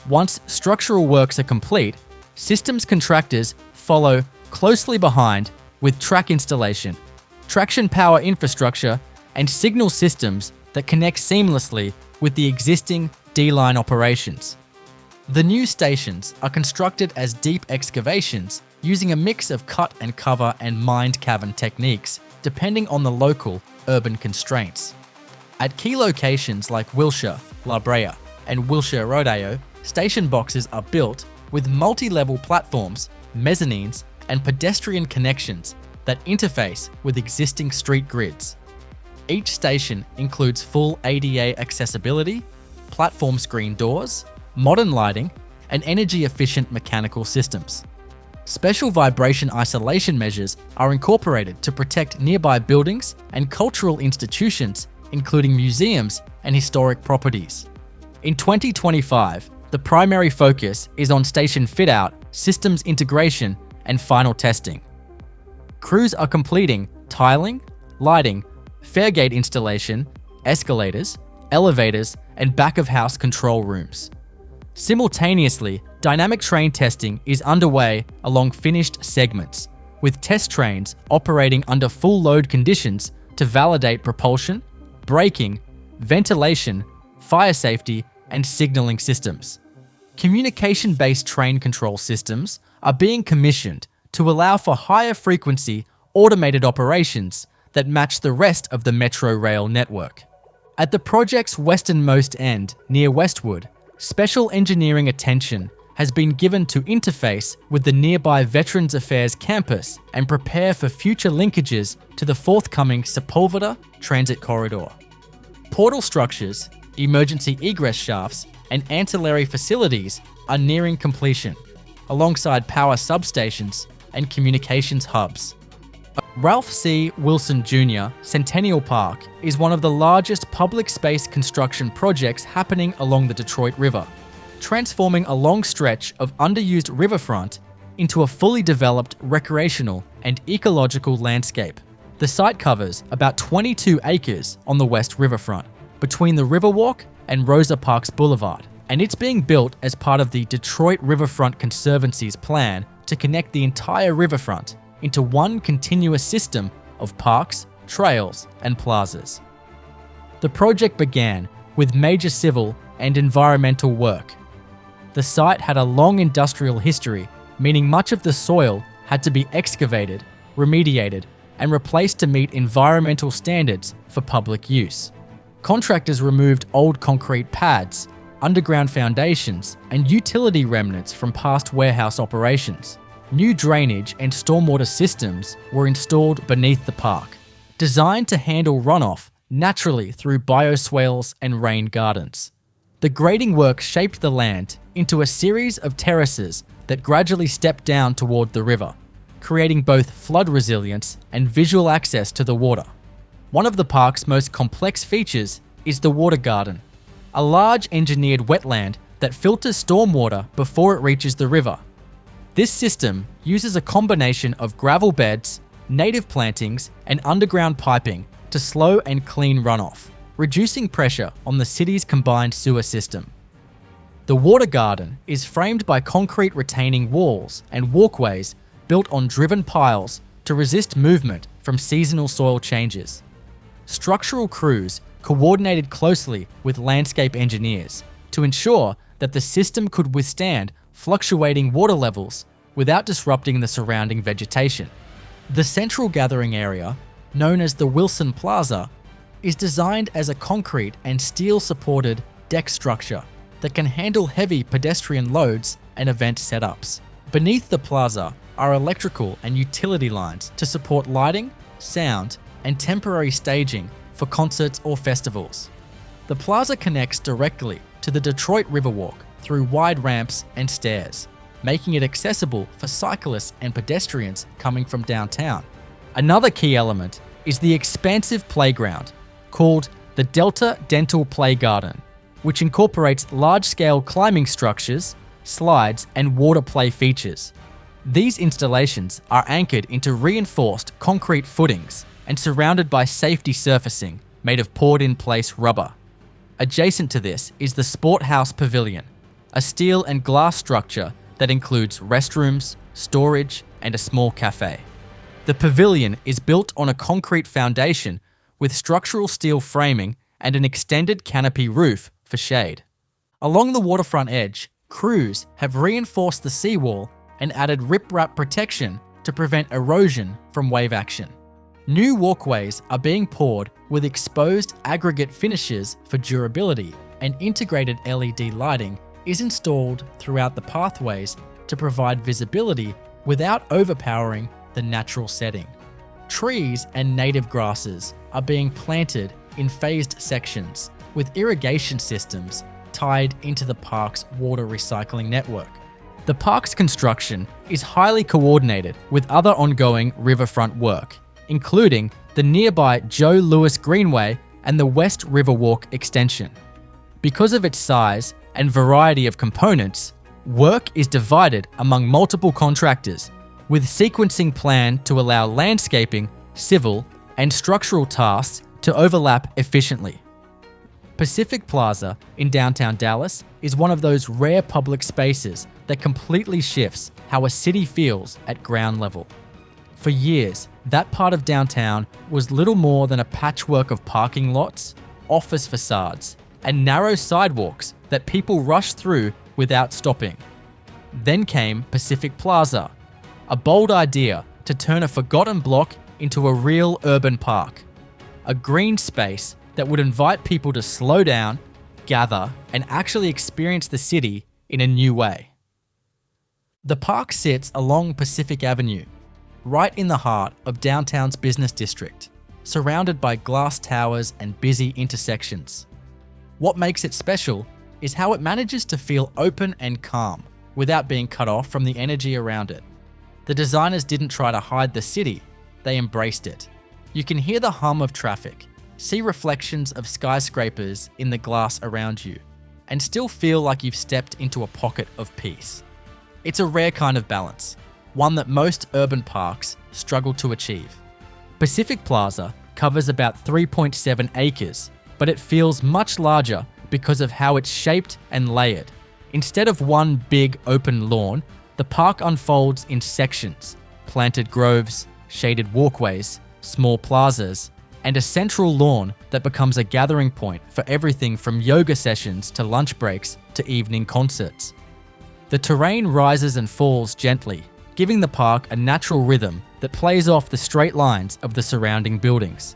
Once structural works are complete, systems contractors follow closely behind with track installation, traction power infrastructure, and signal systems that connect seamlessly with the existing D-line operations. The new stations are constructed as deep excavations using a mix of cut and cover and mined cavern techniques, depending on the local urban constraints. At key locations like Wilshire, La Brea, and Wilshire Rodeo, station boxes are built with multi-level platforms, mezzanines, and pedestrian connections that interface with existing street grids. Each station includes full ADA accessibility, platform screen doors, modern lighting, and energy-efficient mechanical systems. Special vibration isolation measures are incorporated to protect nearby buildings and cultural institutions, including museums and historic properties. In 2025, the primary focus is on station fit-out, systems integration, and final testing. Crews are completing tiling, lighting, faregate installation, escalators, elevators, and back-of-house control rooms. Simultaneously, dynamic train testing is underway along finished segments, with test trains operating under full load conditions to validate propulsion, braking, ventilation, fire safety, and signaling systems. Communication-based train control systems are being commissioned to allow for higher frequency automated operations that match the rest of the Metro Rail network. At the project's westernmost end, near Westwood, special engineering attention has been given to interface with the nearby Veterans Affairs campus and prepare for future linkages to the forthcoming Sepulveda transit corridor. Portal structures, emergency egress shafts, and ancillary facilities are nearing completion, alongside power substations and communications hubs. Ralph C. Wilson Jr. Centennial Park is one of the largest public space construction projects happening along the Detroit River, transforming a long stretch of underused riverfront into a fully developed recreational and ecological landscape. The site covers about 22 acres on the west riverfront, between the Riverwalk and Rosa Parks Boulevard, and it's being built as part of the Detroit Riverfront Conservancy's plan to connect the entire riverfront into one continuous system of parks, trails, and plazas. The project began with major civil and environmental work. The site had a long industrial history, meaning much of the soil had to be excavated, remediated, and replaced to meet environmental standards for public use. Contractors removed old concrete pads, underground foundations, and utility remnants from past warehouse operations. New drainage and stormwater systems were installed beneath the park, designed to handle runoff naturally through bioswales and rain gardens. The grading work shaped the land into a series of terraces that gradually stepped down toward the river, creating both flood resilience and visual access to the water. One of the park's most complex features is the water garden, a large engineered wetland that filters stormwater before it reaches the river. This system uses a combination of gravel beds, native plantings, and underground piping to slow and clean runoff, reducing pressure on the city's combined sewer system. The water garden is framed by concrete retaining walls and walkways built on driven piles to resist movement from seasonal soil changes. Structural crews coordinated closely with landscape engineers to ensure that the system could withstand fluctuating water levels without disrupting the surrounding vegetation. The central gathering area, known as the Wilson Plaza, is designed as a concrete and steel-supported deck structure that can handle heavy pedestrian loads and event setups. Beneath the plaza are electrical and utility lines to support lighting, sound, and temporary staging for concerts or festivals. The plaza connects directly to the Detroit Riverwalk through wide ramps and stairs, making it accessible for cyclists and pedestrians coming from downtown. Another key element is the expansive playground, called the Delta Dental Play Garden, which incorporates large-scale climbing structures, slides, and water play features. These installations are anchored into reinforced concrete footings and surrounded by safety surfacing made of poured-in-place rubber. Adjacent to this is the Sport House Pavilion, a steel and glass structure that includes restrooms, storage, and a small cafe. The pavilion is built on a concrete foundation with structural steel framing and an extended canopy roof for shade. Along the waterfront edge, crews have reinforced the seawall and added riprap protection to prevent erosion from wave action. New walkways are being poured with exposed aggregate finishes for durability, and integrated LED lighting is installed throughout the pathways to provide visibility without overpowering the natural setting. Trees and native grasses are being planted in phased sections with irrigation systems tied into the park's water recycling network. The park's construction is highly coordinated with other ongoing riverfront work, including the nearby Joe Louis Greenway and the West Riverwalk extension. Because of its size and variety of components, work is divided among multiple contractors, with sequencing planned to allow landscaping, civil, and structural tasks to overlap efficiently. Pacific Plaza in downtown Dallas is one of those rare public spaces that completely shifts how a city feels at ground level. For years, that part of downtown was little more than a patchwork of parking lots, office facades, and narrow sidewalks that people rushed through without stopping. Then came Pacific Plaza, a bold idea to turn a forgotten block into a real urban park, a green space that would invite people to slow down, gather, and actually experience the city in a new way. The park sits along Pacific Avenue, right in the heart of downtown's business district, surrounded by glass towers and busy intersections. What makes it special is how it manages to feel open and calm without being cut off from the energy around it. The designers didn't try to hide the city, they embraced it. You can hear the hum of traffic, see reflections of skyscrapers in the glass around you, and still feel like you've stepped into a pocket of peace. It's a rare kind of balance, one that most urban parks struggle to achieve. Pacific Plaza covers about 3.7 acres, but it feels much larger because of how it's shaped and layered. Instead of one big open lawn, the park unfolds in sections, planted groves, shaded walkways, small plazas, and a central lawn that becomes a gathering point for everything from yoga sessions to lunch breaks to evening concerts. The terrain rises and falls gently, giving the park a natural rhythm that plays off the straight lines of the surrounding buildings.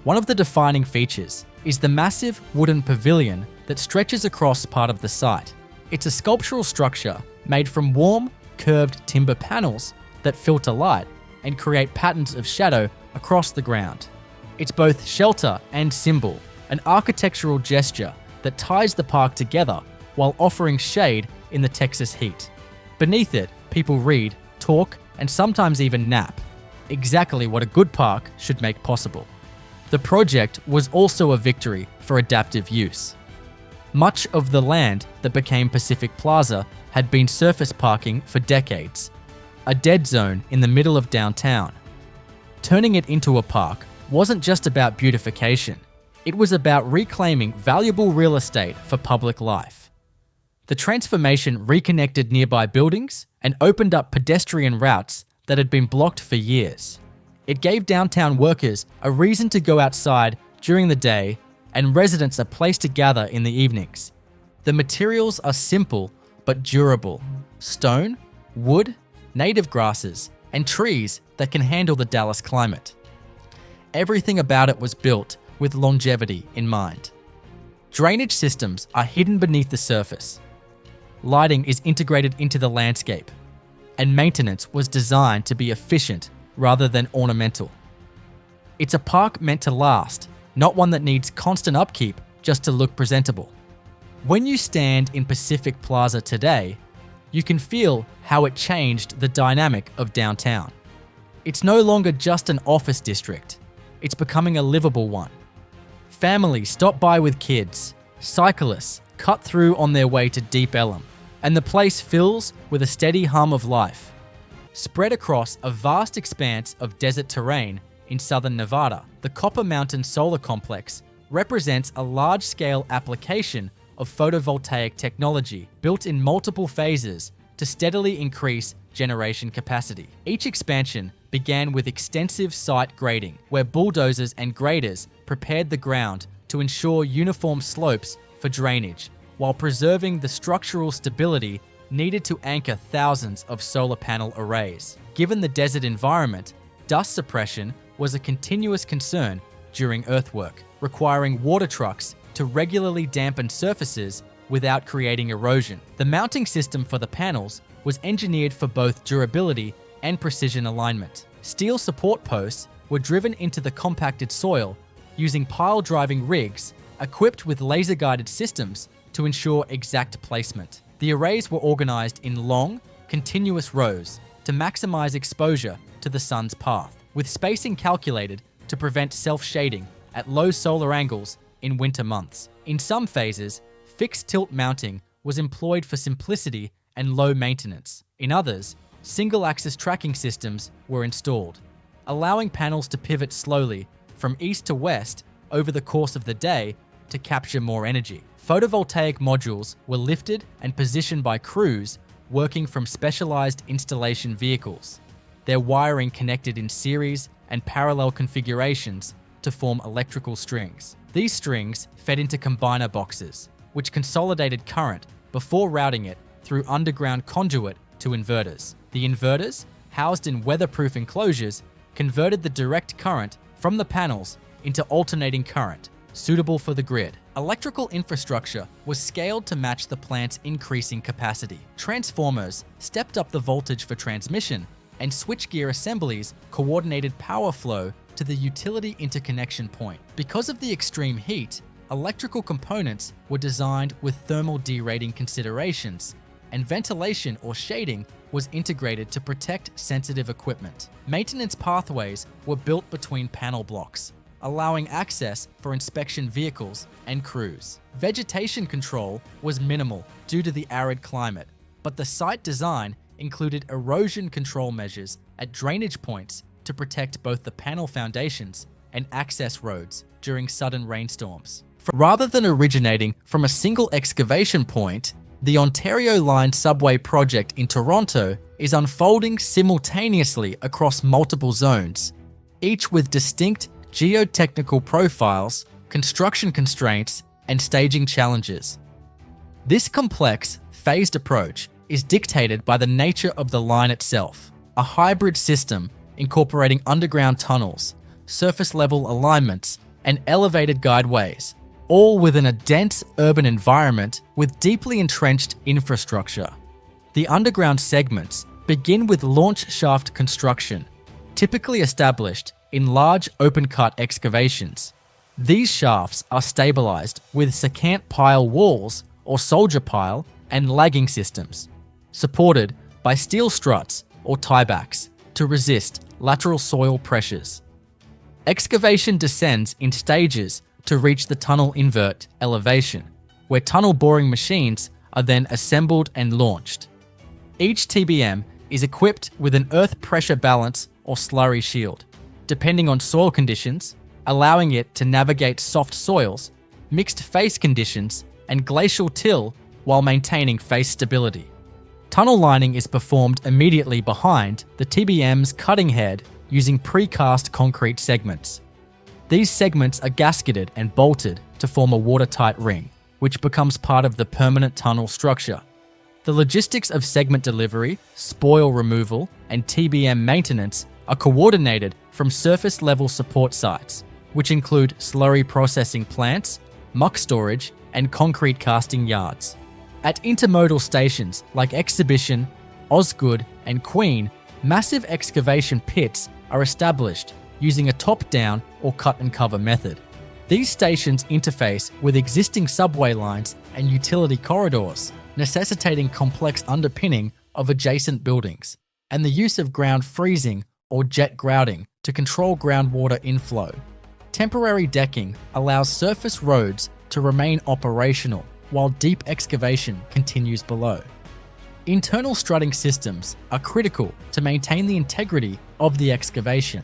One of the defining features is the massive wooden pavilion that stretches across part of the site. It's a sculptural structure made from warm, curved timber panels that filter light and create patterns of shadow across the ground. It's both shelter and symbol, an architectural gesture that ties the park together while offering shade in the Texas heat. Beneath it, people read, talk, and sometimes even nap, exactly what a good park should make possible. The project was also a victory for adaptive use. Much of the land that became Pacific Plaza had been surface parking for decades, a dead zone in the middle of downtown. Turning it into a park wasn't just about beautification, it was about reclaiming valuable real estate for public life. The transformation reconnected nearby buildings and opened up pedestrian routes that had been blocked for years. It gave downtown workers a reason to go outside during the day and residents a place to gather in the evenings. The materials are simple but durable: stone, wood, native grasses, and trees that can handle the Dallas climate. Everything about it was built with longevity in mind. Drainage systems are hidden beneath the surface. Lighting is integrated into the landscape, and maintenance was designed to be efficient rather than ornamental. It's a park meant to last, not one that needs constant upkeep just to look presentable. When you stand in Pacific Plaza today, you can feel how it changed the dynamic of downtown. It's no longer just an office district, it's becoming a livable one. Families stop by with kids, cyclists cut through on their way to Deep Ellum, and the place fills with a steady hum of life. Spread across a vast expanse of desert terrain in southern Nevada, the Copper Mountain Solar Complex represents a large-scale application of photovoltaic technology built in multiple phases to steadily increase generation capacity. Each expansion began with extensive site grading, where bulldozers and graders prepared the ground to ensure uniform slopes for drainage, while preserving the structural stability needed to anchor thousands of solar panel arrays. Given the desert environment, dust suppression was a continuous concern during earthwork, requiring water trucks to regularly dampen surfaces without creating erosion. The mounting system for the panels was engineered for both durability and precision alignment. Steel support posts were driven into the compacted soil using pile-driving rigs equipped with laser-guided systems to ensure exact placement. The arrays were organized in long, continuous rows to maximize exposure to the sun's path, with spacing calculated to prevent self-shading at low solar angles in winter months. In some phases, fixed tilt mounting was employed for simplicity and low maintenance. In others, single-axis tracking systems were installed, allowing panels to pivot slowly from east to west over the course of the day to capture more energy. Photovoltaic modules were lifted and positioned by crews working from specialized installation vehicles, their wiring connected in series and parallel configurations to form electrical strings. These strings fed into combiner boxes, which consolidated current before routing it through underground conduit to inverters. The inverters, housed in weatherproof enclosures, converted the direct current from the panels into alternating current, suitable for the grid. Electrical infrastructure was scaled to match the plant's increasing capacity. Transformers stepped up the voltage for transmission, and switchgear assemblies coordinated power flow to the utility interconnection point. Because of the extreme heat, electrical components were designed with thermal derating considerations, and ventilation or shading was integrated to protect sensitive equipment. Maintenance pathways were built between panel blocks, allowing access for inspection vehicles and crews. Vegetation control was minimal due to the arid climate, but the site design included erosion control measures at drainage points to protect both the panel foundations and access roads during sudden rainstorms. Rather than originating from a single excavation point, the Ontario Line subway project in Toronto is unfolding simultaneously across multiple zones, each with distinct geotechnical profiles, construction constraints, and staging challenges. This complex, phased approach is dictated by the nature of the line itself, a hybrid system incorporating underground tunnels, surface-level alignments, and elevated guideways, all within a dense urban environment with deeply entrenched infrastructure. The underground segments begin with launch shaft construction, typically established in large open-cut excavations. These shafts are stabilized with secant pile walls or soldier pile and lagging systems, supported by steel struts or tiebacks to resist lateral soil pressures. Excavation descends in stages to reach the tunnel invert elevation, where tunnel boring machines are then assembled and launched. Each TBM is equipped with an earth pressure balance or slurry shield, depending on soil conditions, allowing it to navigate soft soils, mixed face conditions, and glacial till while maintaining face stability. Tunnel lining is performed immediately behind the TBM's cutting head using precast concrete segments. These segments are gasketed and bolted to form a watertight ring, which becomes part of the permanent tunnel structure. The logistics of segment delivery, spoil removal, and TBM maintenance are coordinated from surface-level support sites, which include slurry processing plants, muck storage, and concrete casting yards. At intermodal stations like Exhibition, Osgood, and Queen, massive excavation pits are established using a top-down or cut-and-cover method. These stations interface with existing subway lines and utility corridors, necessitating complex underpinning of adjacent buildings, and the use of ground freezing or jet grouting to control groundwater inflow. Temporary decking allows surface roads to remain operational while deep excavation continues below. Internal strutting systems are critical to maintain the integrity of the excavation,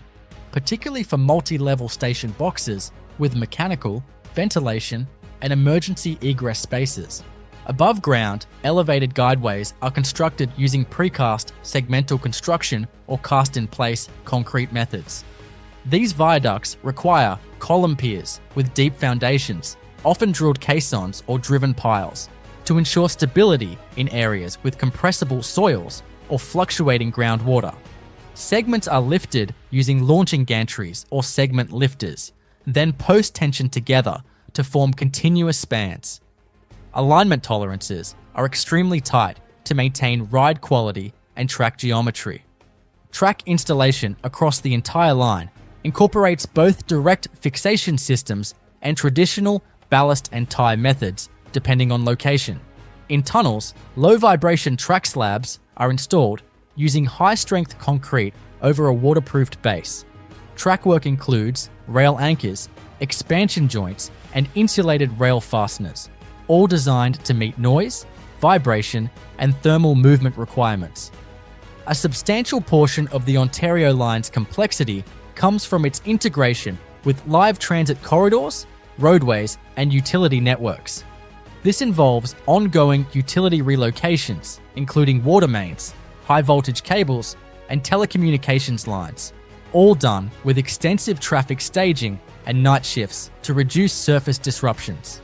particularly for multi-level station boxes with mechanical, ventilation, and emergency egress spaces. Above ground, elevated guideways are constructed using precast segmental construction or cast-in-place concrete methods. These viaducts require column piers with deep foundations, often drilled caissons or driven piles, to ensure stability in areas with compressible soils or fluctuating groundwater. Segments are lifted using launching gantries or segment lifters, then post-tensioned together to form continuous spans. Alignment tolerances are extremely tight to maintain ride quality and track geometry. Track installation across the entire line incorporates both direct fixation systems and traditional ballast and tie methods, depending on location. In tunnels, low-vibration track slabs are installed using high-strength concrete over a waterproofed base. Track work includes rail anchors, expansion joints, and insulated rail fasteners, all designed to meet noise, vibration, and thermal movement requirements. A substantial portion of the Ontario Line's complexity comes from its integration with live transit corridors, roadways, and utility networks. This involves ongoing utility relocations, including water mains, high-voltage cables, and telecommunications lines, all done with extensive traffic staging and night shifts to reduce surface disruptions.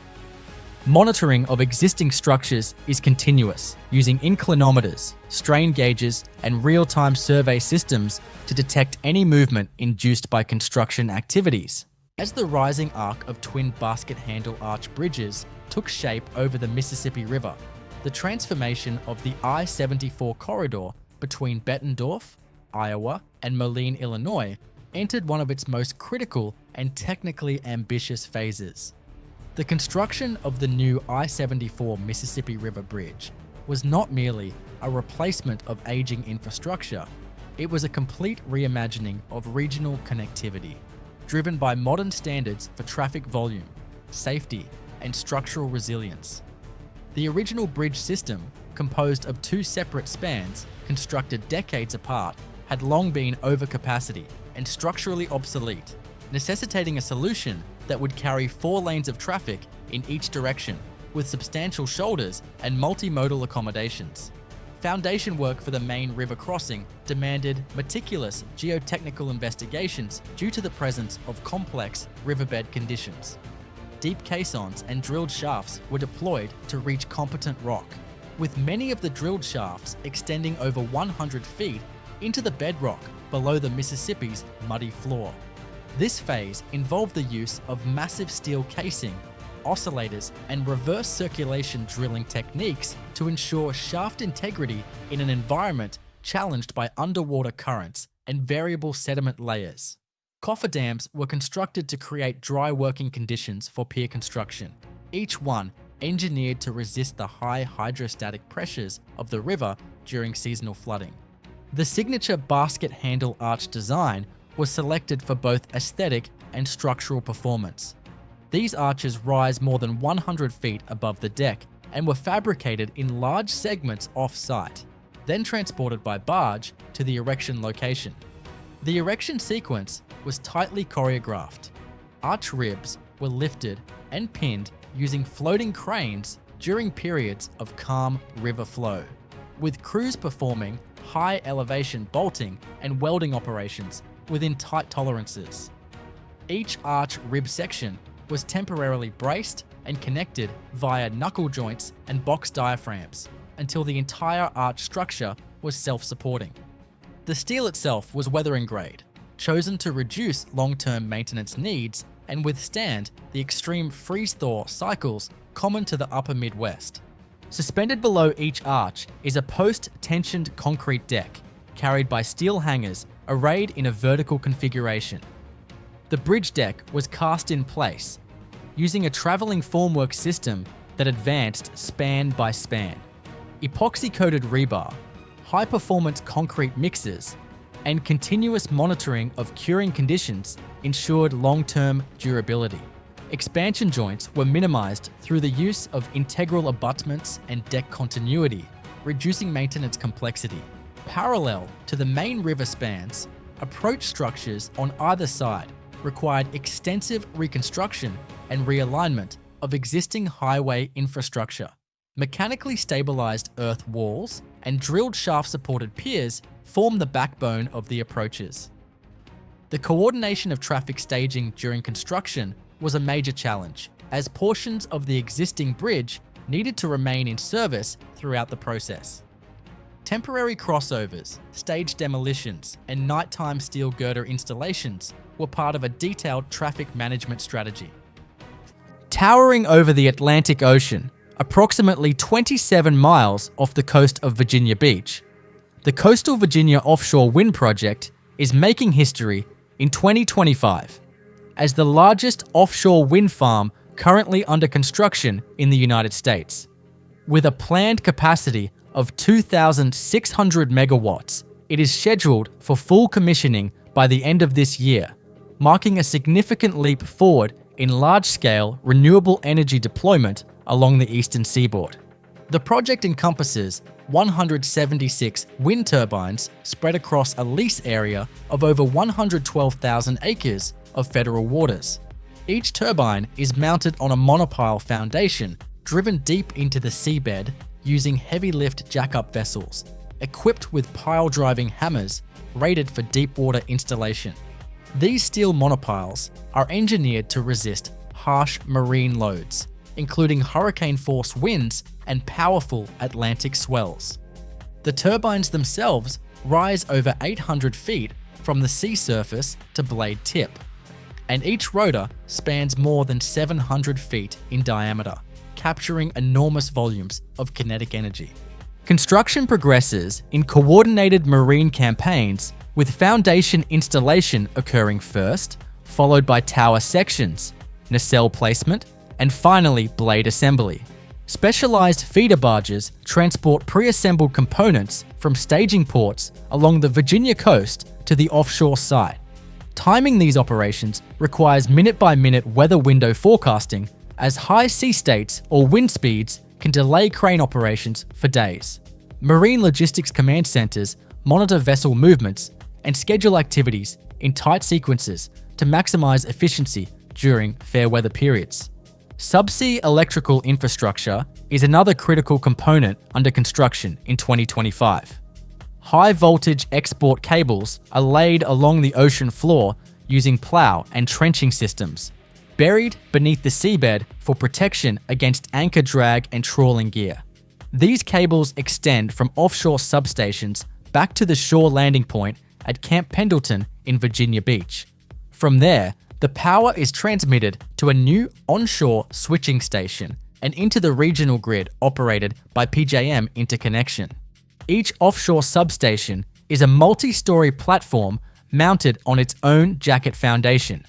Monitoring of existing structures is continuous, using inclinometers, strain gauges, and real-time survey systems to detect any movement induced by construction activities. As the rising arc of twin basket handle arch bridges took shape over the Mississippi River, the transformation of the I-74 corridor between Bettendorf, Iowa, and Moline, Illinois, entered one of its most critical and technically ambitious phases. The construction of the new I-74 Mississippi River Bridge was not merely a replacement of aging infrastructure, it was a complete reimagining of regional connectivity, driven by modern standards for traffic volume, safety, and structural resilience. The original bridge system, composed of two separate spans constructed decades apart, had long been overcapacity and structurally obsolete, necessitating a solution that would carry 4 lanes of traffic in each direction, with substantial shoulders and multimodal accommodations. Foundation work for the main river crossing demanded meticulous geotechnical investigations due to the presence of complex riverbed conditions. Deep caissons and drilled shafts were deployed to reach competent rock, with many of the drilled shafts extending over 100 feet into the bedrock below the Mississippi's muddy floor. This phase involved the use of massive steel casing, oscillators, and reverse circulation drilling techniques to ensure shaft integrity in an environment challenged by underwater currents and variable sediment layers. Cofferdams were constructed to create dry working conditions for pier construction, each one engineered to resist the high hydrostatic pressures of the river during seasonal flooding. The signature basket handle arch design was selected for both aesthetic and structural performance. These arches rise more than 100 feet above the deck and were fabricated in large segments off-site, then transported by barge to the erection location. The erection sequence was tightly choreographed. Arch ribs were lifted and pinned using floating cranes during periods of calm river flow, with crews performing high elevation bolting and welding operations within tight tolerances. Each arch rib section was temporarily braced and connected via knuckle joints and box diaphragms until the entire arch structure was self-supporting. The steel itself was weathering grade, chosen to reduce long-term maintenance needs and withstand the extreme freeze-thaw cycles common to the upper Midwest. Suspended below each arch is a post-tensioned concrete deck carried by steel hangers arrayed in a vertical configuration. The bridge deck was cast in place using a traveling formwork system that advanced span by span. Epoxy-coated rebar, high-performance concrete mixers, and continuous monitoring of curing conditions ensured long-term durability. Expansion joints were minimized through the use of integral abutments and deck continuity, reducing maintenance complexity. Parallel to the main river spans, approach structures on either side required extensive reconstruction and realignment of existing highway infrastructure. Mechanically stabilized earth walls and drilled shaft-supported piers form the backbone of the approaches. The coordination of traffic staging during construction was a major challenge, as portions of the existing bridge needed to remain in service throughout the process. Temporary crossovers, stage demolitions, and nighttime steel girder installations were part of a detailed traffic management strategy. Towering over the Atlantic Ocean, approximately 27 miles off the coast of Virginia Beach, the Coastal Virginia Offshore Wind Project is making history in 2025 as the largest offshore wind farm currently under construction in the United States. With a planned capacity of 2,600 megawatts, it is scheduled for full commissioning by the end of this year, marking a significant leap forward in large-scale renewable energy deployment along the eastern seaboard. The project encompasses 176 wind turbines spread across a lease area of over 112,000 acres of federal waters. Each turbine is mounted on a monopile foundation driven deep into the seabed using heavy-lift jack-up vessels, equipped with pile-driving hammers rated for deep-water installation. These steel monopiles are engineered to resist harsh marine loads, including hurricane-force winds and powerful Atlantic swells. The turbines themselves rise over 800 feet from the sea surface to blade tip, and each rotor spans more than 700 feet in diameter, capturing enormous volumes of kinetic energy. Construction progresses in coordinated marine campaigns, with foundation installation occurring first, followed by tower sections, nacelle placement, and finally blade assembly. Specialized feeder barges transport pre-assembled components from staging ports along the Virginia coast to the offshore site. Timing these operations requires minute-by-minute weather window forecasting, as high sea states or wind speeds can delay crane operations for days. Marine logistics command centers monitor vessel movements and schedule activities in tight sequences to maximize efficiency during fair weather periods. Subsea electrical infrastructure is another critical component under construction in 2025. High-voltage export cables are laid along the ocean floor using plow and trenching systems, buried beneath the seabed for protection against anchor drag and trawling gear. These cables extend from offshore substations back to the shore landing point at Camp Pendleton in Virginia Beach. From there, the power is transmitted to a new onshore switching station and into the regional grid operated by PJM Interconnection. Each offshore substation is a multi-story platform mounted on its own jacket foundation.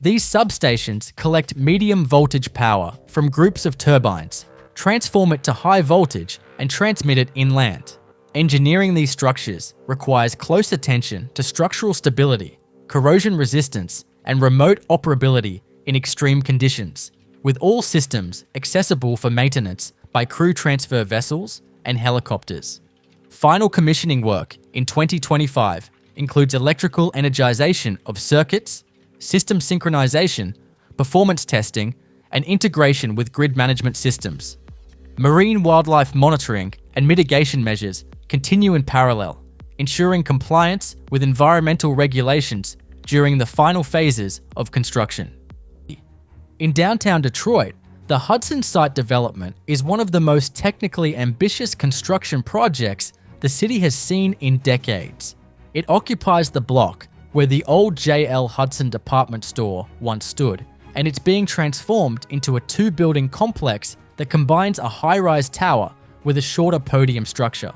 These substations collect medium voltage power from groups of turbines, transform it to high voltage, and transmit it inland. Engineering these structures requires close attention to structural stability, corrosion resistance, and remote operability in extreme conditions, with all systems accessible for maintenance by crew transfer vessels and helicopters. Final commissioning work in 2025 includes electrical energization of circuits, system synchronization, performance testing, and integration with grid management systems. Marine wildlife monitoring and mitigation measures continue in parallel, ensuring compliance with environmental regulations during the final phases of construction. In downtown Detroit, the Hudson site development is one of the most technically ambitious construction projects the city has seen in decades. It occupies the block where the old J.L. Hudson department store once stood, and it's being transformed into a two-building complex that combines a high-rise tower with a shorter podium structure.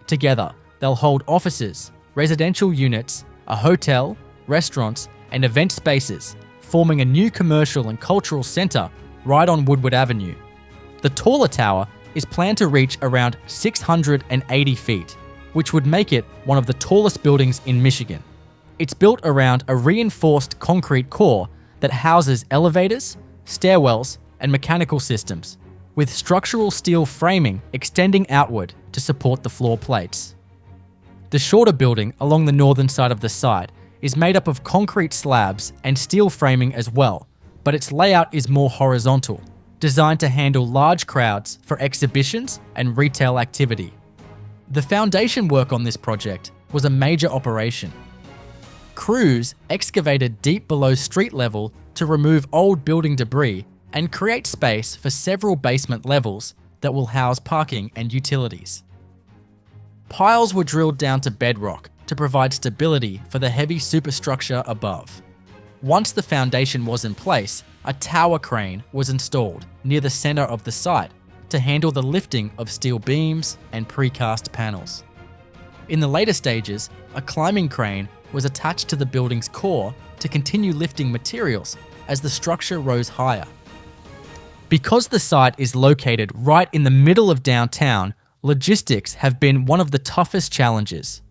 Together, they'll hold offices, residential units, a hotel, restaurants, and event spaces, forming a new commercial and cultural center right on Woodward Avenue. The taller tower is planned to reach around 680 feet, which would make it one of the tallest buildings in Michigan. It's built around a reinforced concrete core that houses elevators, stairwells, and mechanical systems, with structural steel framing extending outward to support the floor plates. The shorter building along the northern side of the site is made up of concrete slabs and steel framing as well, but its layout is more horizontal, designed to handle large crowds for exhibitions and retail activity. The foundation work on this project was a major operation. Crews excavated deep below street level to remove old building debris and create space for several basement levels that will house parking and utilities. Piles were drilled down to bedrock to provide stability for the heavy superstructure above. Once the foundation was in place, a tower crane was installed near the center of the site to handle the lifting of steel beams and precast panels. In the later stages, a climbing crane was attached to the building's core to continue lifting materials as the structure rose higher. Because the site is located right in the middle of downtown, logistics have been one of the toughest challenges.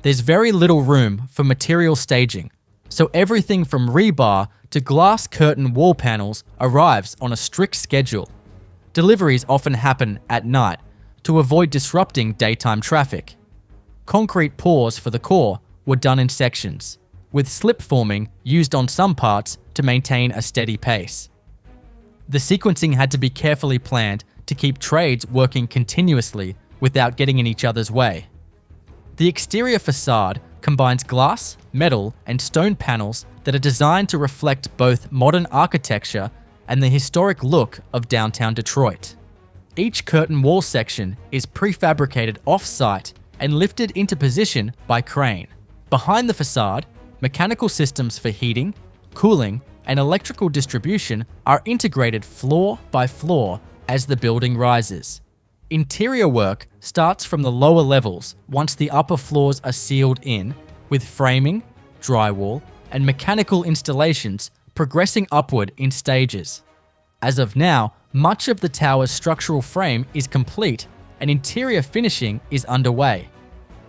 There's very little room for material staging, so everything from rebar to glass curtain wall panels arrives on a strict schedule. Deliveries often happen at night to avoid disrupting daytime traffic. Concrete pours for the core were done in sections, with slip forming used on some parts to maintain a steady pace. The sequencing had to be carefully planned to keep trades working continuously without getting in each other's way. The exterior facade combines glass, metal, and stone panels that are designed to reflect both modern architecture and the historic look of downtown Detroit. Each curtain wall section is prefabricated off-site and lifted into position by crane. Behind the facade, mechanical systems for heating, cooling, and electrical distribution are integrated floor by floor as the building rises. Interior work starts from the lower levels once the upper floors are sealed in, with framing, drywall, and mechanical installations progressing upward in stages. As of now, much of the tower's structural frame is complete and interior finishing is underway.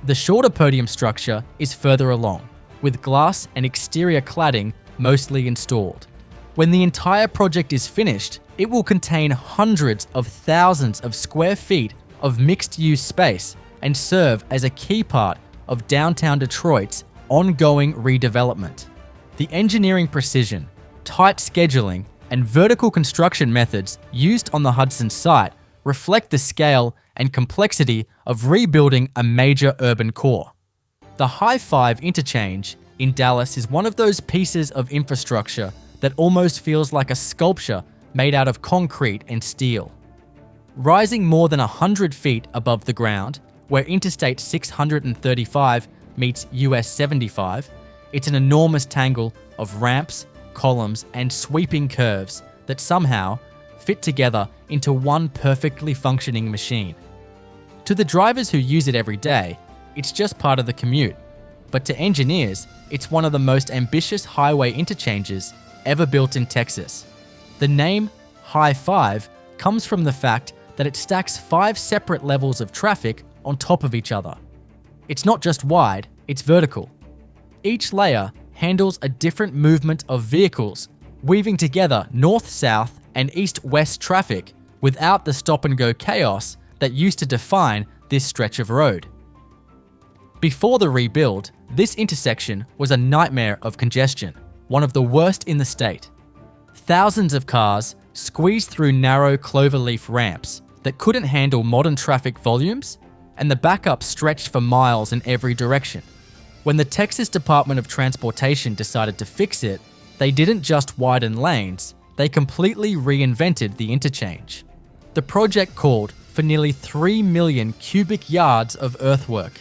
The shorter podium structure is further along, with glass and exterior cladding mostly installed. When the entire project is finished, it will contain hundreds of thousands of square feet of mixed-use space and serve as a key part of downtown Detroit's ongoing redevelopment. The engineering precision, tight scheduling, and vertical construction methods used on the Hudson site reflect the scale and complexity of rebuilding a major urban core. The High-5 interchange in Dallas is one of those pieces of infrastructure that almost feels like a sculpture made out of concrete and steel. Rising more than 100 feet above the ground, where Interstate 635 meets US 75, it's an enormous tangle of ramps, columns, and sweeping curves that somehow fit together into one perfectly functioning machine. To the drivers who use it every day, it's just part of the commute. But to engineers, it's one of the most ambitious highway interchanges ever built in Texas. The name High-5 comes from the fact that it stacks 5 separate levels of traffic on top of each other. It's not just wide, it's vertical. Each layer handles a different movement of vehicles, weaving together north-south and east-west traffic without the stop-and-go chaos that used to define this stretch of road. Before the rebuild, this intersection was a nightmare of congestion, one of the worst in the state. Thousands of cars squeezed through narrow cloverleaf ramps, that couldn't handle modern traffic volumes, and the backup stretched for miles in every direction. When the Texas Department of Transportation decided to fix it, they didn't just widen lanes, they completely reinvented the interchange. The project called for nearly 3 million cubic yards of earthwork,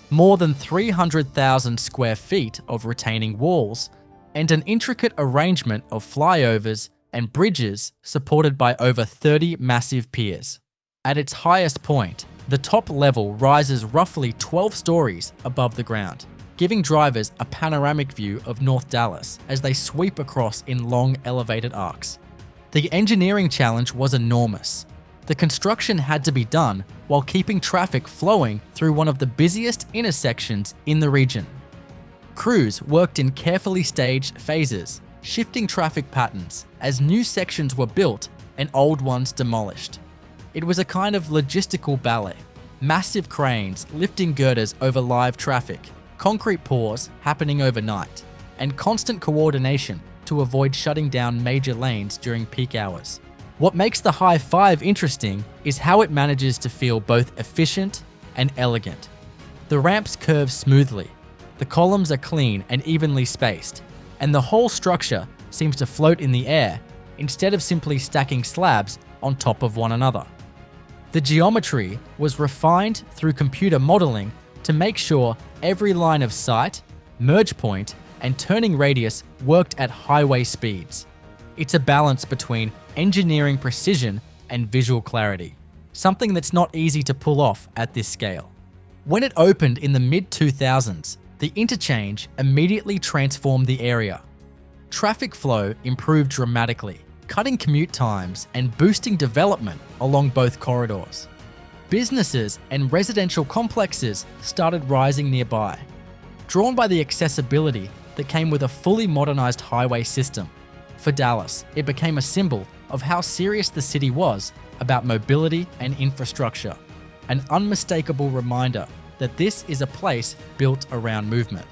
more than 300,000 square feet of retaining walls, and an intricate arrangement of flyovers and bridges supported by over 30 massive piers. At its highest point, the top level rises roughly 12 stories above the ground, giving drivers a panoramic view of North Dallas as they sweep across in long elevated arcs. The engineering challenge was enormous. The construction had to be done while keeping traffic flowing through one of the busiest intersections in the region. Crews worked in carefully staged phases, shifting traffic patterns as new sections were built and old ones demolished. It was a kind of logistical ballet. Massive cranes lifting girders over live traffic, concrete pours happening overnight, and constant coordination to avoid shutting down major lanes during peak hours. What makes the High 5 interesting is how it manages to feel both efficient and elegant. The ramps curve smoothly, the columns are clean and evenly spaced, and the whole structure seems to float in the air instead of simply stacking slabs on top of one another. The geometry was refined through computer modeling to make sure every line of sight, merge point, and turning radius worked at highway speeds. It's a balance between engineering precision and visual clarity, something that's not easy to pull off at this scale. When it opened in the mid-2000s, the interchange immediately transformed the area. Traffic flow improved dramatically, cutting commute times and boosting development along both corridors. Businesses and residential complexes started rising nearby, drawn by the accessibility that came with a fully modernized highway system. For Dallas, it became a symbol of how serious the city was about mobility and infrastructure, an unmistakable reminder that this is a place built around movement.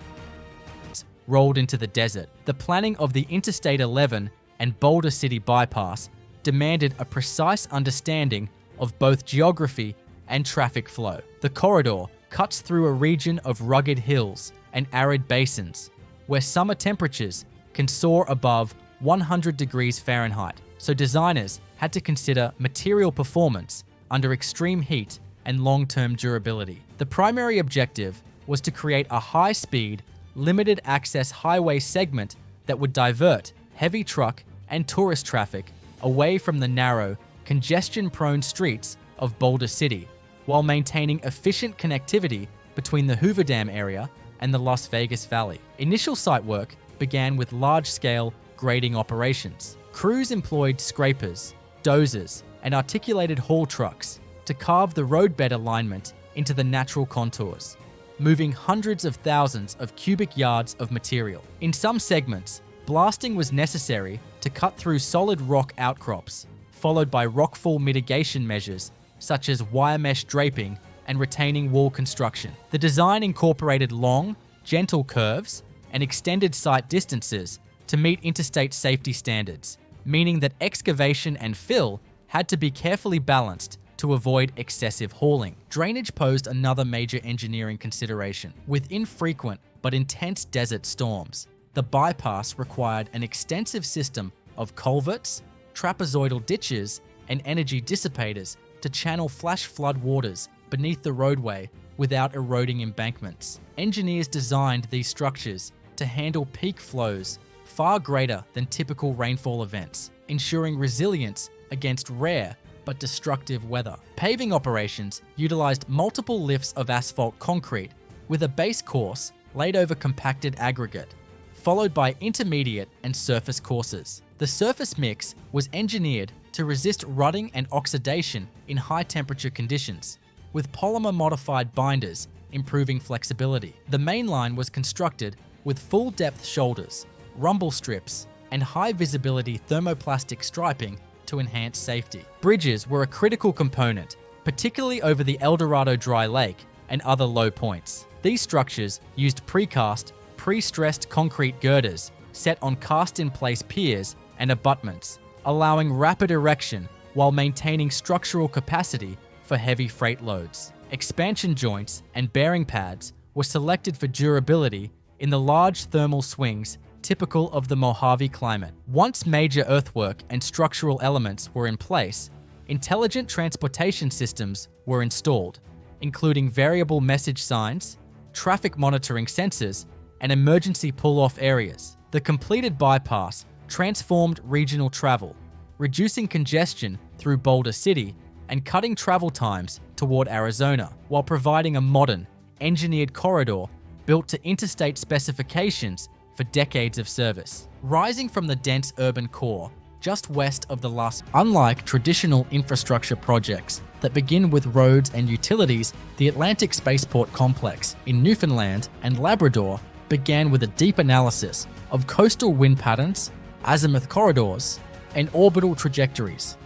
Rolled into the desert, the planning of the Interstate 11 and Boulder City bypass demanded a precise understanding of both geography and traffic flow. The corridor cuts through a region of rugged hills and arid basins, where summer temperatures can soar above 100 degrees Fahrenheit, so designers had to consider material performance under extreme heat and long-term durability. The primary objective was to create a high-speed, limited-access highway segment that would divert heavy truck and tourist traffic away from the narrow, congestion-prone streets of Boulder City, while maintaining efficient connectivity between the Hoover Dam area and the Las Vegas Valley. Initial site work began with large-scale grading operations. Crews employed scrapers, dozers, and articulated haul trucks to carve the roadbed alignment into the natural contours, moving hundreds of thousands of cubic yards of material. In some segments, blasting was necessary to cut through solid rock outcrops, followed by rockfall mitigation measures such as wire mesh draping and retaining wall construction. The design incorporated long, gentle curves and extended sight distances to meet interstate safety standards, meaning that excavation and fill had to be carefully balanced to avoid excessive hauling. Drainage posed another major engineering consideration. With infrequent but intense desert storms, the bypass required an extensive system of culverts, trapezoidal ditches, and energy dissipators to channel flash flood waters beneath the roadway without eroding embankments. Engineers designed these structures to handle peak flows far greater than typical rainfall events, ensuring resilience against rare but destructive weather. Paving operations utilized multiple lifts of asphalt concrete with a base course laid over compacted aggregate, followed by intermediate and surface courses. The surface mix was engineered to resist rutting and oxidation in high temperature conditions, with polymer-modified binders improving flexibility. The main line was constructed with full-depth shoulders, rumble strips, and high-visibility thermoplastic striping to enhance safety. Bridges were a critical component, particularly over the El Dorado Dry Lake and other low points. These structures used precast, pre-stressed concrete girders set on cast-in-place piers and abutments, allowing rapid erection while maintaining structural capacity for heavy freight loads. Expansion joints and bearing pads were selected for durability in the large thermal swings typical of the Mojave climate. Once major earthwork and structural elements were in place, intelligent transportation systems were installed, including variable message signs, traffic monitoring sensors, and emergency pull-off areas. The completed bypass transformed regional travel, reducing congestion through Boulder City and cutting travel times toward Arizona, while providing a modern, engineered corridor built to interstate specifications for decades of service. Rising from the dense urban core, just west of the Las Vegas. Unlike traditional infrastructure projects that begin with roads and utilities, the Atlantic Spaceport Complex in Newfoundland and Labrador began with a deep analysis of coastal wind patterns, azimuth corridors, and orbital trajectories.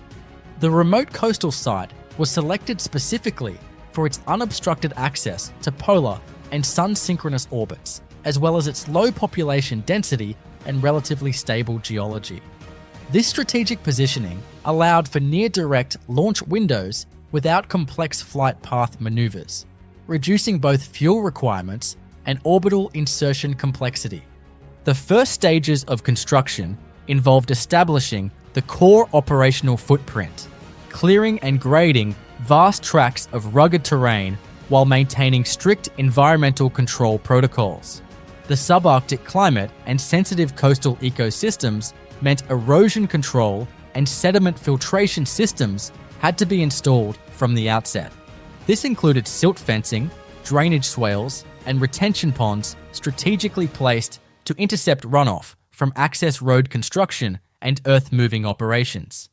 The remote coastal site was selected specifically for its unobstructed access to polar and sun-synchronous orbits, as well as its low population density and relatively stable geology. This strategic positioning allowed for near-direct launch windows without complex flight path maneuvers, reducing both fuel requirements and orbital insertion complexity. The first stages of construction involved establishing the core operational footprint, clearing and grading vast tracts of rugged terrain while maintaining strict environmental control protocols. The subarctic climate and sensitive coastal ecosystems meant erosion control and sediment filtration systems had to be installed from the outset. This included silt fencing, drainage swales, and retention ponds strategically placed to intercept runoff from access road construction and earth-moving operations.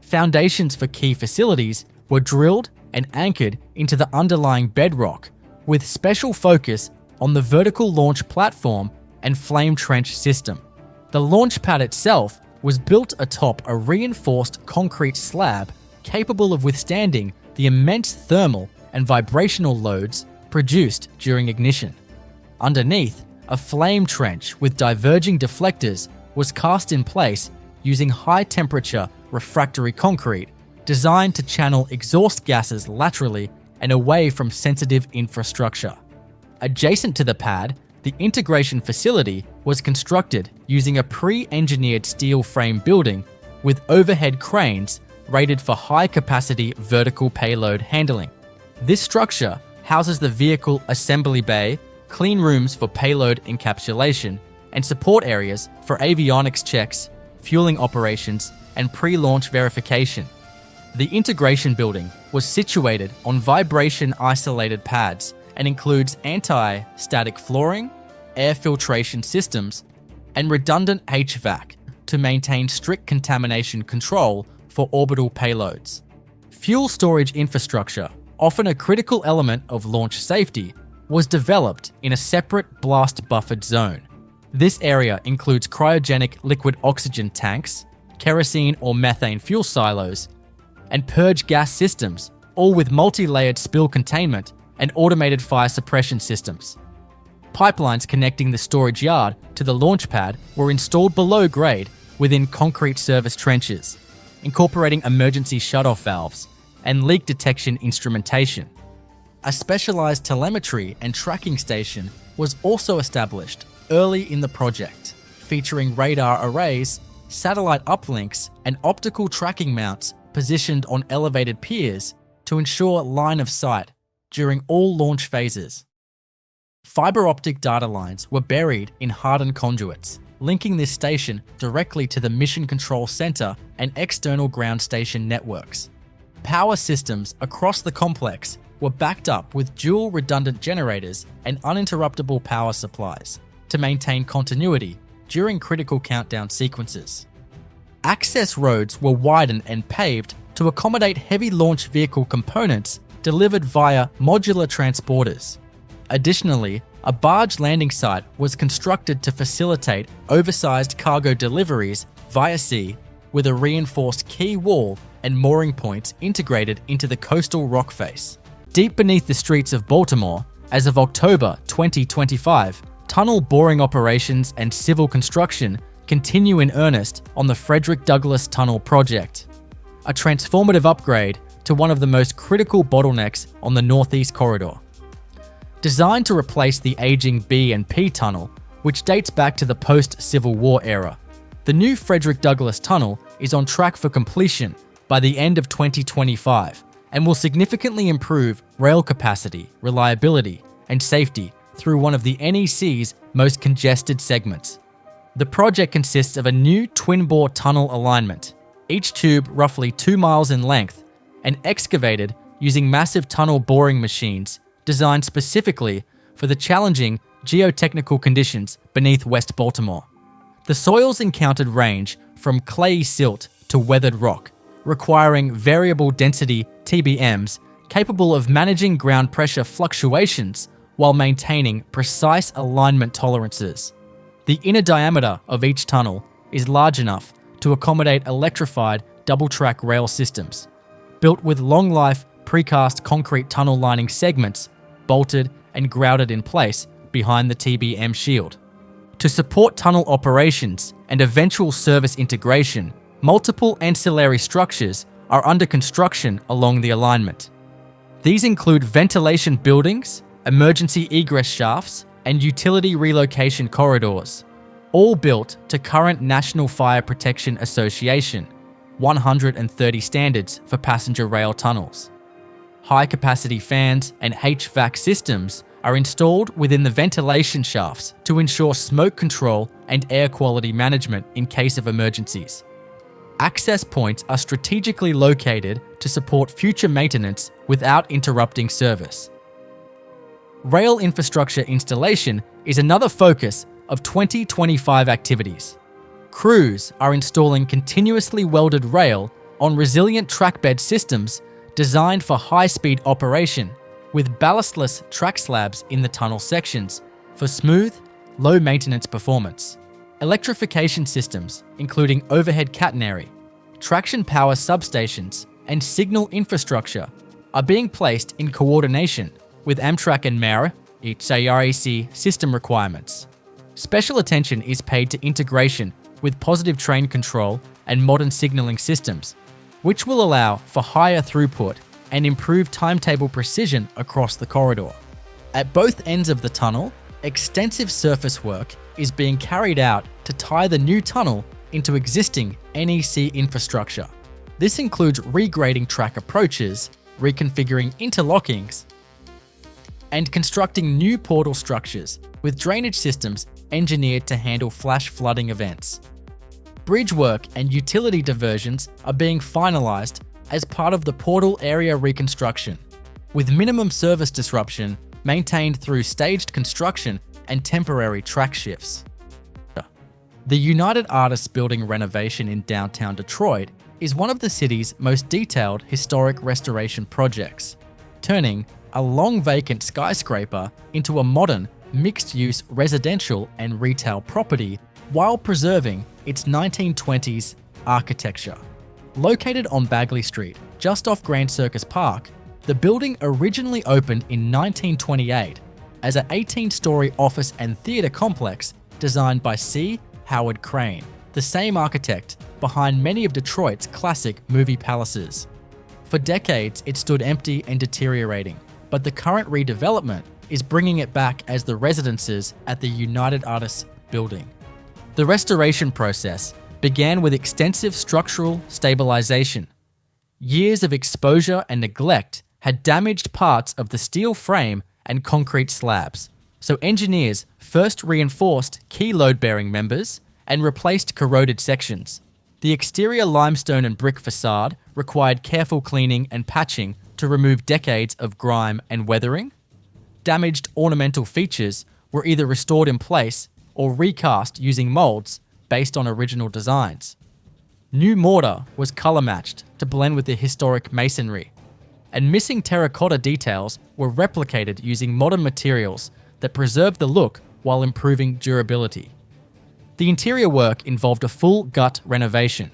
Foundations for key facilities were drilled and anchored into the underlying bedrock, with special focus on the vertical launch platform and flame trench system. The launch pad itself was built atop a reinforced concrete slab capable of withstanding the immense thermal and vibrational loads produced during ignition. Underneath, a flame trench with diverging deflectors was cast in place using high-temperature refractory concrete designed to channel exhaust gases laterally and away from sensitive infrastructure. Adjacent to the pad, the integration facility was constructed using a pre-engineered steel frame building with overhead cranes rated for high-capacity vertical payload handling. This structure houses the vehicle assembly bay, clean rooms for payload encapsulation, and support areas for avionics checks, fueling operations, and pre-launch verification. The integration building was situated on vibration-isolated pads and includes anti-static flooring, air filtration systems, and redundant HVAC to maintain strict contamination control for orbital payloads. Fuel storage infrastructure, often a critical element of launch safety, was developed in a separate blast-buffered zone. This area includes cryogenic liquid oxygen tanks, kerosene or methane fuel silos, and purge gas systems, all with multi-layered spill containment and automated fire suppression systems. Pipelines connecting the storage yard to the launch pad were installed below grade within concrete service trenches, incorporating emergency shutoff valves and leak detection instrumentation. A specialized telemetry and tracking station was also established early in the project, featuring radar arrays, satellite uplinks, and optical tracking mounts positioned on elevated piers to ensure line of sight during all launch phases. Fiber optic data lines were buried in hardened conduits, linking this station directly to the Mission Control Center and external ground station networks. Power systems across the complex were backed up with dual redundant generators and uninterruptible power supplies to maintain continuity during critical countdown sequences. Access roads were widened and paved to accommodate heavy launch vehicle components delivered via modular transporters. Additionally, a barge landing site was constructed to facilitate oversized cargo deliveries via sea, with a reinforced quay wall and mooring points integrated into the coastal rock face. Deep beneath the streets of Baltimore, as of October 2025, tunnel boring operations and civil construction continue in earnest on the Frederick Douglas Tunnel project. a transformative upgrade to one of the most critical bottlenecks on the Northeast Corridor. Designed to replace the aging B and P tunnel, which dates back to the post-Civil War era, the new Frederick Douglas tunnel is on track for completion by the end of 2025 and will significantly improve rail capacity, reliability, and safety through one of the NEC's most congested segments. The project consists of a new twin-bore tunnel alignment, each tube roughly 2 miles in length, and excavated using massive tunnel boring machines designed specifically for the challenging geotechnical conditions beneath West Baltimore. The soils encountered range from clayey silt to weathered rock, requiring variable density TBMs capable of managing ground pressure fluctuations while maintaining precise alignment tolerances. The inner diameter of each tunnel is large enough to accommodate electrified double-track rail systems, built with long-life precast concrete tunnel lining segments bolted and grouted in place behind the TBM shield. To support tunnel operations and eventual service integration, multiple ancillary structures are under construction along the alignment. These include ventilation buildings, emergency egress shafts, and utility relocation corridors, all built to current National Fire Protection Association 130 standards for passenger rail tunnels. High-capacity fans and HVAC systems are installed within the ventilation shafts to ensure smoke control and air quality management in case of emergencies. Access points are strategically located to support future maintenance without interrupting service. Rail infrastructure installation is another focus of 2025 activities. Crews are installing continuously welded rail on resilient trackbed systems designed for high-speed operation, with ballastless track slabs in the tunnel sections for smooth, low-maintenance performance. Electrification systems, including overhead catenary, traction power substations, and signal infrastructure, are being placed in coordination with Amtrak and MER, each IRAC system requirements. Special attention is paid to integration with positive train control and modern signaling systems, which will allow for higher throughput and improved timetable precision across the corridor. At both ends of the tunnel, extensive surface work is being carried out to tie the new tunnel into existing NEC infrastructure. This includes regrading track approaches, reconfiguring interlockings, and constructing new portal structures with drainage systems engineered to handle flash flooding events. Bridge work and utility diversions are being finalized as part of the portal area reconstruction, with minimum service disruption maintained through staged construction and temporary track shifts. The United Artists Building renovation in downtown Detroit is one of the city's most detailed historic restoration projects, turning a long-vacant skyscraper into a modern, mixed-use residential and retail property while preserving its 1920s architecture. Located on Bagley Street, just off Grand Circus Park, the building originally opened in 1928 as an 18-story office and theatre complex designed by C. Howard Crane, the same architect behind many of Detroit's classic movie palaces. For decades, it stood empty and deteriorating, but the current redevelopment is bringing it back as the residences at the United Artists Building. The restoration process began with extensive structural stabilization. Years of exposure and neglect had damaged parts of the steel frame and concrete slabs, so engineers first reinforced key load-bearing members and replaced corroded sections. The exterior limestone and brick facade required careful cleaning and patching to remove decades of grime and weathering. Damaged ornamental features were either restored in place or recast using molds based on original designs. New mortar was color-matched to blend with the historic masonry, and missing terracotta details were replicated using modern materials that preserved the look while improving durability. The interior work involved a full gut renovation.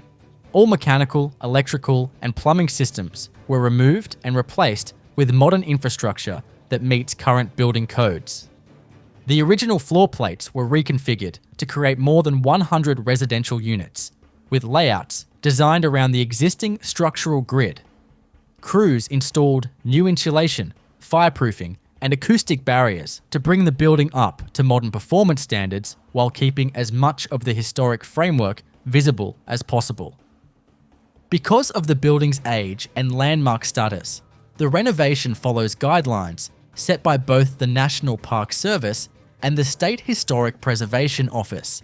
All mechanical, electrical, and plumbing systems were removed and replaced with modern infrastructure that meets current building codes. The original floor plates were reconfigured to create more than 100 residential units, with layouts designed around the existing structural grid. Crews installed new insulation, fireproofing, and acoustic barriers to bring the building up to modern performance standards while keeping as much of the historic framework visible as possible. Because of the building's age and landmark status, the renovation follows guidelines set by both the National Park Service and the State Historic Preservation Office.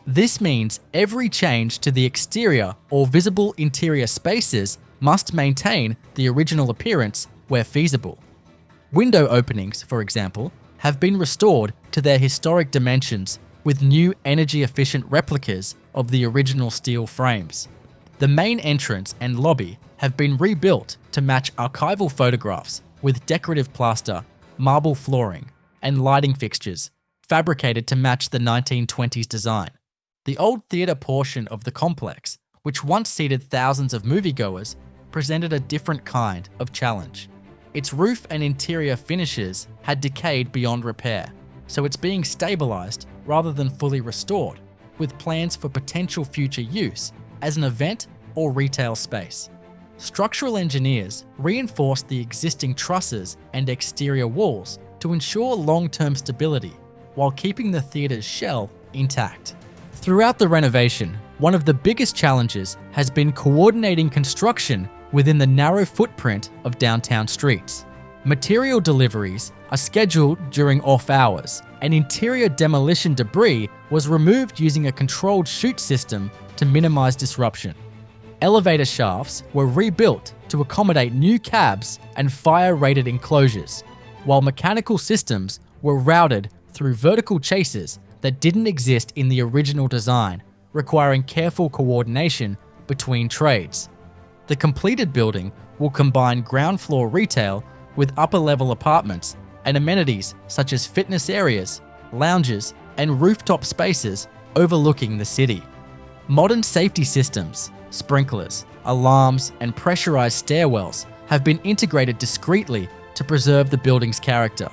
This means every change to the exterior or visible interior spaces must maintain the original appearance where feasible. Window openings, for example, have been restored to their historic dimensions with new energy-efficient replicas of the original steel frames. The main entrance and lobby have been rebuilt to match archival photographs with decorative plaster, marble flooring, and lighting fixtures fabricated to match the 1920s design. The old theatre portion of the complex, which once seated thousands of moviegoers, presented a different kind of challenge. Its roof and interior finishes had decayed beyond repair, so it's being stabilized rather than fully restored, with plans for potential future use as an event or retail space. Structural engineers reinforced the existing trusses and exterior walls to ensure long-term stability while keeping the theatre's shell intact. Throughout the renovation, one of the biggest challenges has been coordinating construction within the narrow footprint of downtown streets. Material deliveries are scheduled during off hours, and interior demolition debris was removed using a controlled chute system to minimize disruption. Elevator shafts were rebuilt to accommodate new cabs and fire-rated enclosures, while mechanical systems were routed through vertical chases that didn't exist in the original design, requiring careful coordination between trades. The completed building will combine ground floor retail with upper-level apartments and amenities such as fitness areas, lounges, and rooftop spaces overlooking the city. Modern safety systems, sprinklers, alarms, and pressurized stairwells have been integrated discreetly to preserve the building's character.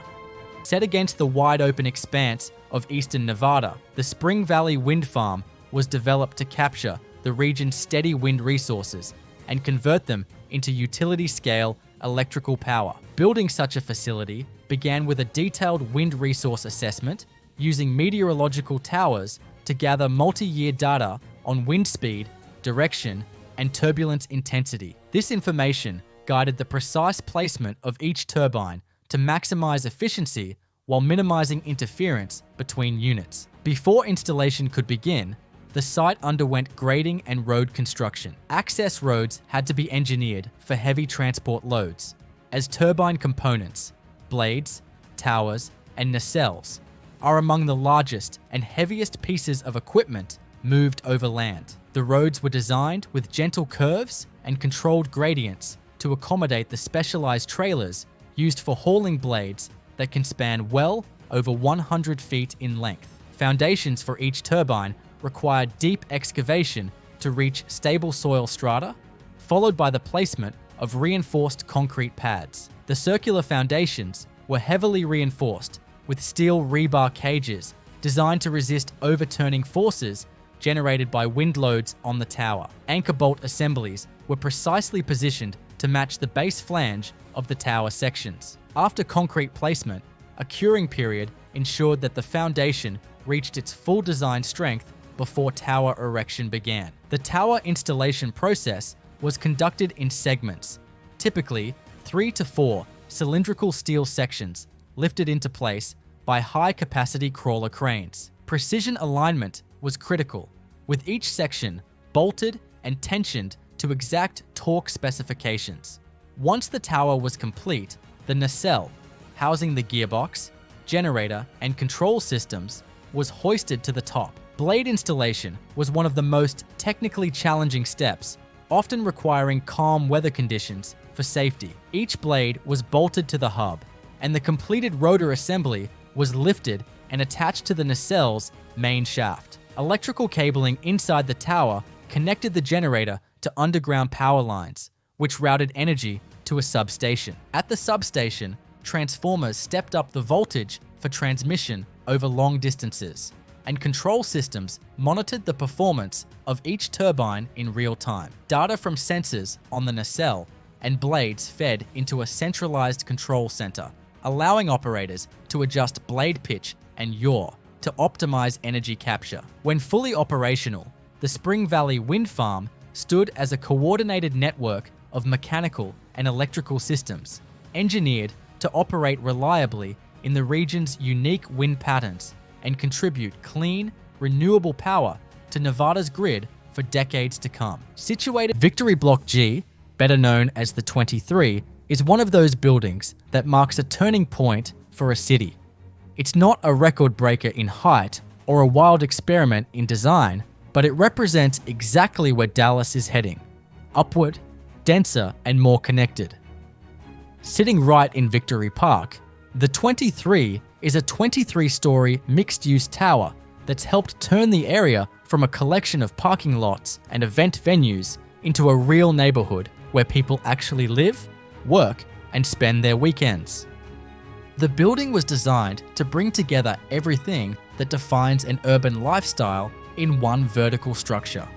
Set against the wide-open expanse of eastern Nevada, the Spring Valley Wind Farm was developed to capture the region's steady wind resources and convert them into utility-scale electrical power. Building such a facility began with a detailed wind resource assessment using meteorological towers to gather multi-year data on wind speed, direction, and turbulence intensity. This information guided the precise placement of each turbine to maximize efficiency while minimizing interference between units. Before installation could begin, the site underwent grading and road construction. Access roads had to be engineered for heavy transport loads, as turbine components, blades, towers, and nacelles are among the largest and heaviest pieces of equipment moved over land. The roads were designed with gentle curves and controlled gradients to accommodate the specialized trailers used for hauling blades that can span well over 100 feet in length. Foundations for each turbine required deep excavation to reach stable soil strata, followed by the placement of reinforced concrete pads. The circular foundations were heavily reinforced with steel rebar cages designed to resist overturning forces generated by wind loads on the tower. Anchor bolt assemblies were precisely positioned to match the base flange of the tower sections. After concrete placement, a curing period ensured that the foundation reached its full design strength before tower erection began. The tower installation process was conducted in segments, typically 3 to 4 cylindrical steel sections lifted into place by high-capacity crawler cranes. Precision alignment was critical, with each section bolted and tensioned to exact torque specifications. Once the tower was complete, the nacelle, housing the gearbox, generator, and control systems, was hoisted to the top. Blade installation was one of the most technically challenging steps, often requiring calm weather conditions for safety. Each blade was bolted to the hub, and the completed rotor assembly was lifted and attached to the nacelle's main shaft. Electrical cabling inside the tower connected the generator to underground power lines, which routed energy to a substation. At the substation, transformers stepped up the voltage for transmission over long distances. and control systems monitored the performance of each turbine in real time. Data from sensors on the nacelle and blades fed into a centralized control center, allowing operators to adjust blade pitch and yaw to optimize energy capture. When fully operational, the Spring Valley Wind Farm stood as a coordinated network of mechanical and electrical systems, engineered to operate reliably in the region's unique wind patterns and contribute clean, renewable power to Nevada's grid for decades to come. Situated Victory Block G, better known as the 23, is one of those buildings that marks a turning point for a city. It's not a record breaker in height or a wild experiment in design, but it represents exactly where Dallas is heading: upward, denser, and more connected. Sitting right in Victory Park, the 23 is a 23-story mixed-use tower that's helped turn the area from a collection of parking lots and event venues into a real neighborhood where people actually live, work, and spend their weekends. The building was designed to bring together everything that defines an urban lifestyle in one vertical structure.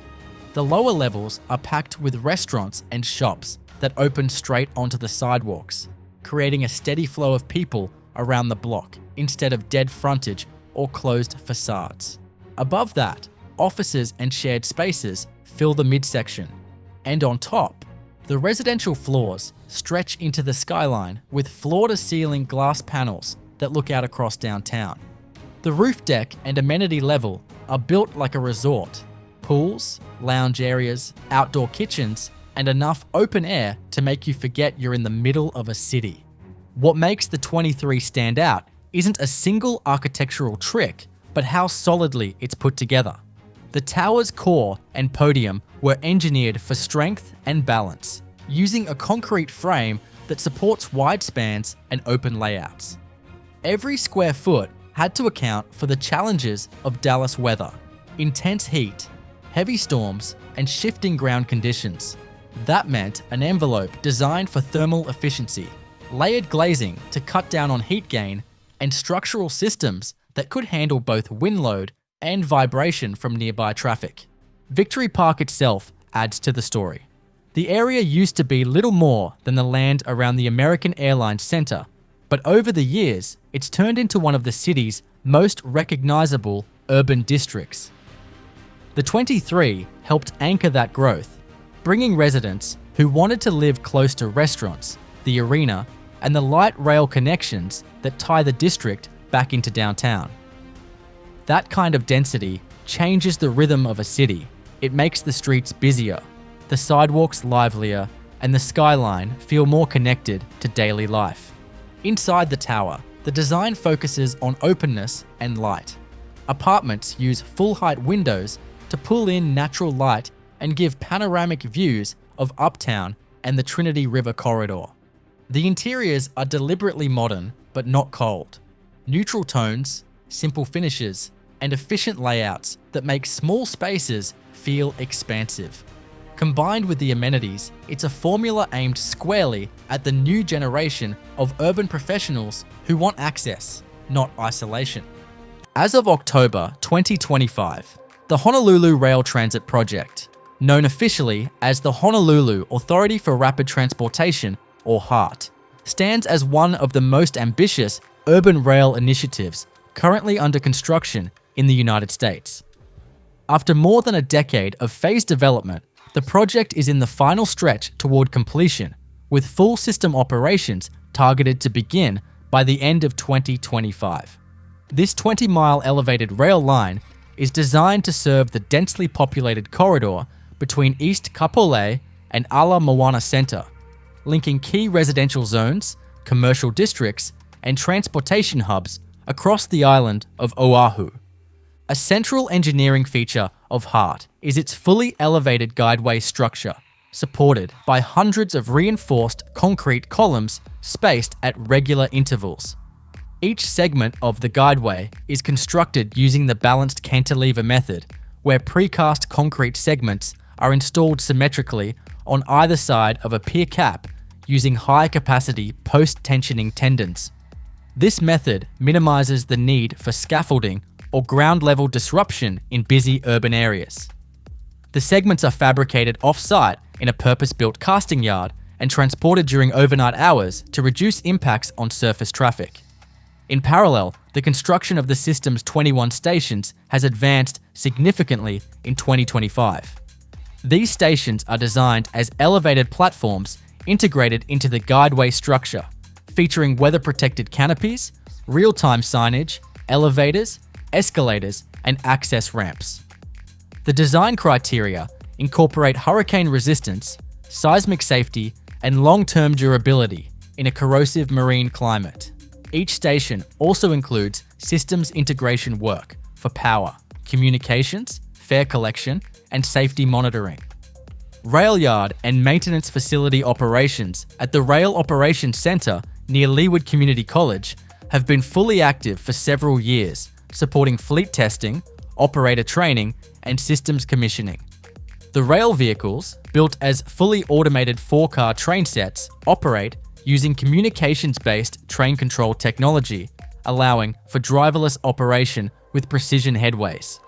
The lower levels are packed with restaurants and shops that open straight onto the sidewalks, creating a steady flow of people around the block instead of dead frontage or closed facades. Above that, offices and shared spaces fill the midsection. And on top, the residential floors stretch into the skyline with floor-to-ceiling glass panels that look out across downtown. The roof deck and amenity level are built like a resort: pools, lounge areas, outdoor kitchens, and enough open air to make you forget you're in the middle of a city. What makes the 23 stand out isn't a single architectural trick, but how solidly it's put together. The tower's core and podium were engineered for strength and balance, using a concrete frame that supports wide spans and open layouts. Every square foot had to account for the challenges of Dallas weather: intense heat, heavy storms, and shifting ground conditions. That meant an envelope designed for thermal efficiency, layered glazing to cut down on heat gain, and structural systems that could handle both wind load and vibration from nearby traffic. Victory Park itself adds to the story. The area used to be little more than the land around the American Airlines Center, but over the years, it's turned into one of the city's most recognizable urban districts. The 23 helped anchor that growth, bringing residents who wanted to live close to restaurants, the arena, and the light rail connections that tie the district back into downtown. That kind of density changes the rhythm of a city. It makes the streets busier, the sidewalks livelier, and the skyline feel more connected to daily life. Inside the tower, the design focuses on openness and light. Apartments use full-height windows to pull in natural light and give panoramic views of Uptown and the Trinity River corridor. The interiors are deliberately modern, but not cold. Neutral tones, simple finishes, and efficient layouts that make small spaces feel expansive. Combined with the amenities, it's a formula aimed squarely at the new generation of urban professionals who want access, not isolation. As of October 2025, the Honolulu Rail Transit Project, known officially as the Honolulu Authority for Rapid Transportation, or HART, stands as one of the most ambitious urban rail initiatives currently under construction in the United States. After more than a decade of phased development, the project is in the final stretch toward completion, with full system operations targeted to begin by the end of 2025. This 20-mile elevated rail line is designed to serve the densely populated corridor between East Kapolei and Ala Moana Center, linking key residential zones, commercial districts, and transportation hubs across the island of Oahu. A central engineering feature of HART is its fully elevated guideway structure, supported by hundreds of reinforced concrete columns spaced at regular intervals. Each segment of the guideway is constructed using the balanced cantilever method, where precast concrete segments are installed symmetrically on either side of a pier cap using high-capacity post-tensioning tendons. This method minimizes the need for scaffolding or ground-level disruption in busy urban areas. The segments are fabricated off-site in a purpose-built casting yard and transported during overnight hours to reduce impacts on surface traffic. In parallel, the construction of the system's 21 stations has advanced significantly in 2025. These stations are designed as elevated platforms integrated into the guideway structure, featuring weather-protected canopies, real-time signage, elevators, escalators, and access ramps. The design criteria incorporate hurricane resistance, seismic safety, and long-term durability in a corrosive marine climate. Each station also includes systems integration work for power, communications, fare collection, and safety monitoring. Rail yard and maintenance facility operations at the Rail Operations Centre near Leeward Community College have been fully active for several years, supporting fleet testing, operator training, and systems commissioning. The rail vehicles, built as fully automated 4-car train sets, operate using communications-based train control technology, allowing for driverless operation with precision headways.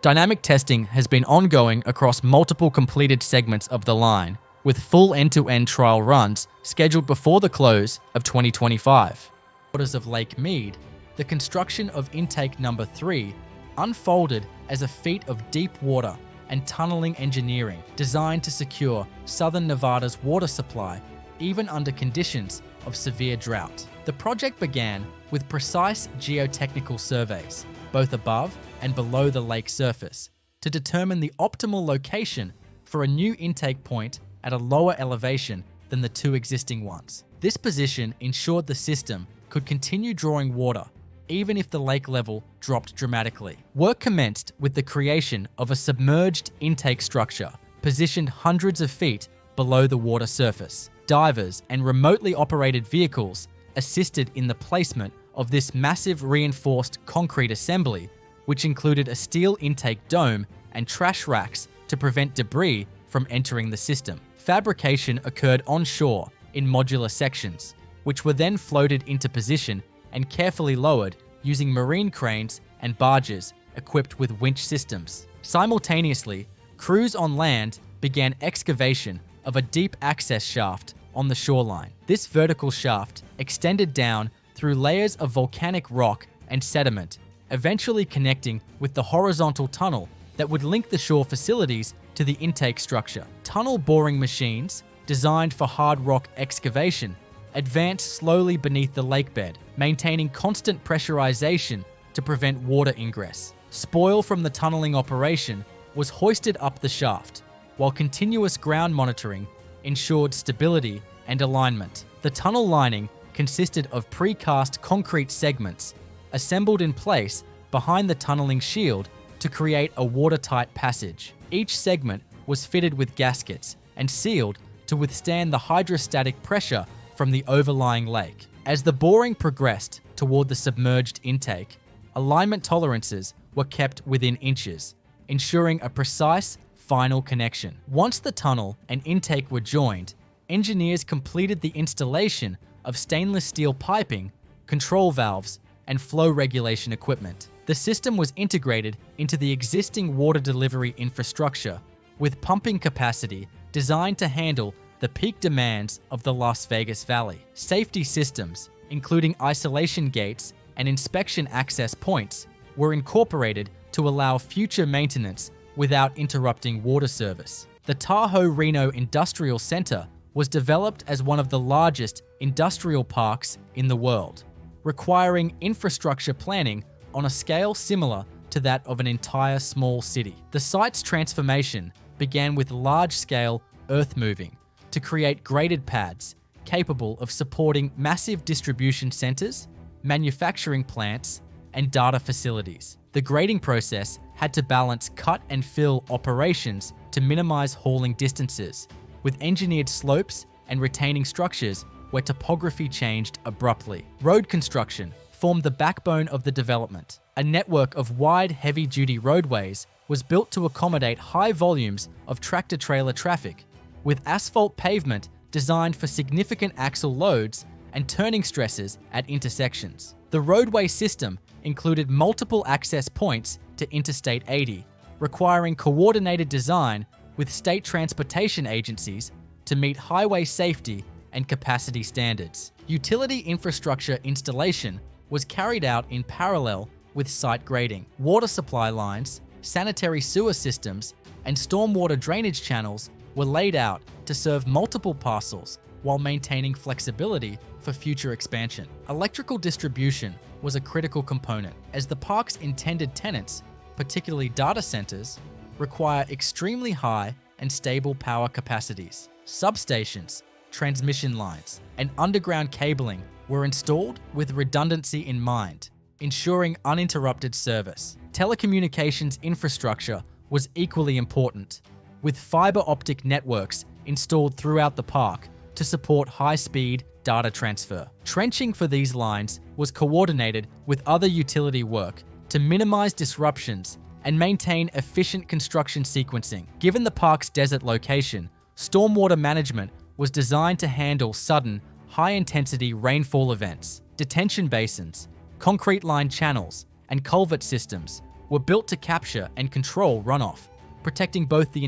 Dynamic testing has been ongoing across multiple completed segments of the line, with full end-to-end trial runs scheduled before the close of 2025. Waters of Lake Mead, the construction of intake number 3 unfolded as a feat of deep water and tunneling engineering designed to secure southern Nevada's water supply even under conditions of severe drought. The project began with precise geotechnical surveys, both above and below the lake surface, to determine the optimal location for a new intake point at a lower elevation than the 2 existing ones. This position ensured the system could continue drawing water even if the lake level dropped dramatically. Work commenced with the creation of a submerged intake structure positioned hundreds of feet below the water surface. Divers and remotely operated vehicles assisted in the placement of this massive reinforced concrete assembly, which included a steel intake dome and trash racks to prevent debris from entering the system. Fabrication occurred onshore in modular sections, which were then floated into position and carefully lowered using marine cranes and barges equipped with winch systems. Simultaneously, crews on land began excavation of a deep access shaft on the shoreline. This vertical shaft extended down through layers of volcanic rock and sediment, eventually connecting with the horizontal tunnel that would link the shore facilities to the intake structure. Tunnel boring machines, designed for hard rock excavation, advanced slowly beneath the lakebed, maintaining constant pressurization to prevent water ingress. Spoil from the tunneling operation was hoisted up the shaft, while continuous ground monitoring ensured stability and alignment. The tunnel lining consisted of precast concrete segments assembled in place behind the tunneling shield to create a watertight passage. Each segment was fitted with gaskets and sealed to withstand the hydrostatic pressure from the overlying lake. As the boring progressed toward the submerged intake, alignment tolerances were kept within inches, ensuring a precise final connection. Once the tunnel and intake were joined, engineers completed the installation of stainless steel piping, control valves, and flow regulation equipment. The system was integrated into the existing water delivery infrastructure with pumping capacity designed to handle the peak demands of the Las Vegas Valley. Safety systems, including isolation gates and inspection access points, were incorporated to allow future maintenance without interrupting water service. The Tahoe-Reno Industrial Center was developed as one of the largest industrial parks in the world, requiring infrastructure planning on a scale similar to that of an entire small city. The site's transformation began with large-scale earth moving to create graded pads capable of supporting massive distribution centers, manufacturing plants, and data facilities. The grading process had to balance cut and fill operations to minimize hauling distances, with engineered slopes and retaining structures where topography changed abruptly. Road construction formed the backbone of the development. A network of wide, heavy-duty roadways was built to accommodate high volumes of tractor-trailer traffic, with asphalt pavement designed for significant axle loads and turning stresses at intersections. The roadway system included multiple access points to Interstate 80, requiring coordinated design with state transportation agencies to meet highway safety and capacity standards. Utility infrastructure installation was carried out in parallel with site grading. Water supply lines, sanitary sewer systems, and stormwater drainage channels were laid out to serve multiple parcels while maintaining flexibility for future expansion. Electrical distribution was a critical component, as the park's intended tenants, particularly data centers, require extremely high and stable power capacities. Substations, transmission lines, and underground cabling were installed with redundancy in mind, ensuring uninterrupted service. Telecommunications infrastructure was equally important, with fiber optic networks installed throughout the park to support high-speed data transfer. Trenching for these lines was coordinated with other utility work to minimize disruptions and maintain efficient construction sequencing. Given the park's desert location, stormwater management was designed to handle sudden, high-intensity rainfall events. Detention basins, concrete-lined channels, and culvert systems were built to capture and control runoff, protecting both the